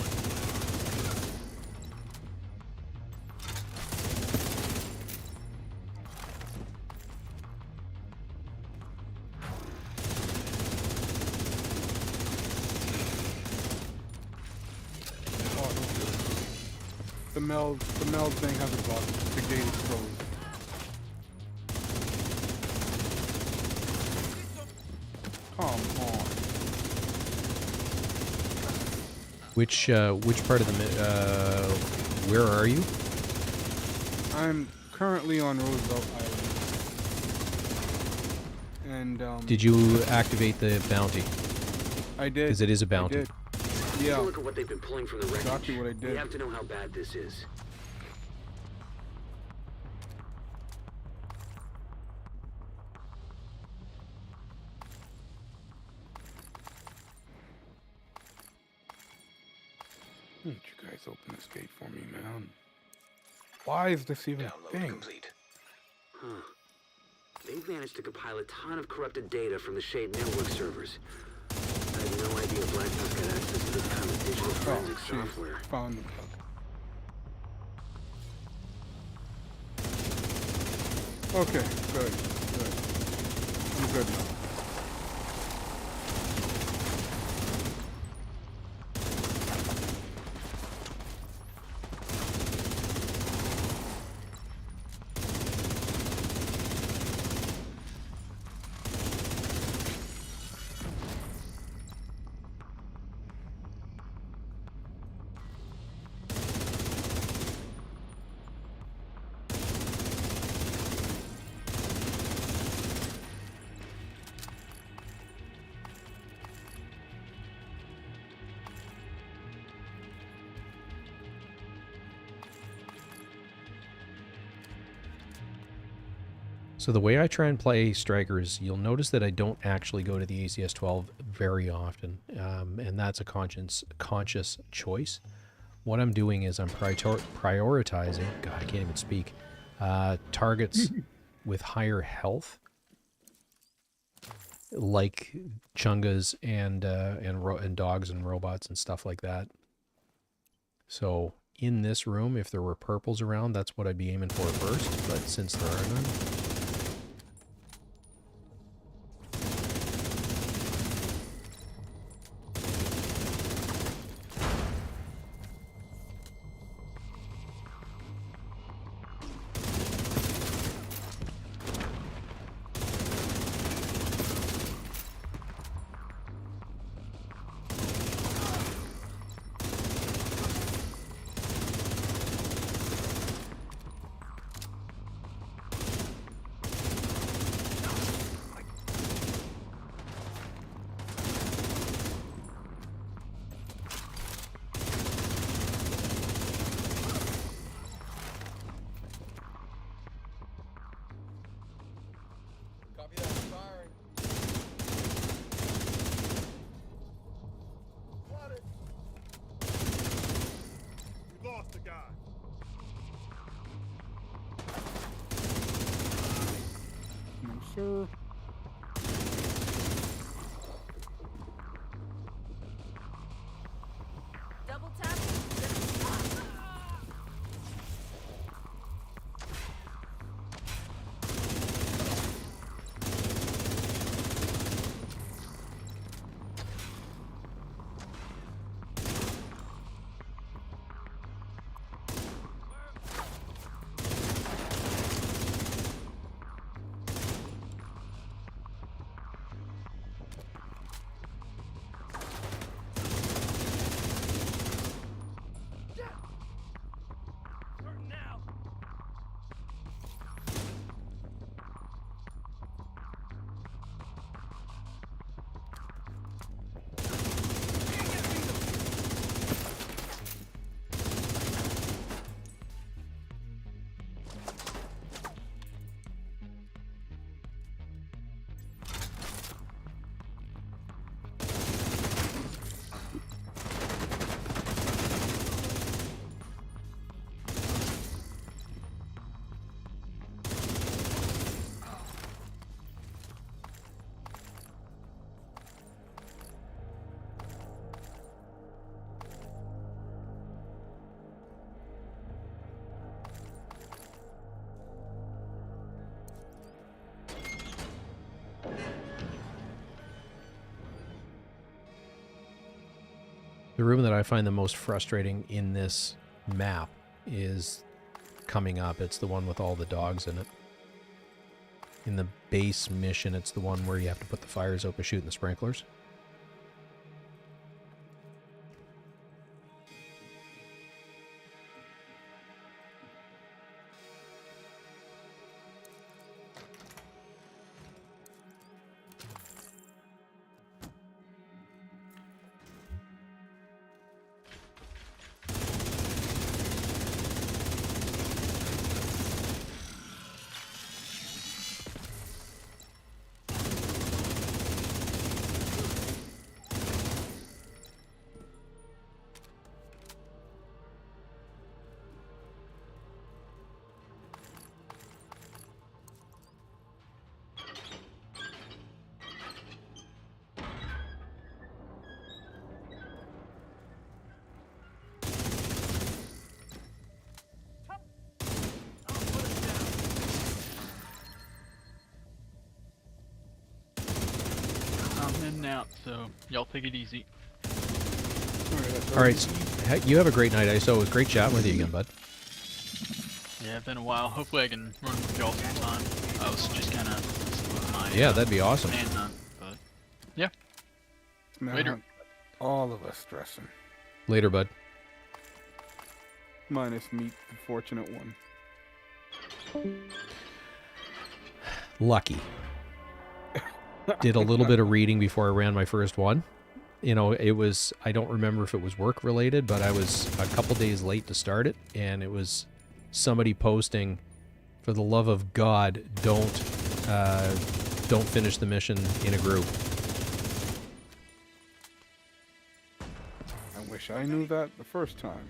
The meld thing hasn't blocked. The gate is closed. Come on. Which part of the where are you? I'm currently on Roosevelt Island. And Did you activate the bounty? I did. Because it is a I bounty. did. Take Yeah. a look at what they've been pulling from the wreckage. Exactly what I We did. have to know how bad this is. Why don't you guys open this gate for me, man? Why is this even a Download thing? complete. Huh. They've managed to compile a ton of corrupted data from the Shade network servers. I had no idea Black Tusk had access to this kind of digital Oh, forensic jeez. software. Found them. Okay, good. I'm good now. So the way I try and play strikers, you'll notice that I don't actually go to the ACS-12 very often, and that's a conscious choice. What I'm doing is I'm prioritizing, God, I can't even speak, targets with higher health like chungas and dogs and robots and stuff like that. So in this room, if there were purples around, that's what I'd be aiming for first. But since there are none. Copy that. Firing. Spotted. We lost the guy. No, sir. Double tap. Starting now. The room that I find the most frustrating in this map is coming up. It's the one with all the dogs in it. In the base mission, it's the one where you have to put the fires out by shooting the sprinklers. I'm heading out, so y'all take it easy. All right, you have a great night, ISO. It was great chatting with you again, bud. Yeah, it's been a while. Hopefully I can run with y'all sometime. I was just kind of my Yeah, that'd be awesome. manhunt, but yeah. Man, Later. all of us stressing. Later, bud. Minus me, the fortunate one. Lucky. Did a little bit of reading before I ran my first one. You know, it was, I don't remember if it was work related, but I was a couple days late to start it, and it was somebody posting, for the love of God, don't finish the mission in a group. I wish I knew that the first time.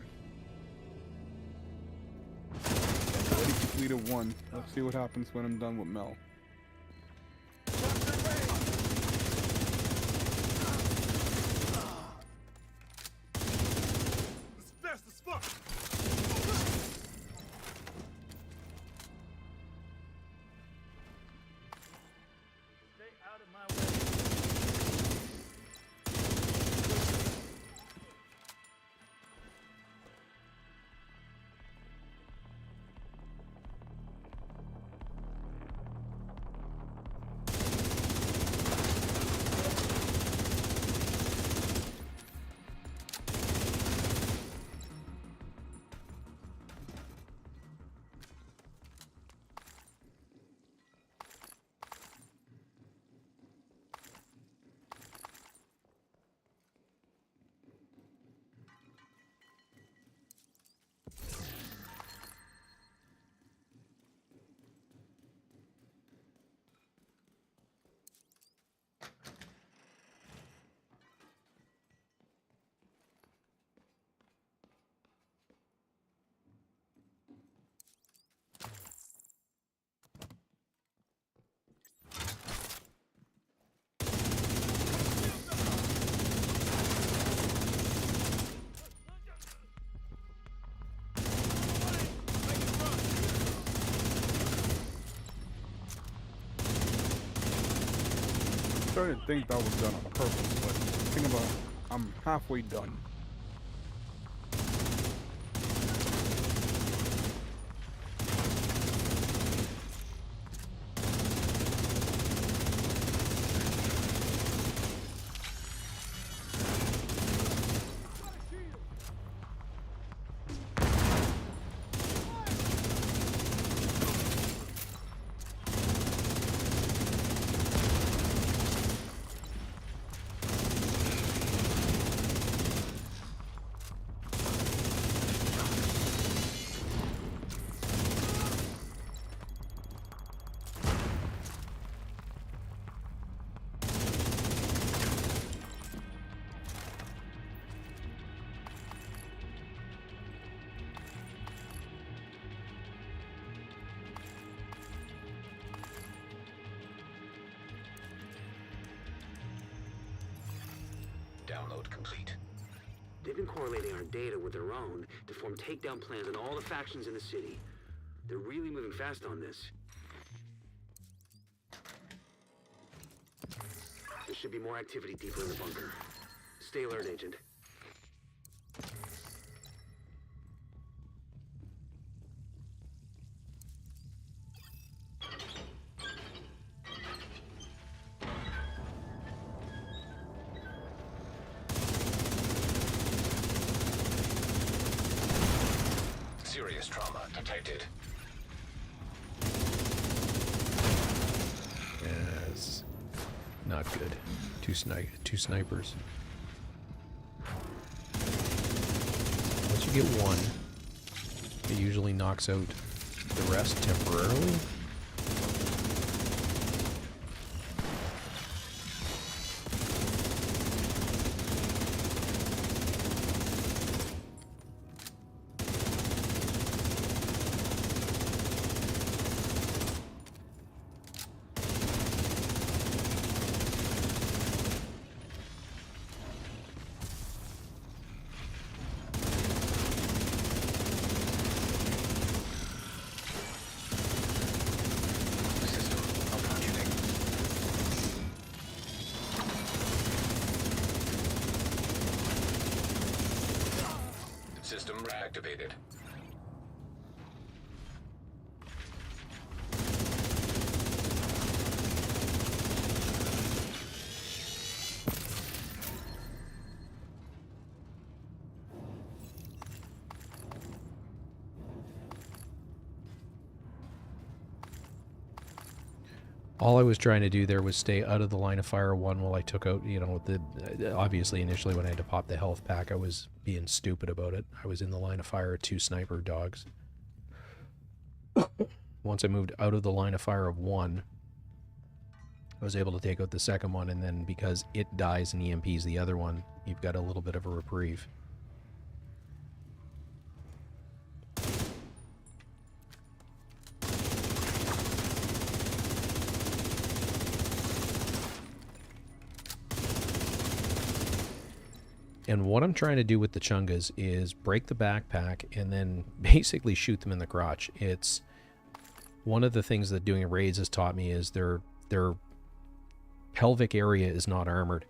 Already completed one. Let's see what happens when I'm done with Mel. started to think that was done on purpose, but think about it, I'm halfway done. Download complete. They've been correlating our data with their own to form takedown plans on all the factions in the city. They're really moving fast on this. There should be more activity deeper in the bunker. Stay alert, Agent. Serious trauma detected. Yes. Not good. Two snipers. Once you get one, it usually knocks out the rest temporarily. System reactivated. All I was trying to do there was stay out of the line of fire one while I took out, you know, obviously initially when I had to pop the health pack, I was being stupid about it. I was in the line of fire of 2 sniper dogs. Once I moved out of the line of fire of 1, I was able to take out the second one, and then because it dies and EMPs the other one, you've got a little bit of a reprieve. And what I'm trying to do with the Chungas is break the backpack and then basically shoot them in the crotch. It's one of the things that doing raids has taught me is their pelvic area is not armored.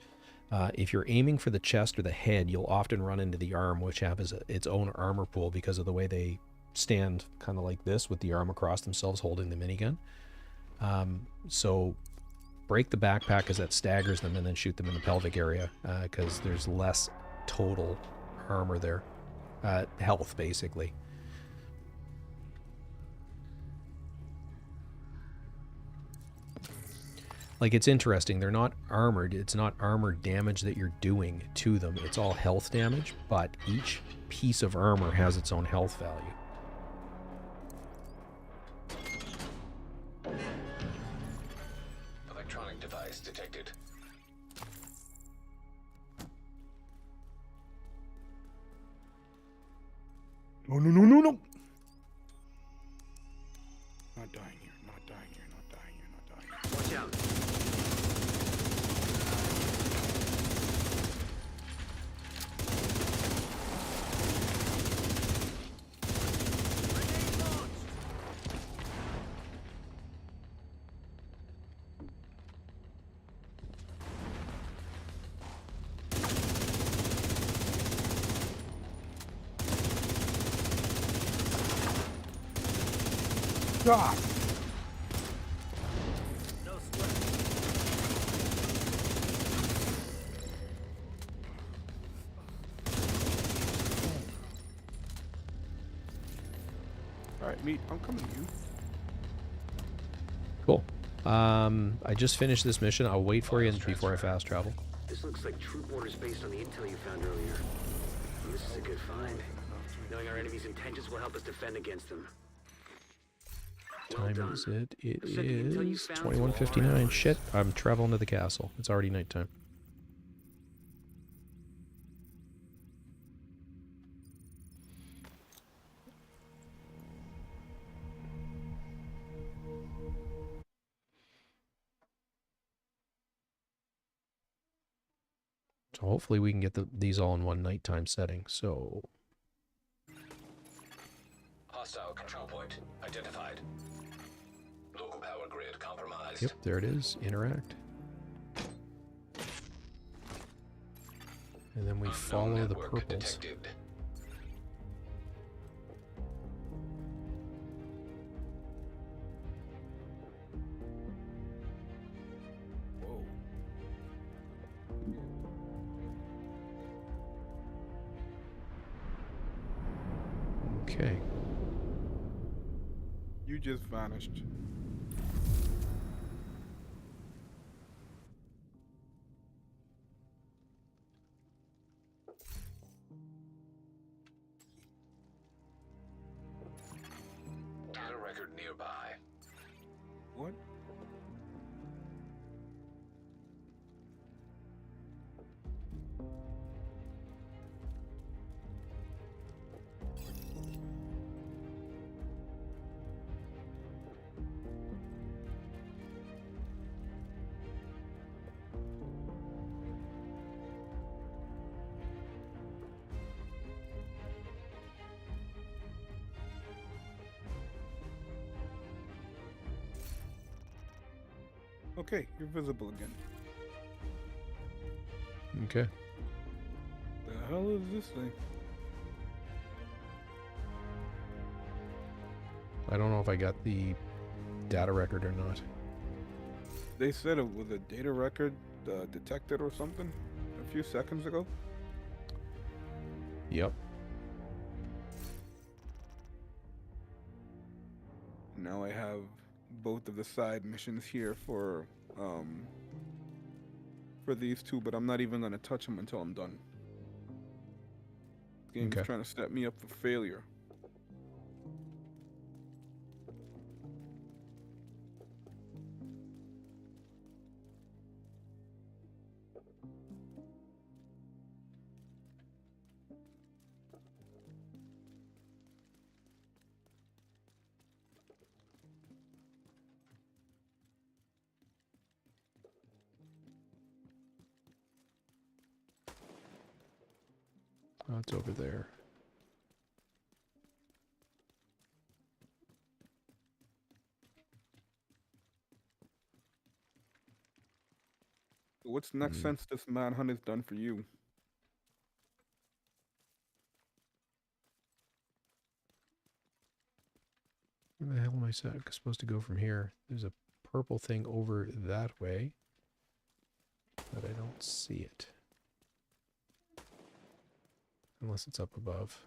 If you're aiming for the chest or the head, you'll often run into the arm, which has its own armor pool because of the way they stand kind of like this with the arm across themselves holding the minigun. So break the backpack because that staggers them, and then shoot them in the pelvic area because there's less total armor there. Health, basically. Like, it's interesting. They're not armored. It's not armored damage that you're doing to them. It's all health damage, but each piece of armor has its own health value. Electronic device detected. No, no, no, no, no! Not dying here, not dying here, not dying here, not dying here. Watch out. God. No sweat. All right, meat. I'm coming to you. Cool. I just finished this mission. I'll wait for you before I fast travel. This looks like troop orders based on the intel you found earlier. This is a good find. Knowing our enemy's intentions will help us defend against them. Well Time done. is it? It Looks like the intel you is found 21:59. Shit, I'm traveling to the castle. It's already nighttime. So hopefully we can get these all in one nighttime setting. So Hostile control point identified. Local power grid compromised. yep, there it is. Interact. And then we Unknown follow the network purples. detected. Whoa. Okay. You just vanished. Data record nearby. What? Okay, you're visible again. Okay. The hell is this thing? I don't know if I got the data record or not. They said it was a data record detected or something a few seconds ago. Yep. Now I have both of the side missions here for these two, but I'm not even gonna touch them until I'm done. This game's Okay. trying to set me up for failure. Oh, it's over there. What's next since this manhunt is done for you? Where the hell am I supposed to go from here? There's a purple thing over that way, but I don't see it. Unless it's up above.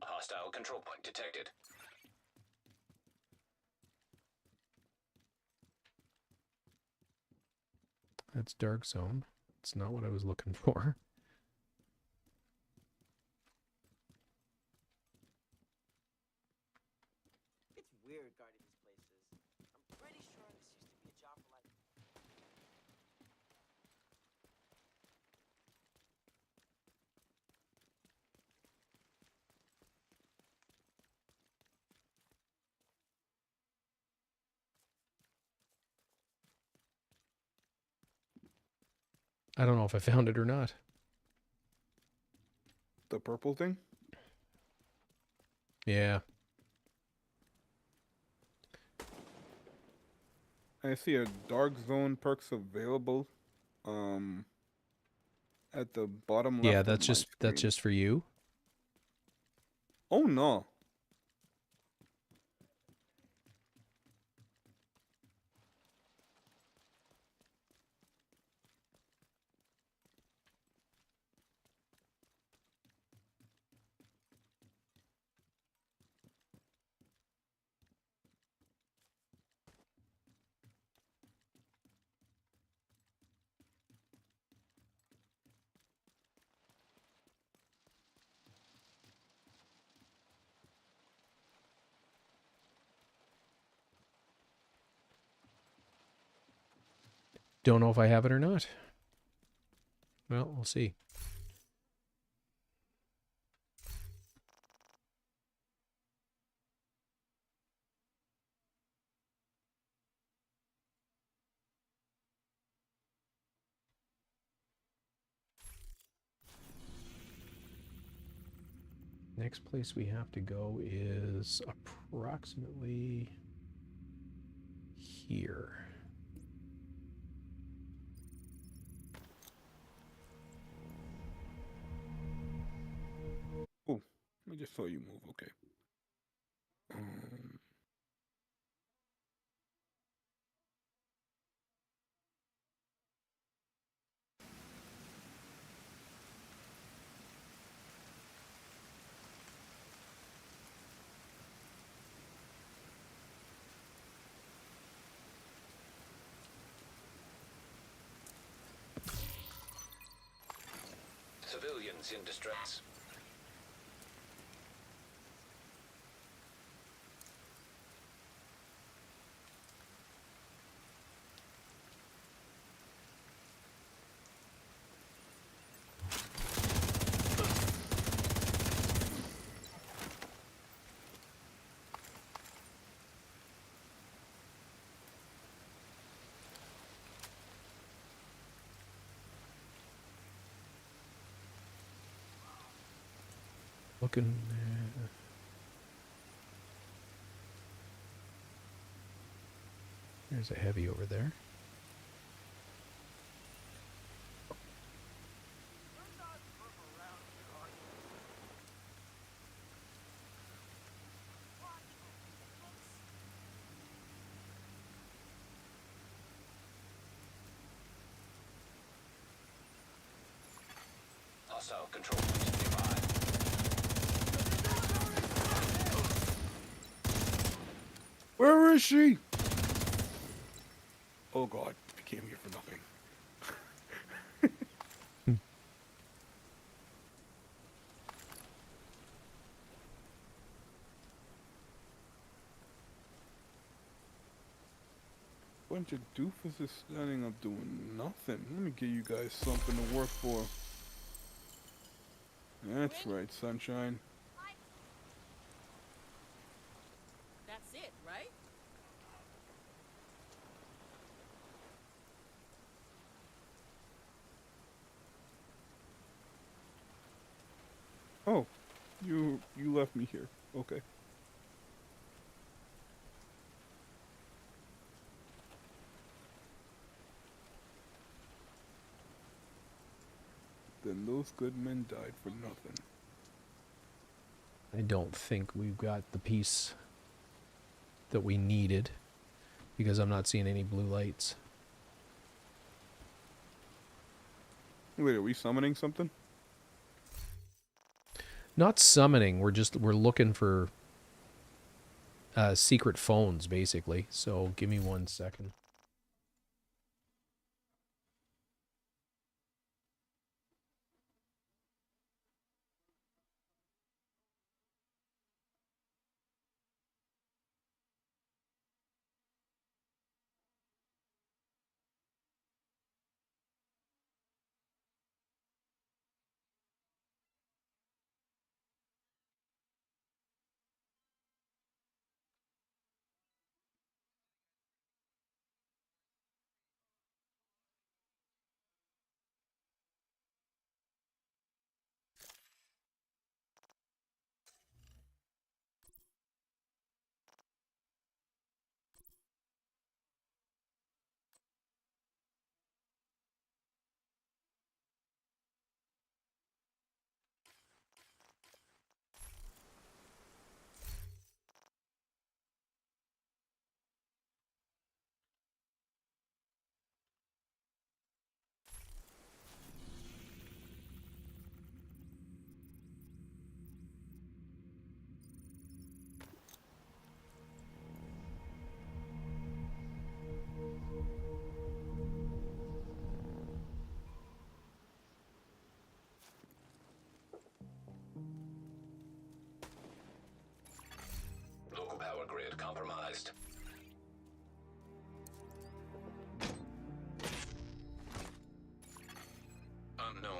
Hostile control point detected. That's Dark Zone. It's not what I was looking for. It's weird guarding these places. I'm pretty sure this used to be a job for like... I don't know if I found it or not. The purple thing? Yeah. I see a dark zone perks available at the bottom left. Yeah, of that's my just screen. for you. Oh no. Don't know if I have it or not. Well, we'll see. Next place we have to go is approximately here. Oh, I just saw you move. Okay. Um, Civilians in distress. Looking. There's a heavy over there. Hostile control point nearby. Where is she? Oh God, I came here for nothing. Bunch of doofuses standing up doing nothing. Let me give you guys something to work for. That's right, sunshine. That's it, right? Oh, you left me here. Okay. Then those good men died for nothing. I don't think we've got the piece that we needed because I'm not seeing any blue lights. Wait, are we summoning something? Not summoning, we're looking for secret phones basically. So give me 1 second.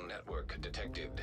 Hostile network detected.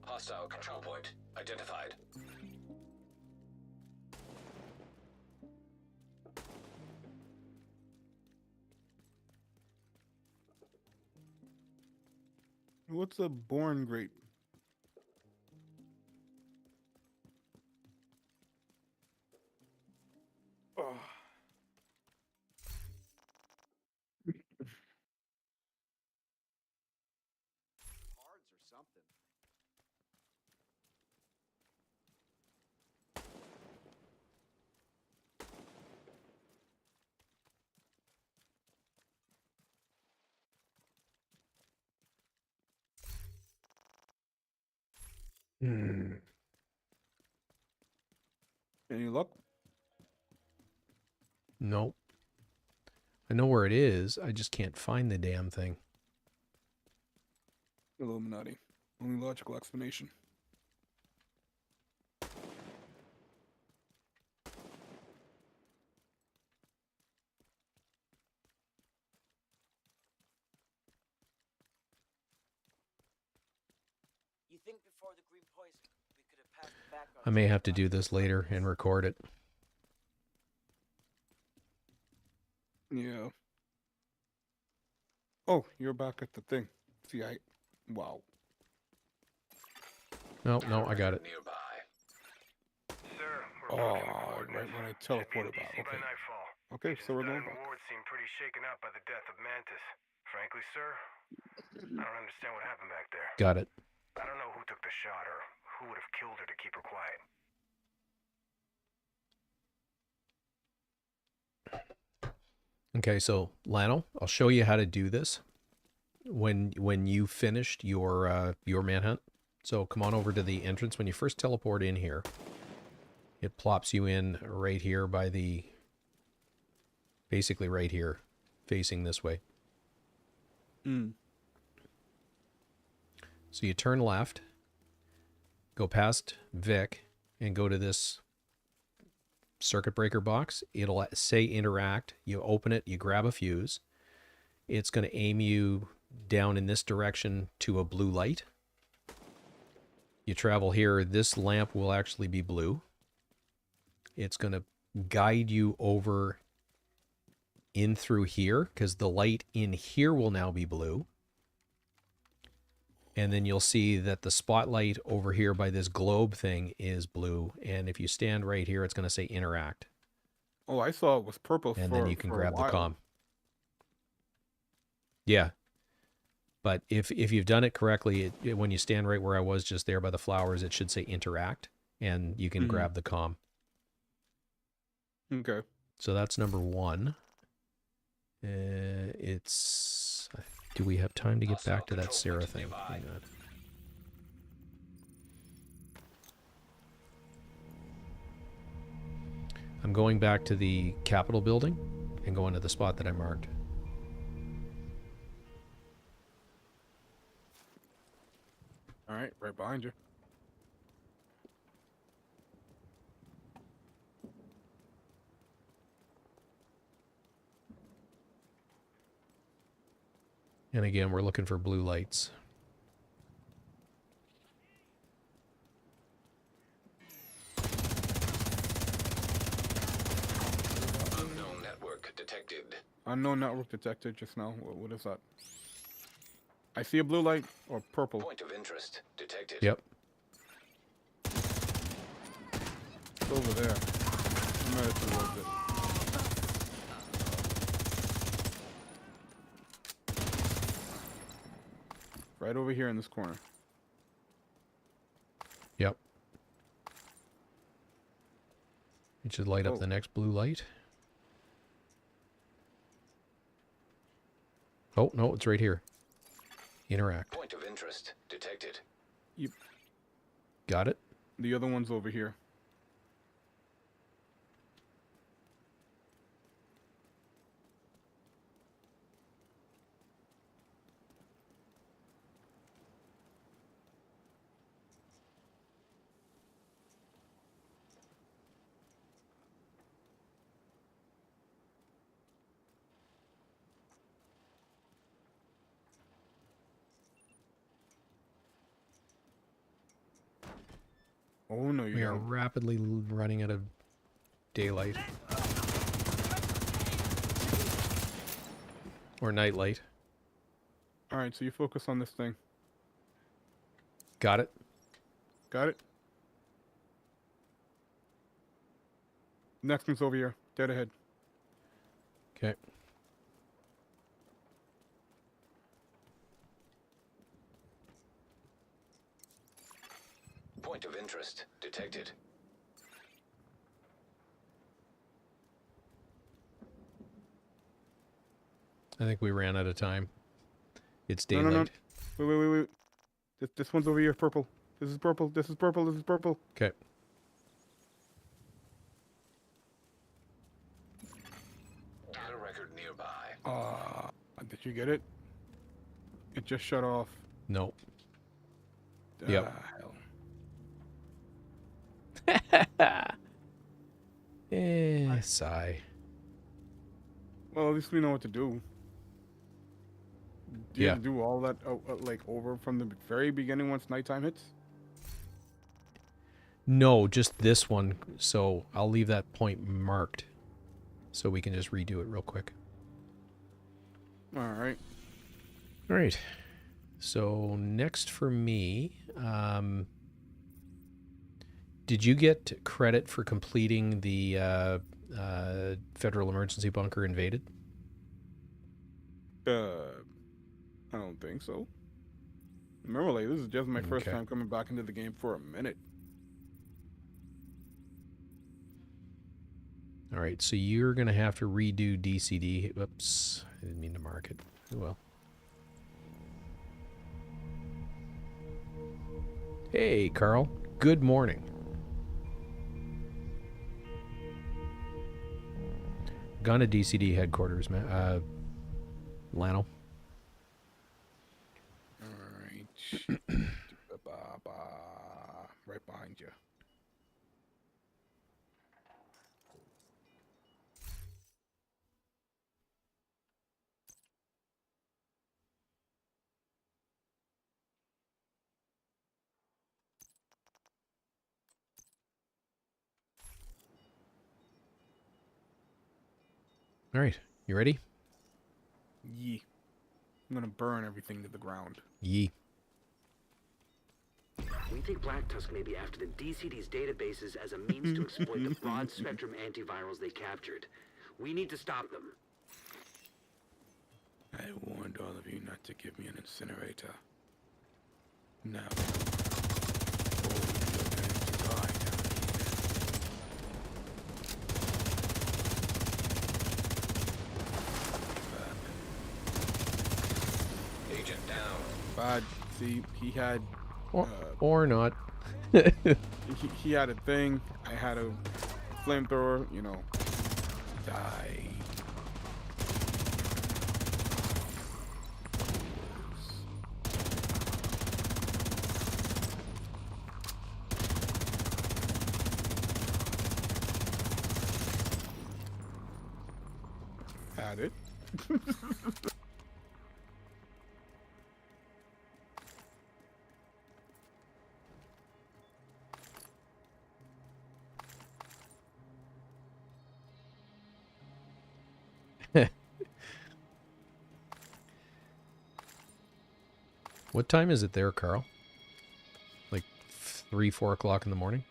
Hostile control point identified. What's a born grape? Oh. Cards or something. Any luck? Nope. I know where it is. I just can't find the damn thing. Illuminati. Only logical explanation. You think before the green poison, we could have passed the background I may have to do this later and record it. Yeah. Oh, you're back at the thing. See, wow. No, I got it. Nearby. Sir, Oh, right when I teleported back. by Okay. nightfall. Okay, so we're going Diamond back. Ward seemed pretty shaken up by the death of Mantis. Frankly, sir, I don't understand what happened back there. Got it. I don't know who took the shot or who would have killed her to keep her quiet. Okay, so Lano, I'll show you how to do this when you finished your manhunt. So come on over to the entrance. When you first teleport in here, it plops you in right here by the, basically right here, facing this way. So you turn left, go past Vic, and go to this circuit breaker box. It'll say interact. You open it, you grab a fuse. It's going to aim you down in this direction to a blue light. You travel here, this lamp will actually be blue. It's going to guide you over in through here, because the light in here will now be blue. And then you'll see that the spotlight over here by this globe thing is blue. And if you stand right here, it's going to say interact. Oh, I saw it was purple. And for, then you can for grab a the while. comm. Yeah. But if you've done it correctly, when you stand right where I was just there by the flowers, it should say interact. And you can grab the comm. Okay. So that's number one. It's... Do we have time to get back to that Sarah thing? Hang on. I'm going back to the Capitol building and going to the spot that I marked. All right, right behind you. And again, we're looking for blue lights. Unknown network detected just now. What is that? I see a blue light or purple. Point of interest detected. Yep. It's over there. I'm headed towards it. Right over here in this corner. Yep. It should light up the next blue light. Oh, no, it's right here. Interact. Point of interest detected. Yep. Got it? The other one's over here. Oh no, We are rapidly running out of daylight. Or nightlight. Alright, so you focus on this thing. Got it? Got it? Next one's over here. Dead ahead. Okay. Point of interest detected. I think we ran out of time. It's No, daylight. no, no. Wait. This one's over here, purple. This is purple. This is purple. This is purple. Okay. Data record nearby. Did you get it? It just shut off. No. Ah, Yep. Hell. Sigh. Well, at least we know what to do. Do you Yeah. have to do all that like over from the very beginning once nighttime hits? No, just this one. So I'll leave that point marked so we can just redo it real quick. All right. All right. So next for me, did you get credit for completing the Federal Emergency Bunker Invaded? I don't think so. Remember, like, this is just my first Okay. time coming back into the game for a minute. All right, so you're going to have to redo DCD. Whoops, I didn't mean to mark it. Oh, well. Hey, Carl. Good morning. Gone to DCD headquarters, man. Lano. All right. Right behind you. All right, you ready? Yee. I'm gonna burn everything to the ground. Yee. We think Black Tusk may be after the DCD's databases as a means to exploit the broad-spectrum antivirals they captured. We need to stop them. I warned all of you not to give me an incinerator. Now, all you're going to die Agent down. bad. See, he had. Or not. he had a thing. I had a flamethrower. You know, die. Had it. What time is it there, Carl? Like 3, 4 o'clock in the morning?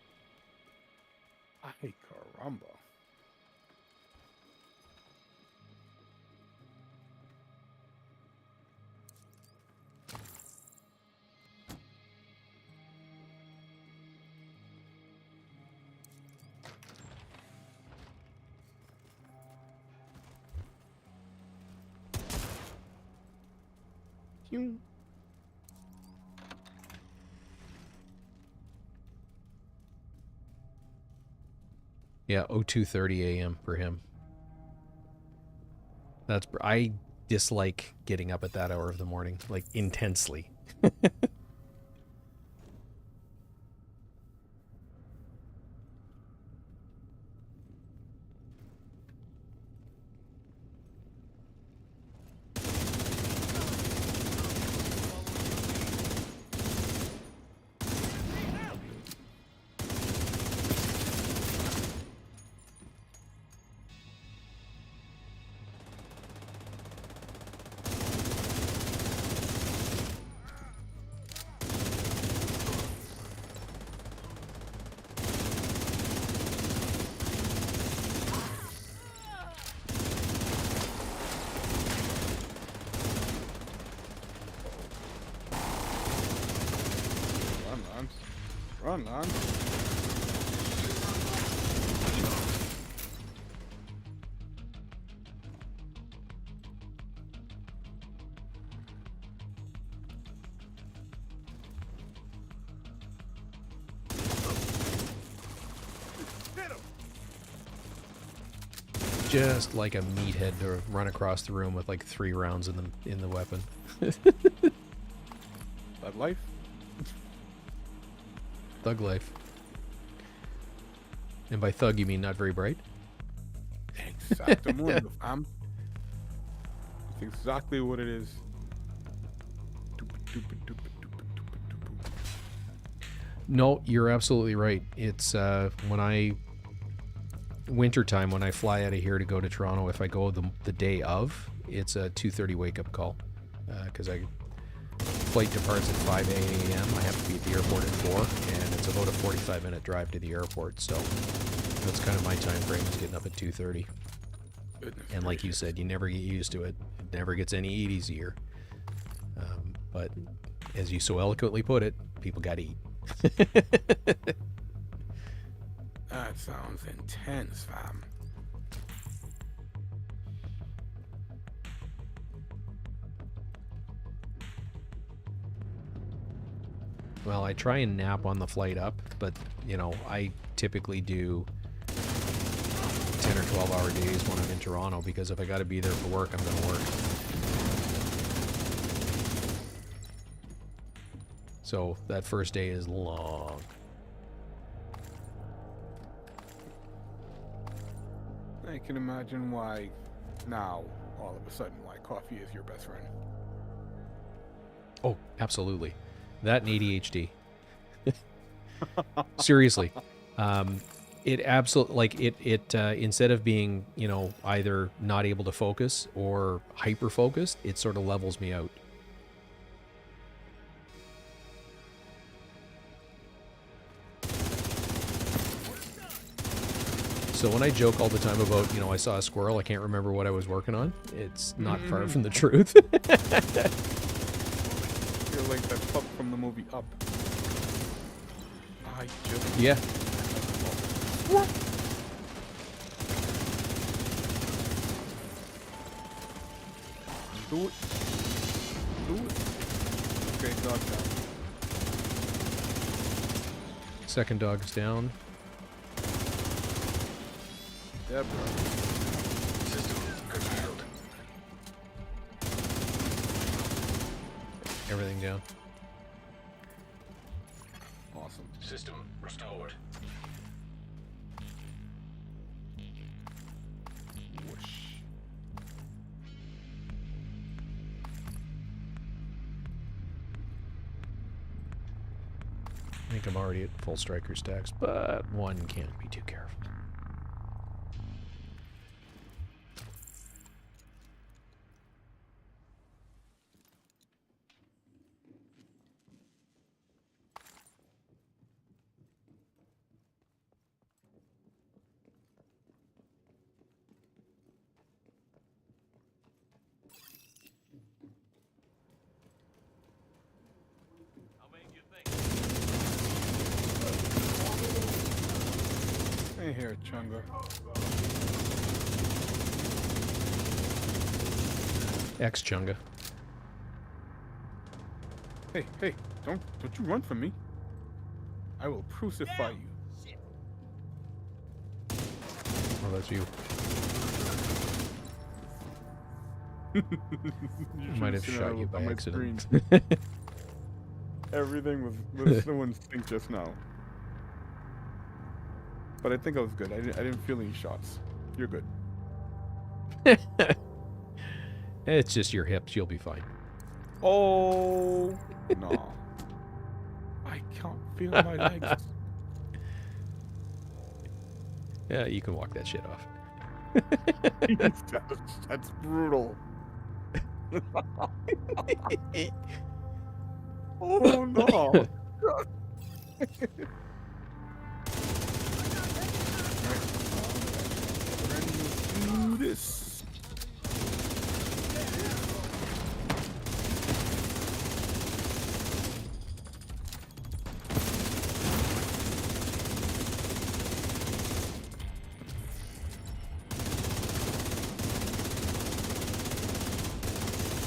Ay, caramba. Pew. Yeah, 02:30 a.m. for him. I dislike getting up at that hour of the morning, like intensely. Run, man. Just like a meathead to run across the room with like 3 rounds in the weapon. That life? Thug life. And by thug, you mean not very bright? Exactamente, fam. That's exactly what it is. No, you're absolutely right. It's wintertime when I fly out of here to go to Toronto. If I go the day of, it's a 2:30 wake up call because flight departs at 5 a.m. I have to be at the airport at 4, and it's about a 45-minute drive to the airport. So that's kind of my time frame, is getting up at 2:30. And like you said, you never get used to it. It never gets any easier. But as you so eloquently put it, people got to eat. That sounds intense, fam. Well, I try and nap on the flight up, but, you know, I typically do 10 or 12-hour days when I'm in Toronto, because if I got to be there for work, I'm going to work. So that first day is long. I can imagine why now, all of a sudden, why coffee is your best friend. Oh, absolutely. That and ADHD. Seriously. It absolutely, like, it instead of being, you know, either not able to focus or hyper-focused, it sort of levels me out. So when I joke all the time about, you know, I saw a squirrel, I can't remember what I was working on, it's not far from the truth. You're like that pup from the movie Up. I just... Yeah. What? Do it. Do it. Okay, dog down. Second dog's down. Yeah, bro. System curtailed. Everything down. Awesome. System restored. Whoosh. I think I'm already at full striker stacks, but one can't be too careful. Hey here, Chunga. Ex Chunga. Hey, hey, don't you run from me. I will crucify you. Oh, that's you. You Might have should've seen shot that you look by on my accident. screen. Everything was so in sync just now. But I think I was good. I didn't feel any shots. You're good. It's just your hips. You'll be fine. Oh no. I can't feel my legs. Yeah, you can walk that shit off. That's brutal. Oh no. Do this.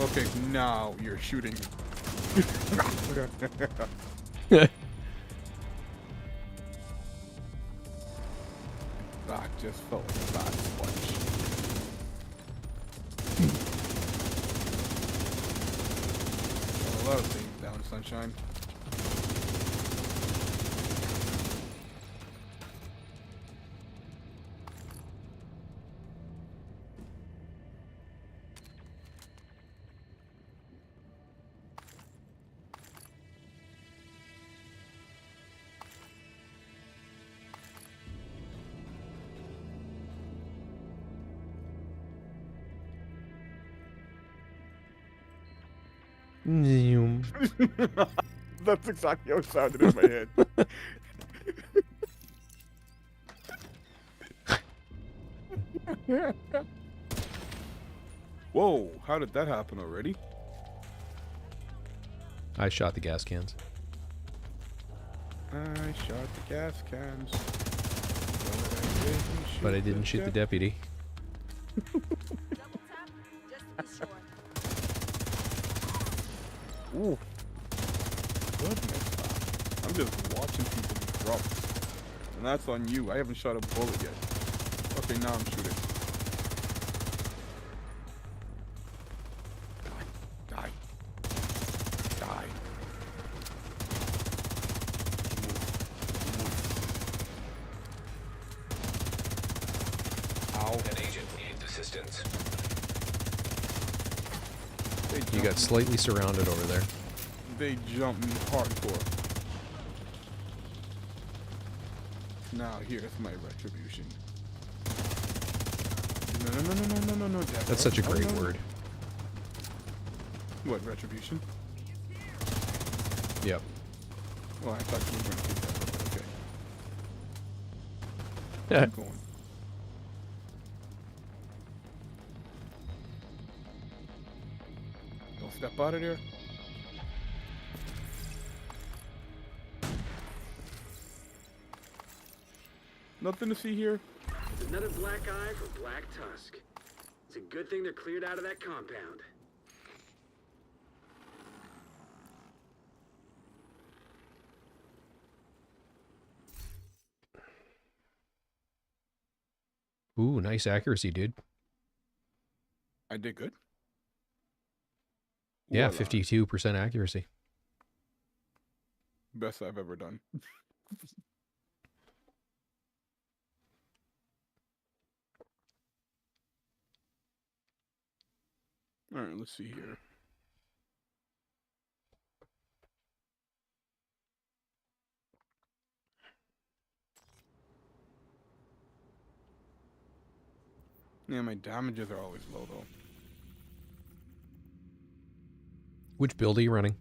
Okay, now you're shooting. That just felt like a bad sponge. A lot of things down, sunshine. That's exactly how it sounded in my head. Whoa, how did that happen already? I shot the gas cans. I shot the gas cans. But I didn't shoot the deputy. Ooh. Goodness. I'm just watching people be dropped. And that's on you. I haven't shot a bullet yet. Okay, now I'm shooting. Die. Die. Ow. An agent needs assistance. You got slightly surrounded over there. They jump me hardcore. Now here's my retribution. No, Deborah. That's such a great no. word. What, retribution? Yep. Well, I thought you were going to do that, but okay. Keep going. Don't step out of there. Nothing to see here. Another black eye for Black Tusk. It's a good thing they're cleared out of that compound. Ooh, nice accuracy, dude. I did good. Yeah, Voila. 52% accuracy. Best I've ever done. All right, let's see here. Yeah, my damages are always low though. Which build are you running?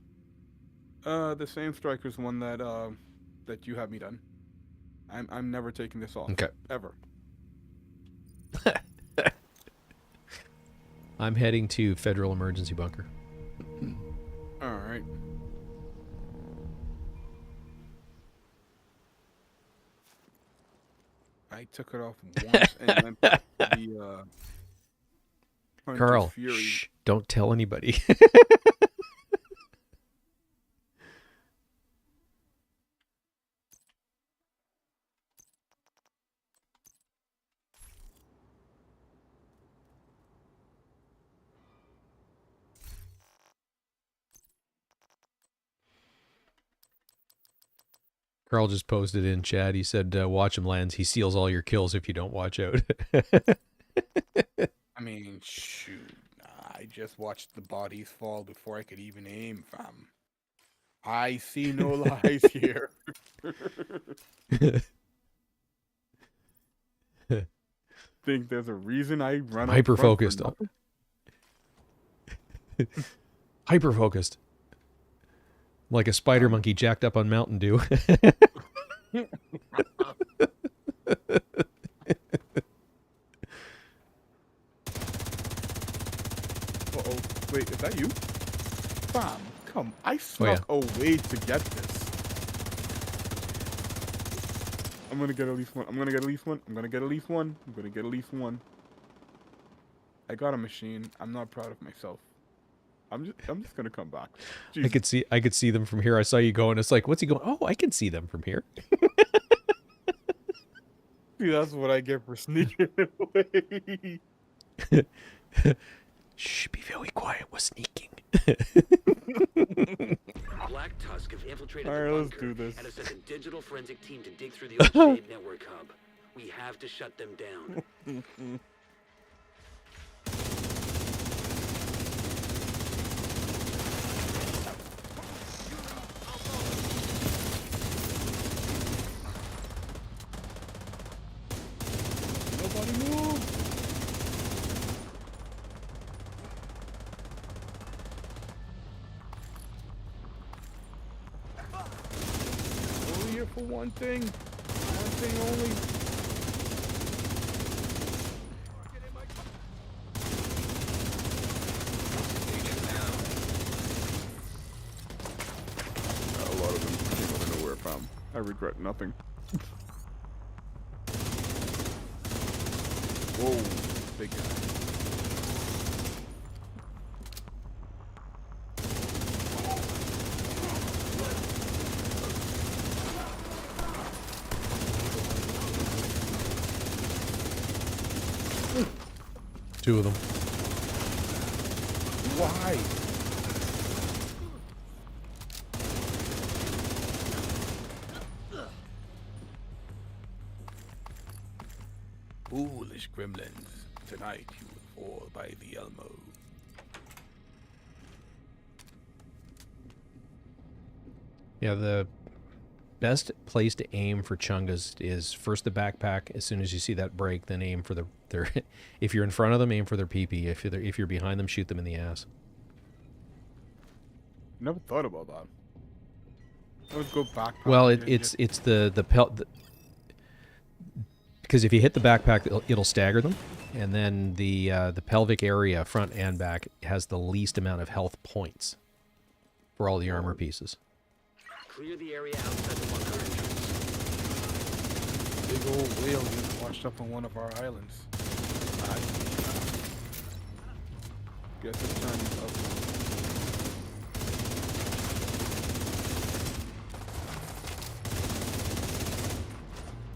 The same Strikers one that that you have me done. I'm never taking this off. Okay. Ever. I'm heading to Federal Emergency Bunker. All right. I took it off once and then put the Hunter Carl, Fury. shh, don't tell anybody. Carl just posted in chat. He said, watch him, Lance. He steals all your kills if you don't watch out. I mean, shoot. I just watched the bodies fall before I could even aim, fam. I see no lies here. Think there's a reason I run up front for Hyper-focused. nothing? Hyper-focused. Like a spider monkey jacked up on Mountain Dew. Uh-oh. Wait, is that you? Fam, come. I Oh, snuck a way to get this. I'm gonna get at least one. I'm gonna get at least one. I'm gonna get at least one. I'm gonna get at least one. I got a machine. I'm not proud of myself. I'm just gonna come back. I could see them from here. I saw you going. It's like, what's he going? Oh, I can see them from here. See, that's what I get for sneaking away. Shh, be very quiet. We're sneaking. Black Tusk have infiltrated All right, the let's bunker do this. and have sent a digital forensic team to dig through the old Shade Network hub. We have to shut them down. Nobody move. Only here for one thing. One thing only. A lot of them came out of nowhere, fam. I regret nothing. Whoa, big guy. Two of them. Why? Foolish gremlins, tonight you will fall by the Elmo. Yeah, the best place to aim for Chungas is first the backpack. As soon as you see that break, then aim for their if you're in front of them, aim for their pee-pee. If you're behind them, shoot them in the ass. Never thought about that. Let's go back. Well, it's the pelt. Because if you hit the backpack, it'll stagger them, and then the pelvic area, front and back, has the least amount of health points for all the armor pieces. Clear the area outside the bunker entrance. Big old whale just washed up on one of our islands. Guess it's time to up.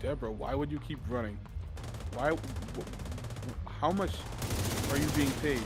Deborah, why would you keep running? Why? How much are you being paid?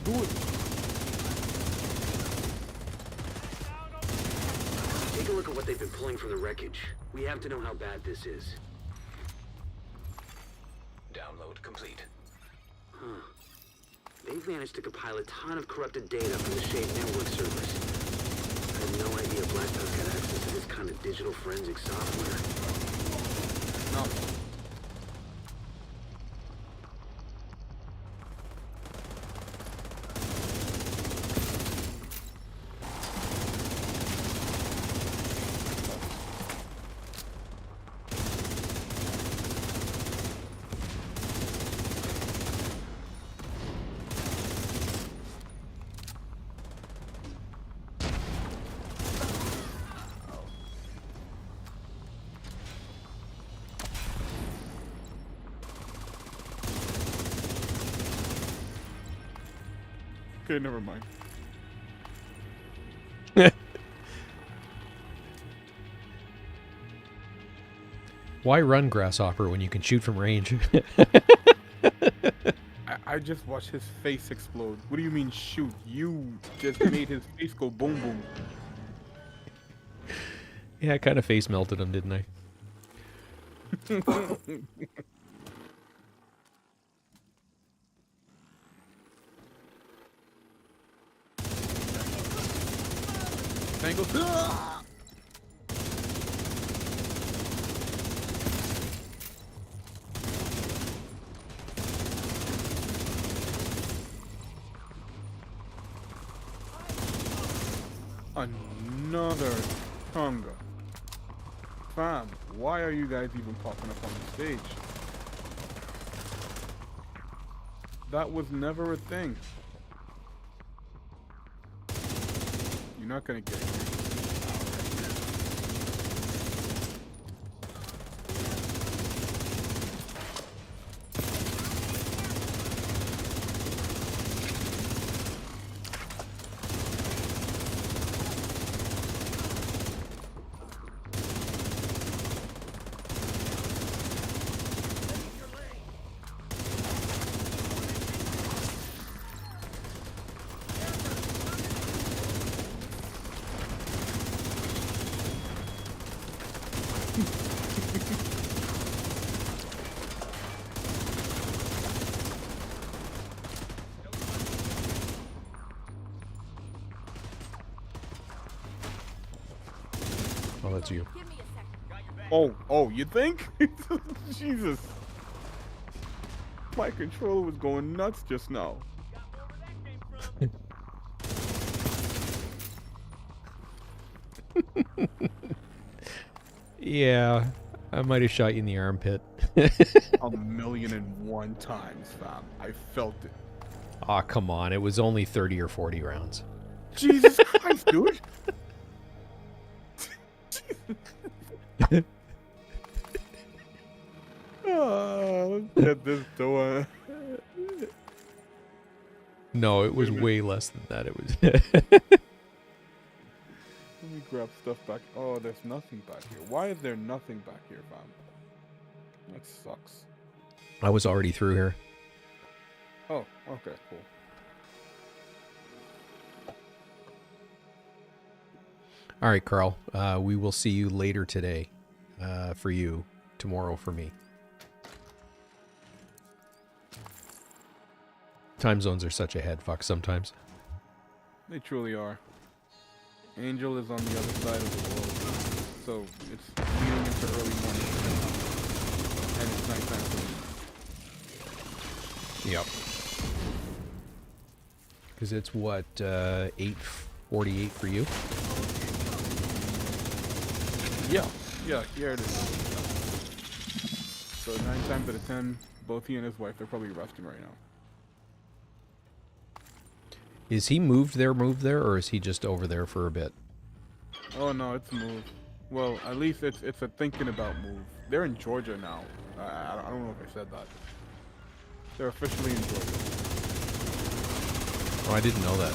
Do it. Take a look at what they've been pulling from the wreckage. We have to know how bad this is. Download complete. Huh. They've managed to compile a ton of corrupted data from the Shade network servers. I had no idea Black Tusk had access to this kind of digital forensic software. No. Okay, never mind. Why run, Grasshopper, when you can shoot from range? I just watched his face explode. What do you mean shoot? You just made his face go boom boom. Yeah, I kind of face melted him, didn't I? Tangle. Another Tonga. Fam, why are you guys even popping up on the stage? That was never a thing. You're not gonna get it. Oh, that's you. Oh, you think? Jesus. My controller was going nuts just now. Yeah, I might have shot you in the armpit. 1,000,001 times, fam. I felt it. Aw, come on. It was only 30 or 40 rounds. Jesus Christ, dude. Oh, get this door. No, it was way less than that. It was. Let me grab stuff back. Oh, there's nothing back here. Why is there nothing back here, fam? That sucks. I was already through here. Oh, okay, cool. All right, Carl. We will see you later today for you, tomorrow for me. Time zones are such a head fuck sometimes. They truly are. Angel is on the other side of the world, so it's leading into early morning, and it's nighttime for me. Yep. Because it's what, 8:48 for you? Yeah, here it is. So 9 times out of 10, both he and his wife, they're probably resting right now. Is he moved there, or is he just over there for a bit? Oh no, it's moved. Well, at least it's a thinking about move. They're in Georgia now. I don't know if I said that. They're officially in Georgia. Oh, I didn't know that.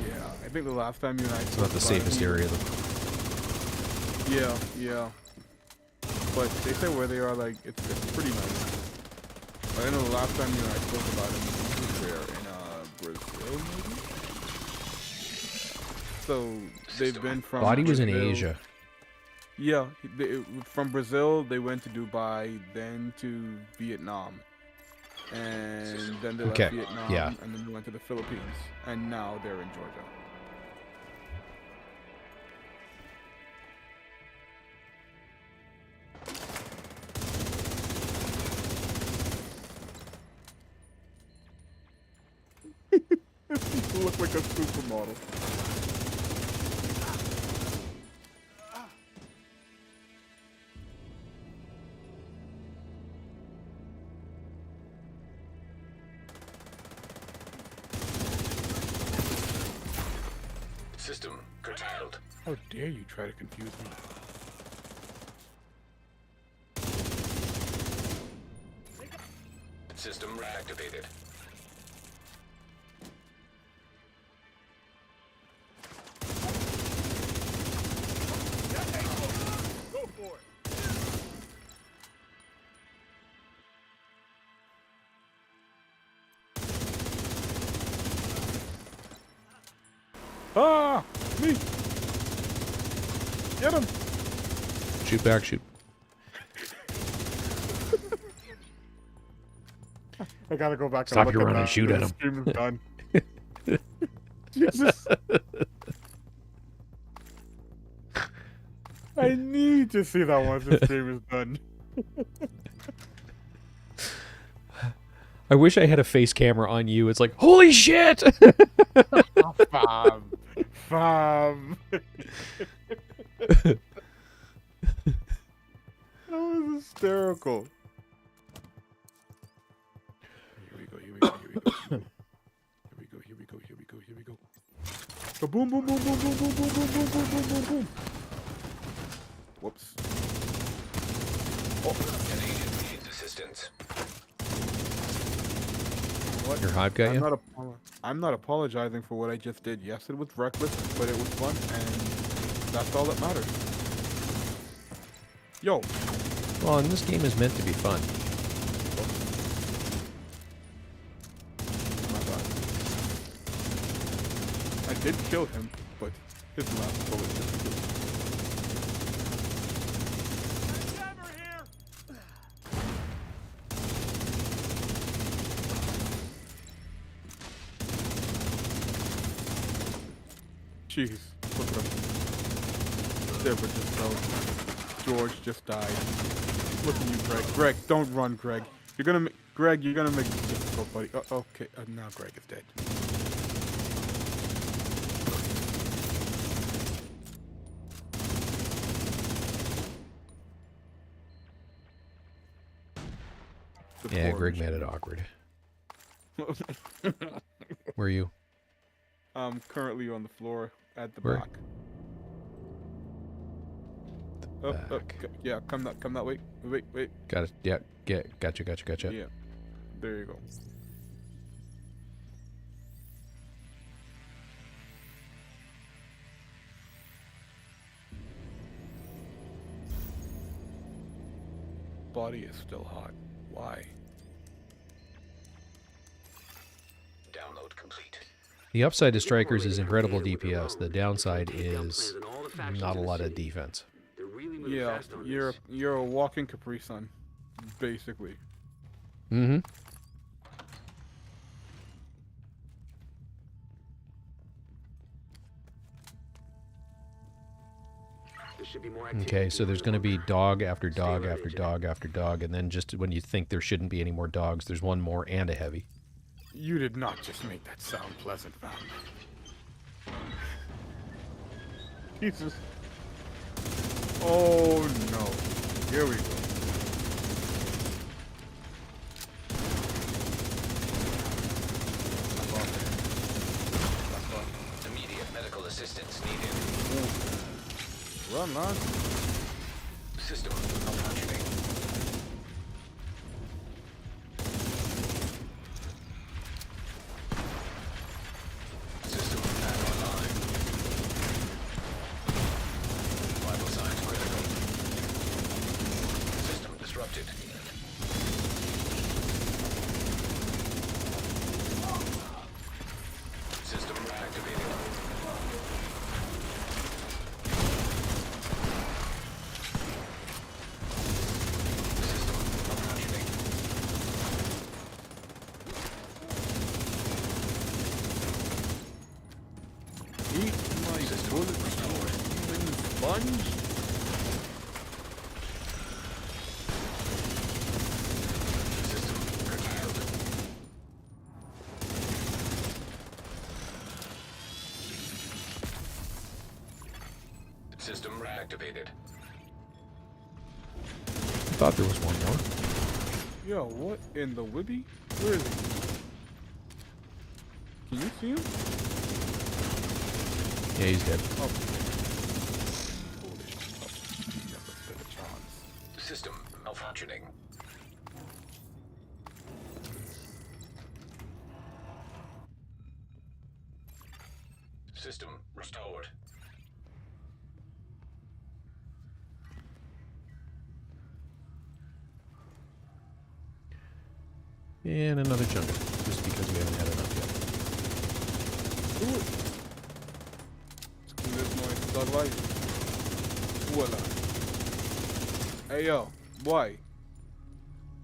Yeah, I think the last time you and I It's not the safest area, though. Yeah. But they say where they are, like, it's pretty nice. But I know the last time you and I spoke about it, he was there in Brazil, maybe? So they've been from Thought he was in Brazil. Asia. Yeah, from Brazil they went to Dubai, then to Vietnam. and then they left Okay, Vietnam, yeah. and then they went to the Philippines, and now they're in Georgia. You look like a supermodel. System curtailed. How dare you try to confuse me? System reactivated. Go for it. Ah! Me! Get him! Shoot back, shoot. I gotta go back Stop and your look run at and that. shoot at This him. stream is done. Jesus. I need to see that once the stream is done. I wish I had a face camera on you. It's like, holy shit! Fam. Fam. That was hysterical. Here we go, here we go, here we go. Here we go, here we go, here we go, here we go. Boom, boom, boom, boom, boom, boom, boom, boom, boom, boom, boom, boom, boom. Whoops. An agent needs assistance. What? Your hive got you? I'm not apologizing for what I just did. Yes, it was reckless, but it was fun, and that's all that matters. Yo. Well, and this game is meant to be fun. My bad. I did kill him, but his last bullet just killed him. Jeez, look at him. Deborah just fell. George just died. Look at you, Greg. Greg, don't run, Greg. You're gonna make Greg. You're gonna make this difficult, buddy. Okay, now Greg is dead. Yeah, Greg made it awkward. Where are you? I'm currently on the floor at the Where? back. Yeah, come that way. Wait. Got it. Yeah, gotcha. Yeah, there you go. Body is still hot. Why? Download complete. The upside to Strikers is incredible DPS. The downside is not a lot of defense. Yeah, you're a walking Capri Sun, basically. Mm-hmm. Okay, so there's going to be dog after dog after dog after dog, and then just when you think there shouldn't be any more dogs, there's one more and a heavy. You did not just make that sound pleasant, fam. Jesus. Oh no. Here we go. Immediate medical assistance needed. Run, Lance. System malfunctioning. System back online. Vital signs critical. System disrupted. System reactivated. sponge. System reactivated. I thought there was one more. Yo, what in the Wibby? Where is he? Can you see him? Yeah, he's dead. Oh. System malfunctioning. System restored. And another jungle, just because we haven't had enough Do it. Let's do this noise. Dog light. Voila. Hey yo, boy.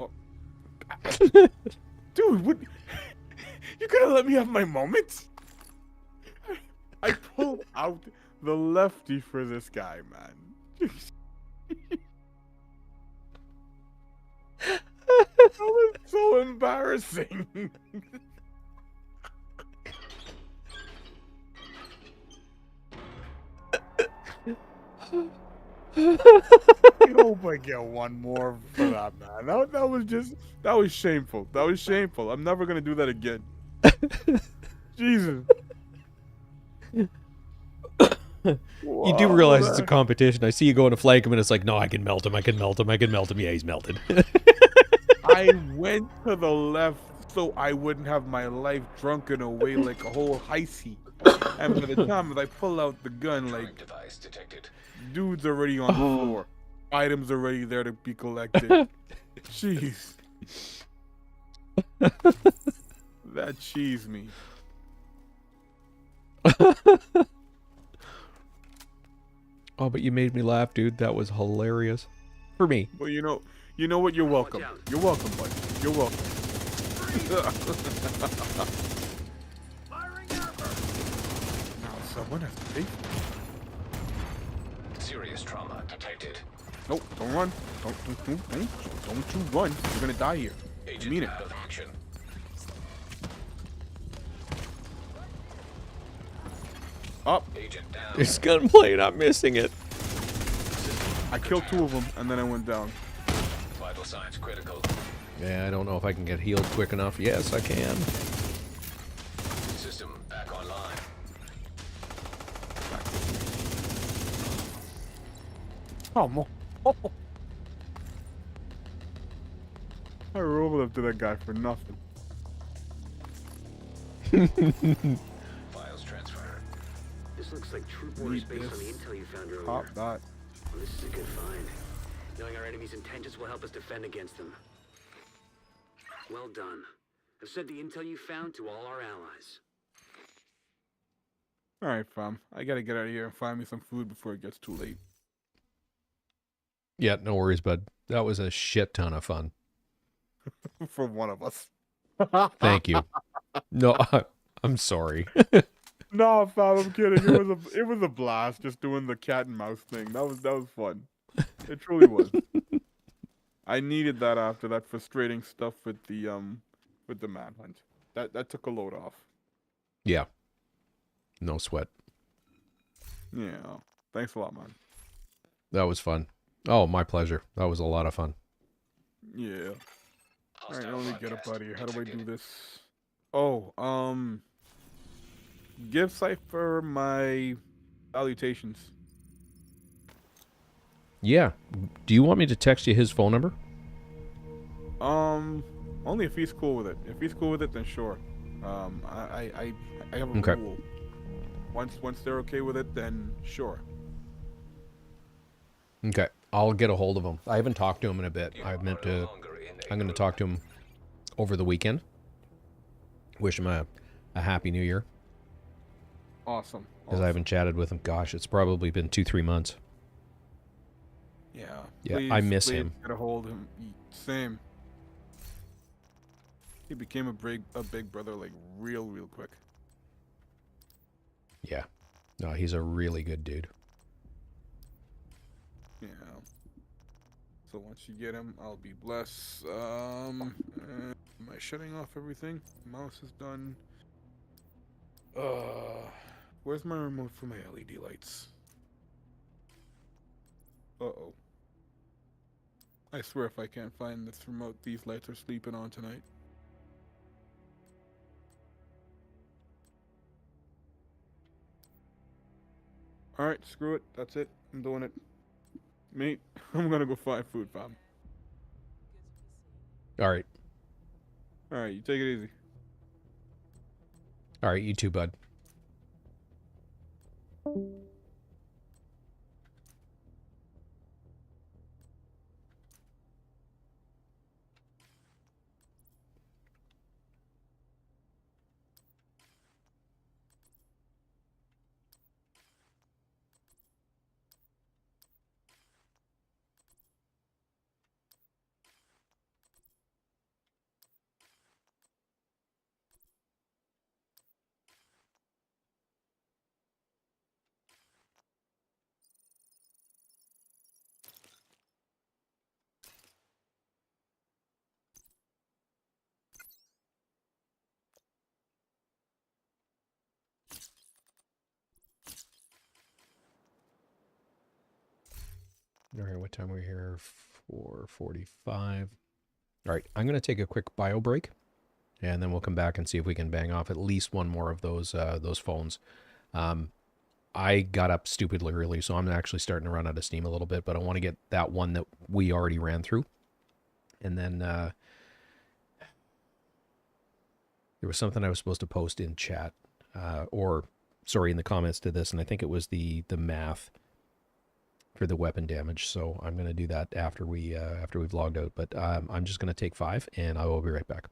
Oh. Dude, what? You gonna let me have my moment? I pulled out the lefty for this guy, man. That was so embarrassing. I hope I get one more for that, man. That was shameful. That was shameful. I'm never gonna do that again. Jesus. You do realize it's a competition. I see you going to flank him, and it's like, no, I can melt him. I can melt him. I can melt him. Yeah, he's melted. I went to the left so I wouldn't have my life drunken away like a whole heisty. And by the time I pull out the gun, like, Device detected. dude's already on the floor. Items already there to be collected. Jeez. That cheese me. Oh, but you made me laugh, dude. That was hilarious. For me. Well, you know what? You're welcome. You're welcome, buddy. You're welcome. Now someone has to pay for it. Serious trauma detected. Nope, don't run. Don't you run. You're gonna die here. I mean it. Out of action. Up. Agent down. This gunplay, not missing it. I killed 2 of them and then I went down. Vital signs critical. Yeah, I don't know if I can get healed quick enough. Yes, I can. System back online. Oh, mo. I rolled up to that guy for nothing. Files transfer. This looks like true borders based on the intel you found earlier. Pop that. Well, this is a good find. Knowing our enemy's intentions will help us defend against them. Well done. I've sent the intel you found to all our allies. Alright, fam. I gotta get out of here and find me some food before it gets too late. Yeah, no worries, bud. That was a shit ton of fun. For one of us. Thank you. No, I'm sorry. No, fam, I'm kidding. It was a blast just doing the cat and mouse thing. That was fun. It truly was. I needed that after that frustrating stuff with the manhunt. That took a load off. Yeah. No sweat. Yeah. Thanks a lot, man. That was fun. Oh, my pleasure. That was a lot of fun. Yeah. Alright, let me get up out of here. How do I do this? Oh, give Cypher my salutations. Yeah. Do you want me to text you his phone number? Only if he's cool with it. If he's cool with it, then sure. I have a Okay. rule. Once they're okay with it, then sure. Okay. I'll get a hold of him. I haven't talked to him in a bit. I'm going to talk to him over the weekend. Wish him a happy new year. Awesome. Because I haven't chatted with him. Gosh, it's probably been 2-3 months. Yeah. Yeah, please, I miss please him. Get a hold of him. Same. He became a big brother like real quick. Yeah. No, he's a really good dude. Yeah. So once you get him, I'll be blessed. Am I shutting off everything? Mouse is done. Where's my remote for my LED lights? Uh-oh. I swear if I can't find this remote, these lights are sleeping on tonight. Alright, screw it. That's it. I'm doing it. Mate, I'm gonna go find food, fam. All right. Alright, you take it easy. All right, you too, bud. All right, what time are we here? 4:45. All right, I'm going to take a quick bio break, and then we'll come back and see if we can bang off at least one more of those phones. I got up stupidly early, so I'm actually starting to run out of steam a little bit, but I want to get that one that we already ran through. And then there was something I was supposed to post in chat, in the comments to this, and I think it was the math for the weapon damage. So I'm going to do that after we've logged out. But I'm just going to take 5, and I will be right back.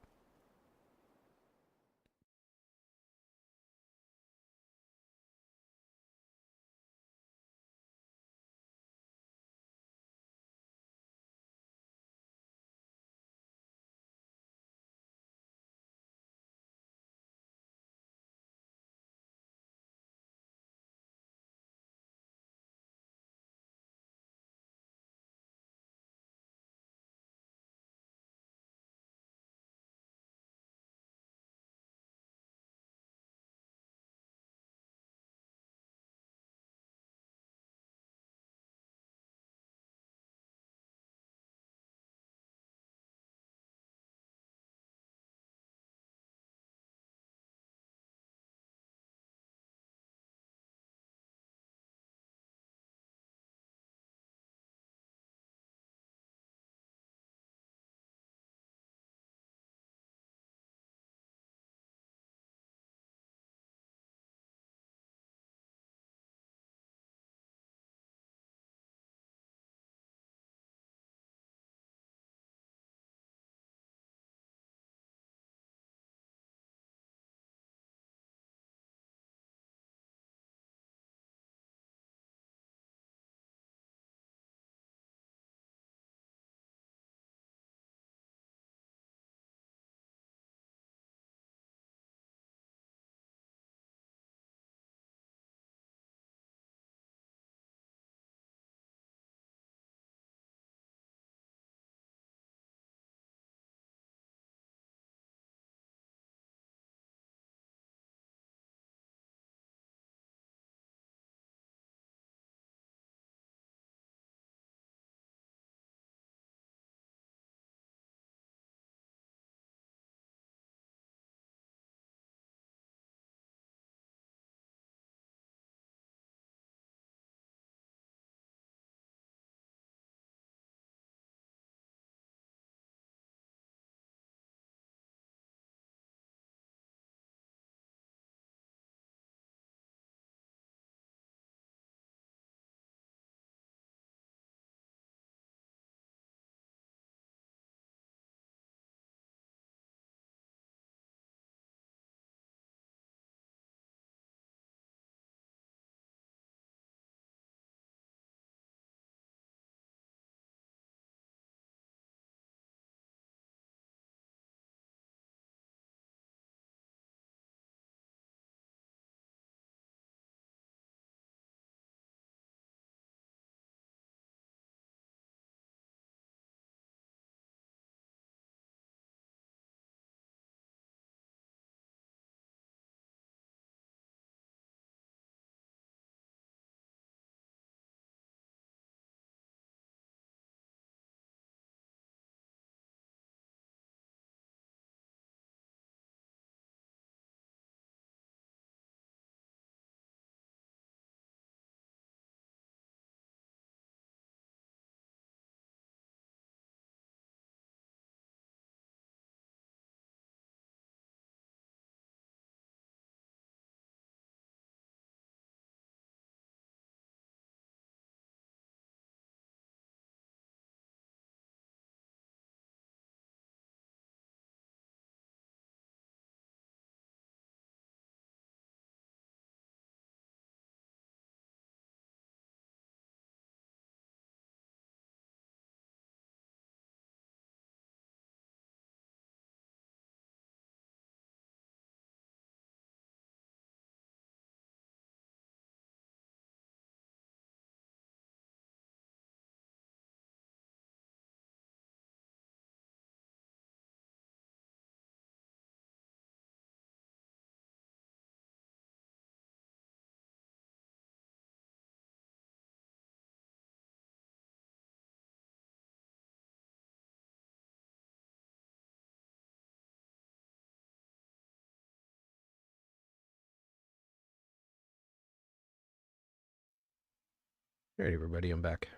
Alright, everybody, I'm back.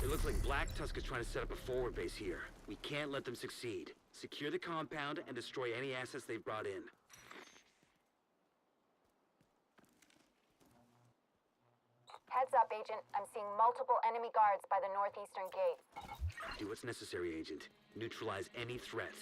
It looks like Black Tusk is trying to set up a forward base here. We can't let them succeed. Secure the compound and destroy any assets they've brought in. Heads up, Agent. I'm seeing multiple enemy guards by the northeastern gate. Do what's necessary, Agent. Neutralize any threat.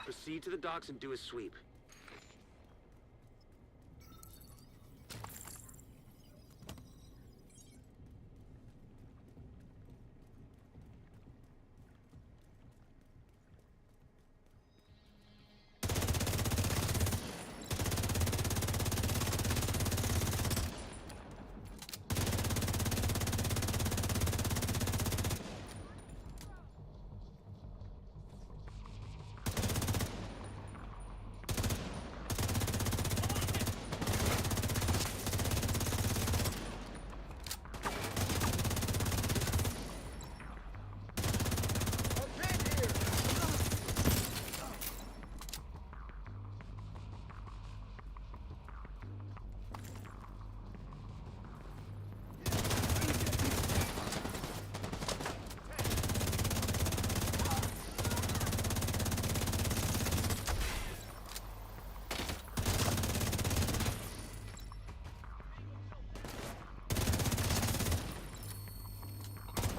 Proceed to the docks and do a sweep.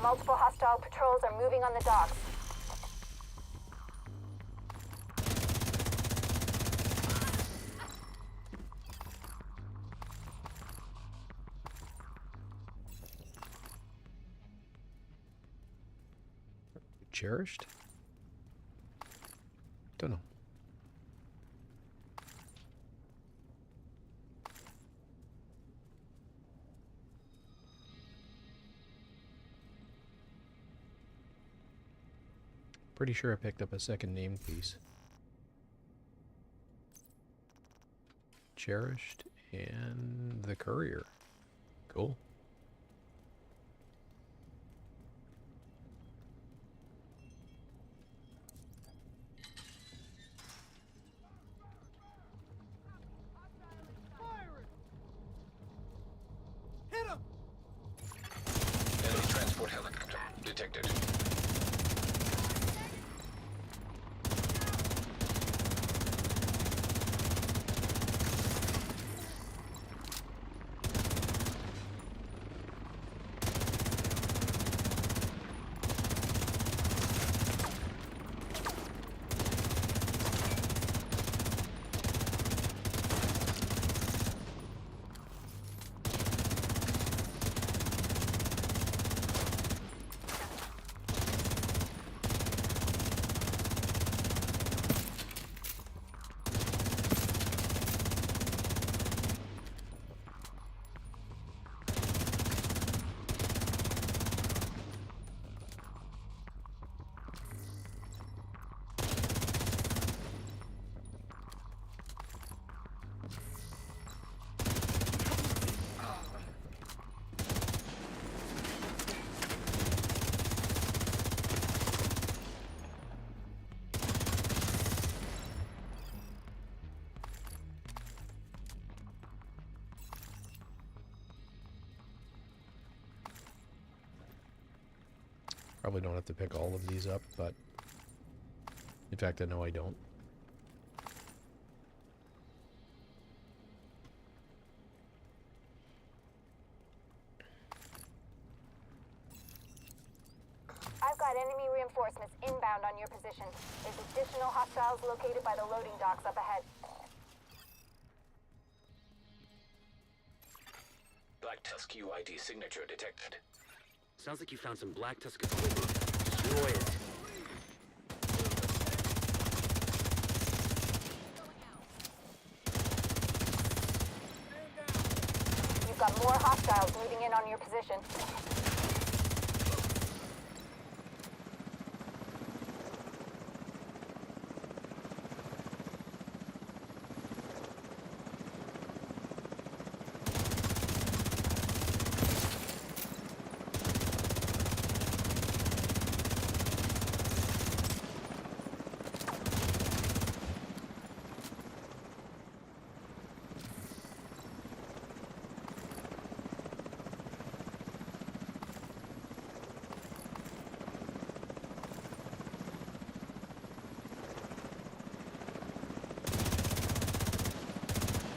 Multiple hostile patrols are moving on the docks. Cherished? Don't know. Pretty sure I picked up a second named piece. Cherished and the Courier. Cool. Enemy transport helicopter detected. Probably don't have to pick all of these up, but in fact, I know I don't. I've got enemy reinforcements inbound on your position. There's additional hostiles located by the loading docks up ahead. Black Tusk UID signature detected. Sounds like you found some Black Tusk equipment. Destroy it. You've got more hostiles moving in on your position.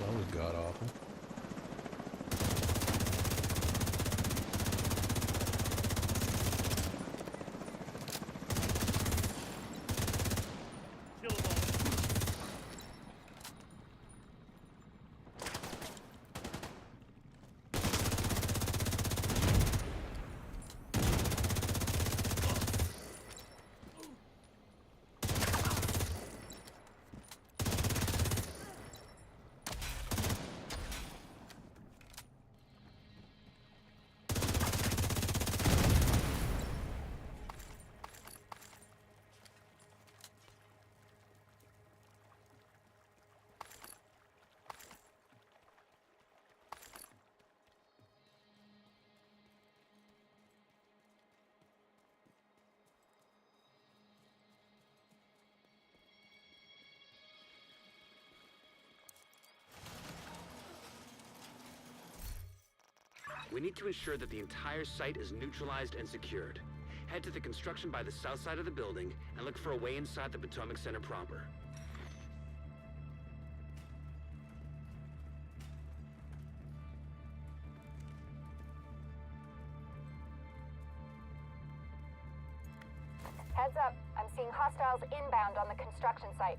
That was god awful. We need to ensure that the entire site is neutralized and secured. Head to the construction by the south side of the building and look for a way inside the Potomac Center proper. Heads up, I'm seeing hostiles inbound on the construction site.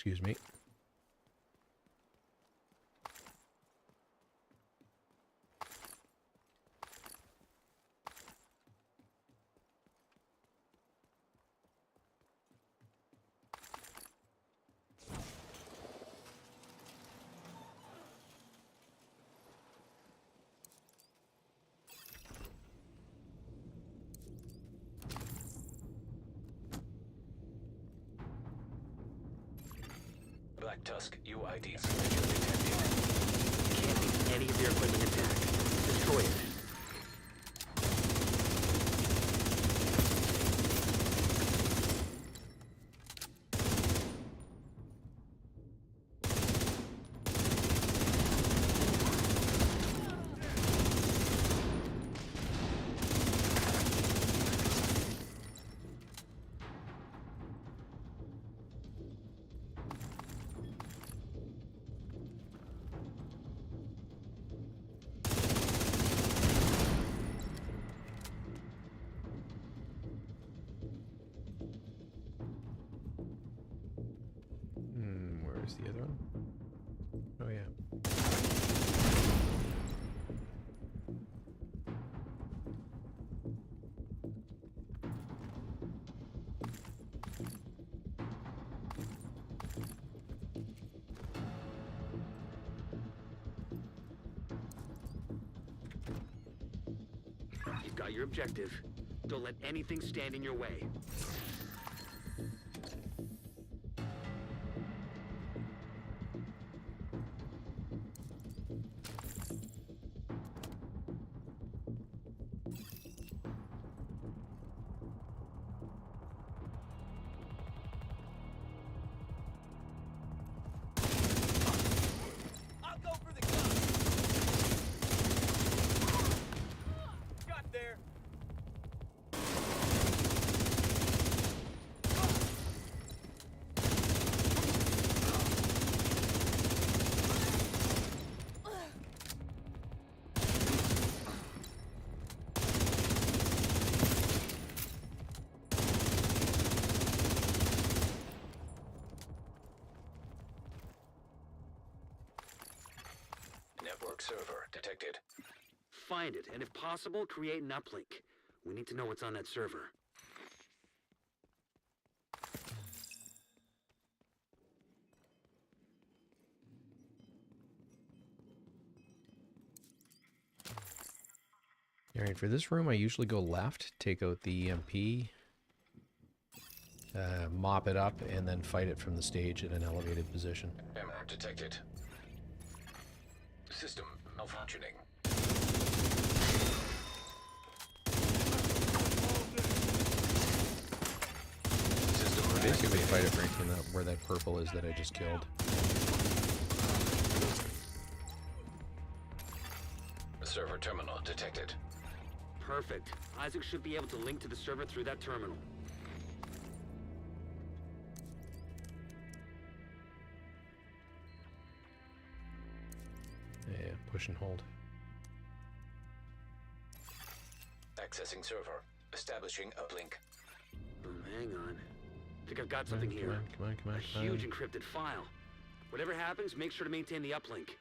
Excuse me. Black Tusk UID signature detected. Can't leave any of their equipment intact. Destroy it. got your objective. Don't let anything stand in your way. I'll go for the gun. Got there. Network server detected. Find it, and if possible, create an uplink. We need to know what's on that server. All right, for this room, I usually go left, take out the EMP, mop it up, and then fight it from the stage in an elevated position. Error detected. System malfunctioning. Basically, fight it right from where that purple is that I just killed. Server terminal detected. Perfect. Isaac should be able to link to the server through that terminal. Yeah, push and hold. Accessing server. Establishing uplink. Hang on. I think I've got something here. Come on. A huge encrypted file. Whatever happens, make sure to maintain the uplink.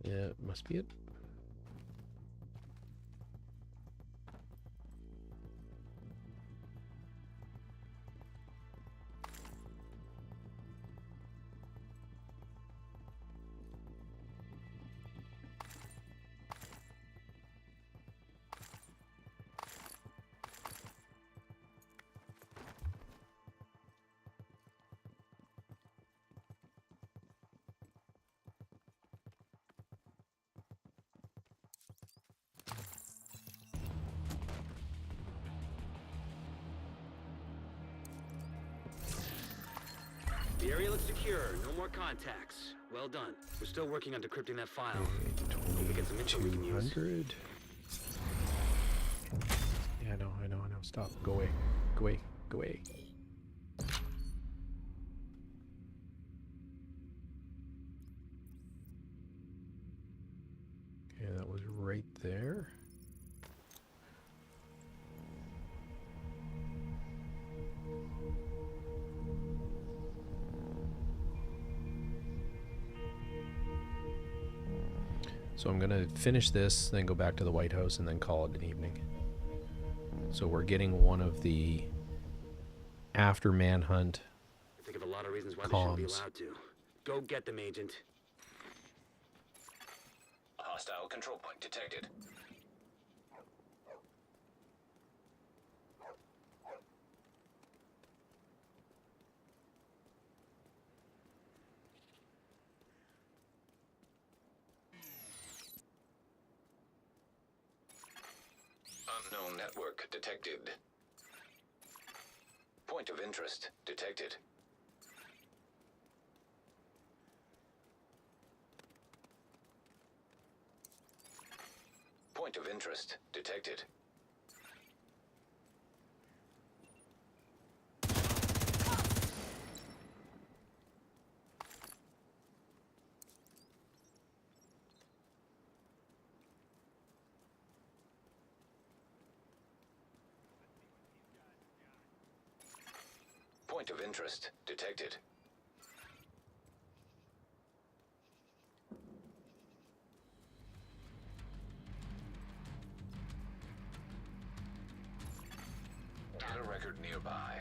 Yeah, must be it. The area looks secure. No more contacts. Well done. We're still working on decrypting that file. Hope we get some info we can use. 200. Yeah, I know. Stop. Go away. Go away. Okay, that was right there. So I'm going to finish this, then go back to the White House, and then call it an evening. So we're getting one of the after manhunt I think of a lot of reasons why they shouldn't be comms. allowed to. Go get them, Agent. Hostile control point detected. Unknown network detected. Point of interest detected. Point of interest detected. Point of interest detected. Data record nearby.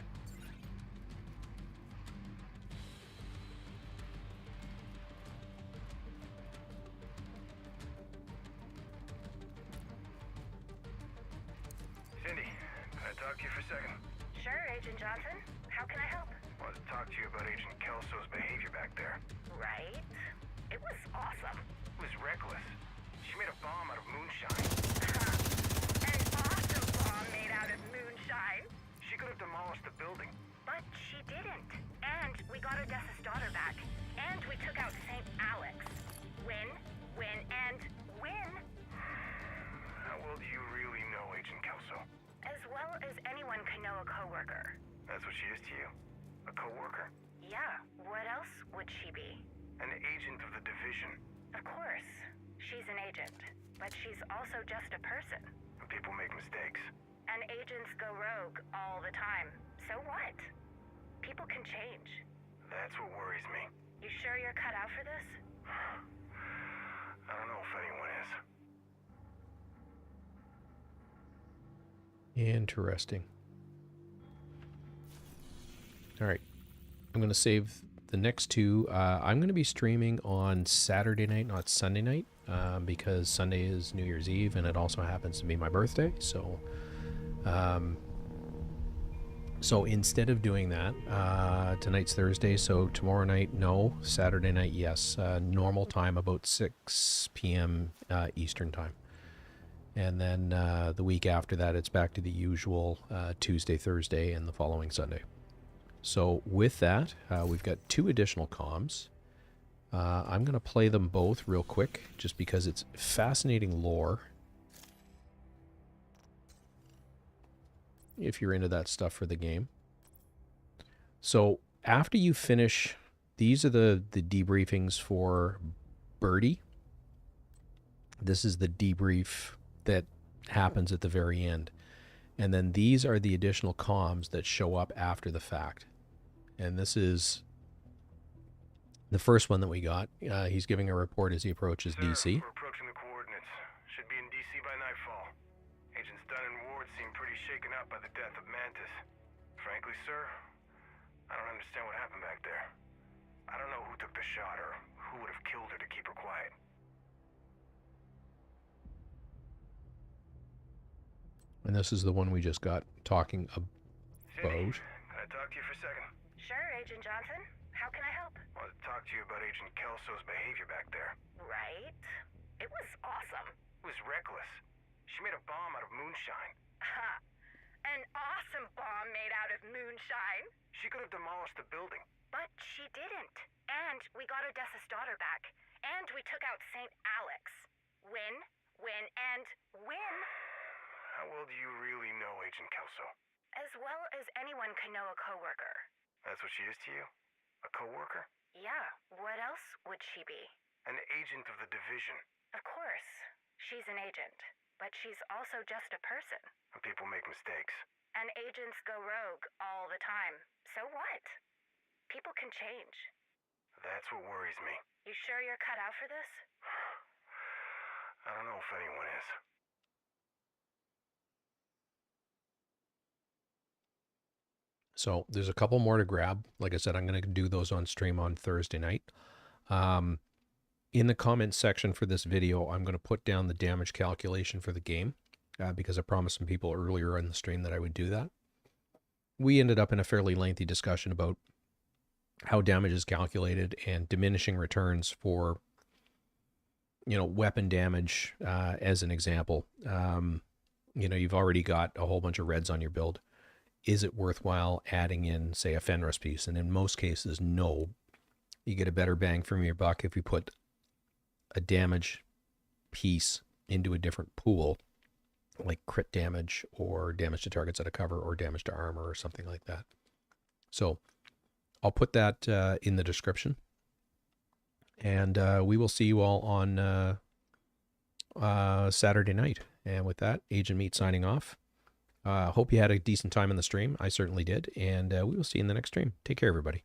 Cindy, can I talk to you for a second? Sure, Agent Johnson. How can I help? I wanted to talk to you about Agent Kelso's behavior back there. Right? It was awesome. It was reckless. She made a bomb out of moonshine. An awesome bomb made out of moonshine. She could have demolished the building. But she didn't. And we got Odessa's daughter back. And we took out St. Alex. Win, and win. How well do you really know Agent Kelso? As well as anyone can know a coworker. That's what she is to you? A co-worker? Yeah, what else would she be? An agent of the division. Of course. She's an agent. But she's also just a person. And people make mistakes. And agents go rogue all the time. So what? People can change. That's what worries me. You sure you're cut out for this? I don't know if anyone is. Interesting. All right. I'm going to save the next two. I'm going to be streaming on Saturday night, not Sunday night, because Sunday is New Year's Eve, and it also happens to be my birthday. So, so instead of doing that, tonight's Thursday, so tomorrow night, no. Saturday night, yes. Normal time, about 6 p.m. Eastern time. And then the week after that, it's back to the usual Tuesday, Thursday, and the following Sunday. So with that, we've got 2 additional comms. I'm going to play them both real quick, just because it's fascinating lore. If you're into that stuff for the game. So after you finish, these are the debriefings for Birdie. This is the debrief that happens at the very end. And then these are the additional comms that show up after the fact. And this is the first one that we got. He's giving a report as he approaches Sir, DC. We're approaching the coordinates. Should be in DC by nightfall. Agents Dunn and Ward seem pretty shaken up by the death of Mantis. Frankly, sir, I don't understand what happened back there. I don't know who took the shot or who would have killed her to keep her quiet. And this is the one we just got talking about. Cindy, can I talk to you for a second? Sure, Agent Johnson. How can I help? I wanted to talk to you about Agent Kelso's behavior back there. Right? It was awesome. It was reckless. She made a bomb out of moonshine. Ha! An awesome bomb made out of moonshine. She could have demolished the building. But she didn't. And we got Odessa's daughter back. And we took out St. Alex. Win, and win. How well do you really know Agent Kelso? As well as anyone can know a coworker. That's what she is to you? A co-worker? Yeah, what else would she be? An agent of the division. Of course. She's an agent. But she's also just a person. And people make mistakes. And agents go rogue all the time. So what? People can change. That's what worries me. You sure you're cut out for this? I don't know if anyone is. So there's a couple more to grab. Like I said, I'm going to do those on stream on Thursday night. In the comments section for this video, I'm going to put down the damage calculation for the game because I promised some people earlier in the stream that I would do that. We ended up in a fairly lengthy discussion about how damage is calculated and diminishing returns for, you know, weapon damage as an example. you know, you've already got a whole bunch of reds on your build. Is it worthwhile adding in, say, a Fenris piece? And in most cases, no. You get a better bang from your buck if you put a damage piece into a different pool, like crit damage or damage to targets out of cover or damage to armor or something like that. So I'll put that in the description. And we will see you all on Saturday night. And with that, Agent Meat signing off. Hope you had a decent time in the stream. I certainly did. And we will see you in the next stream. Take care, everybody.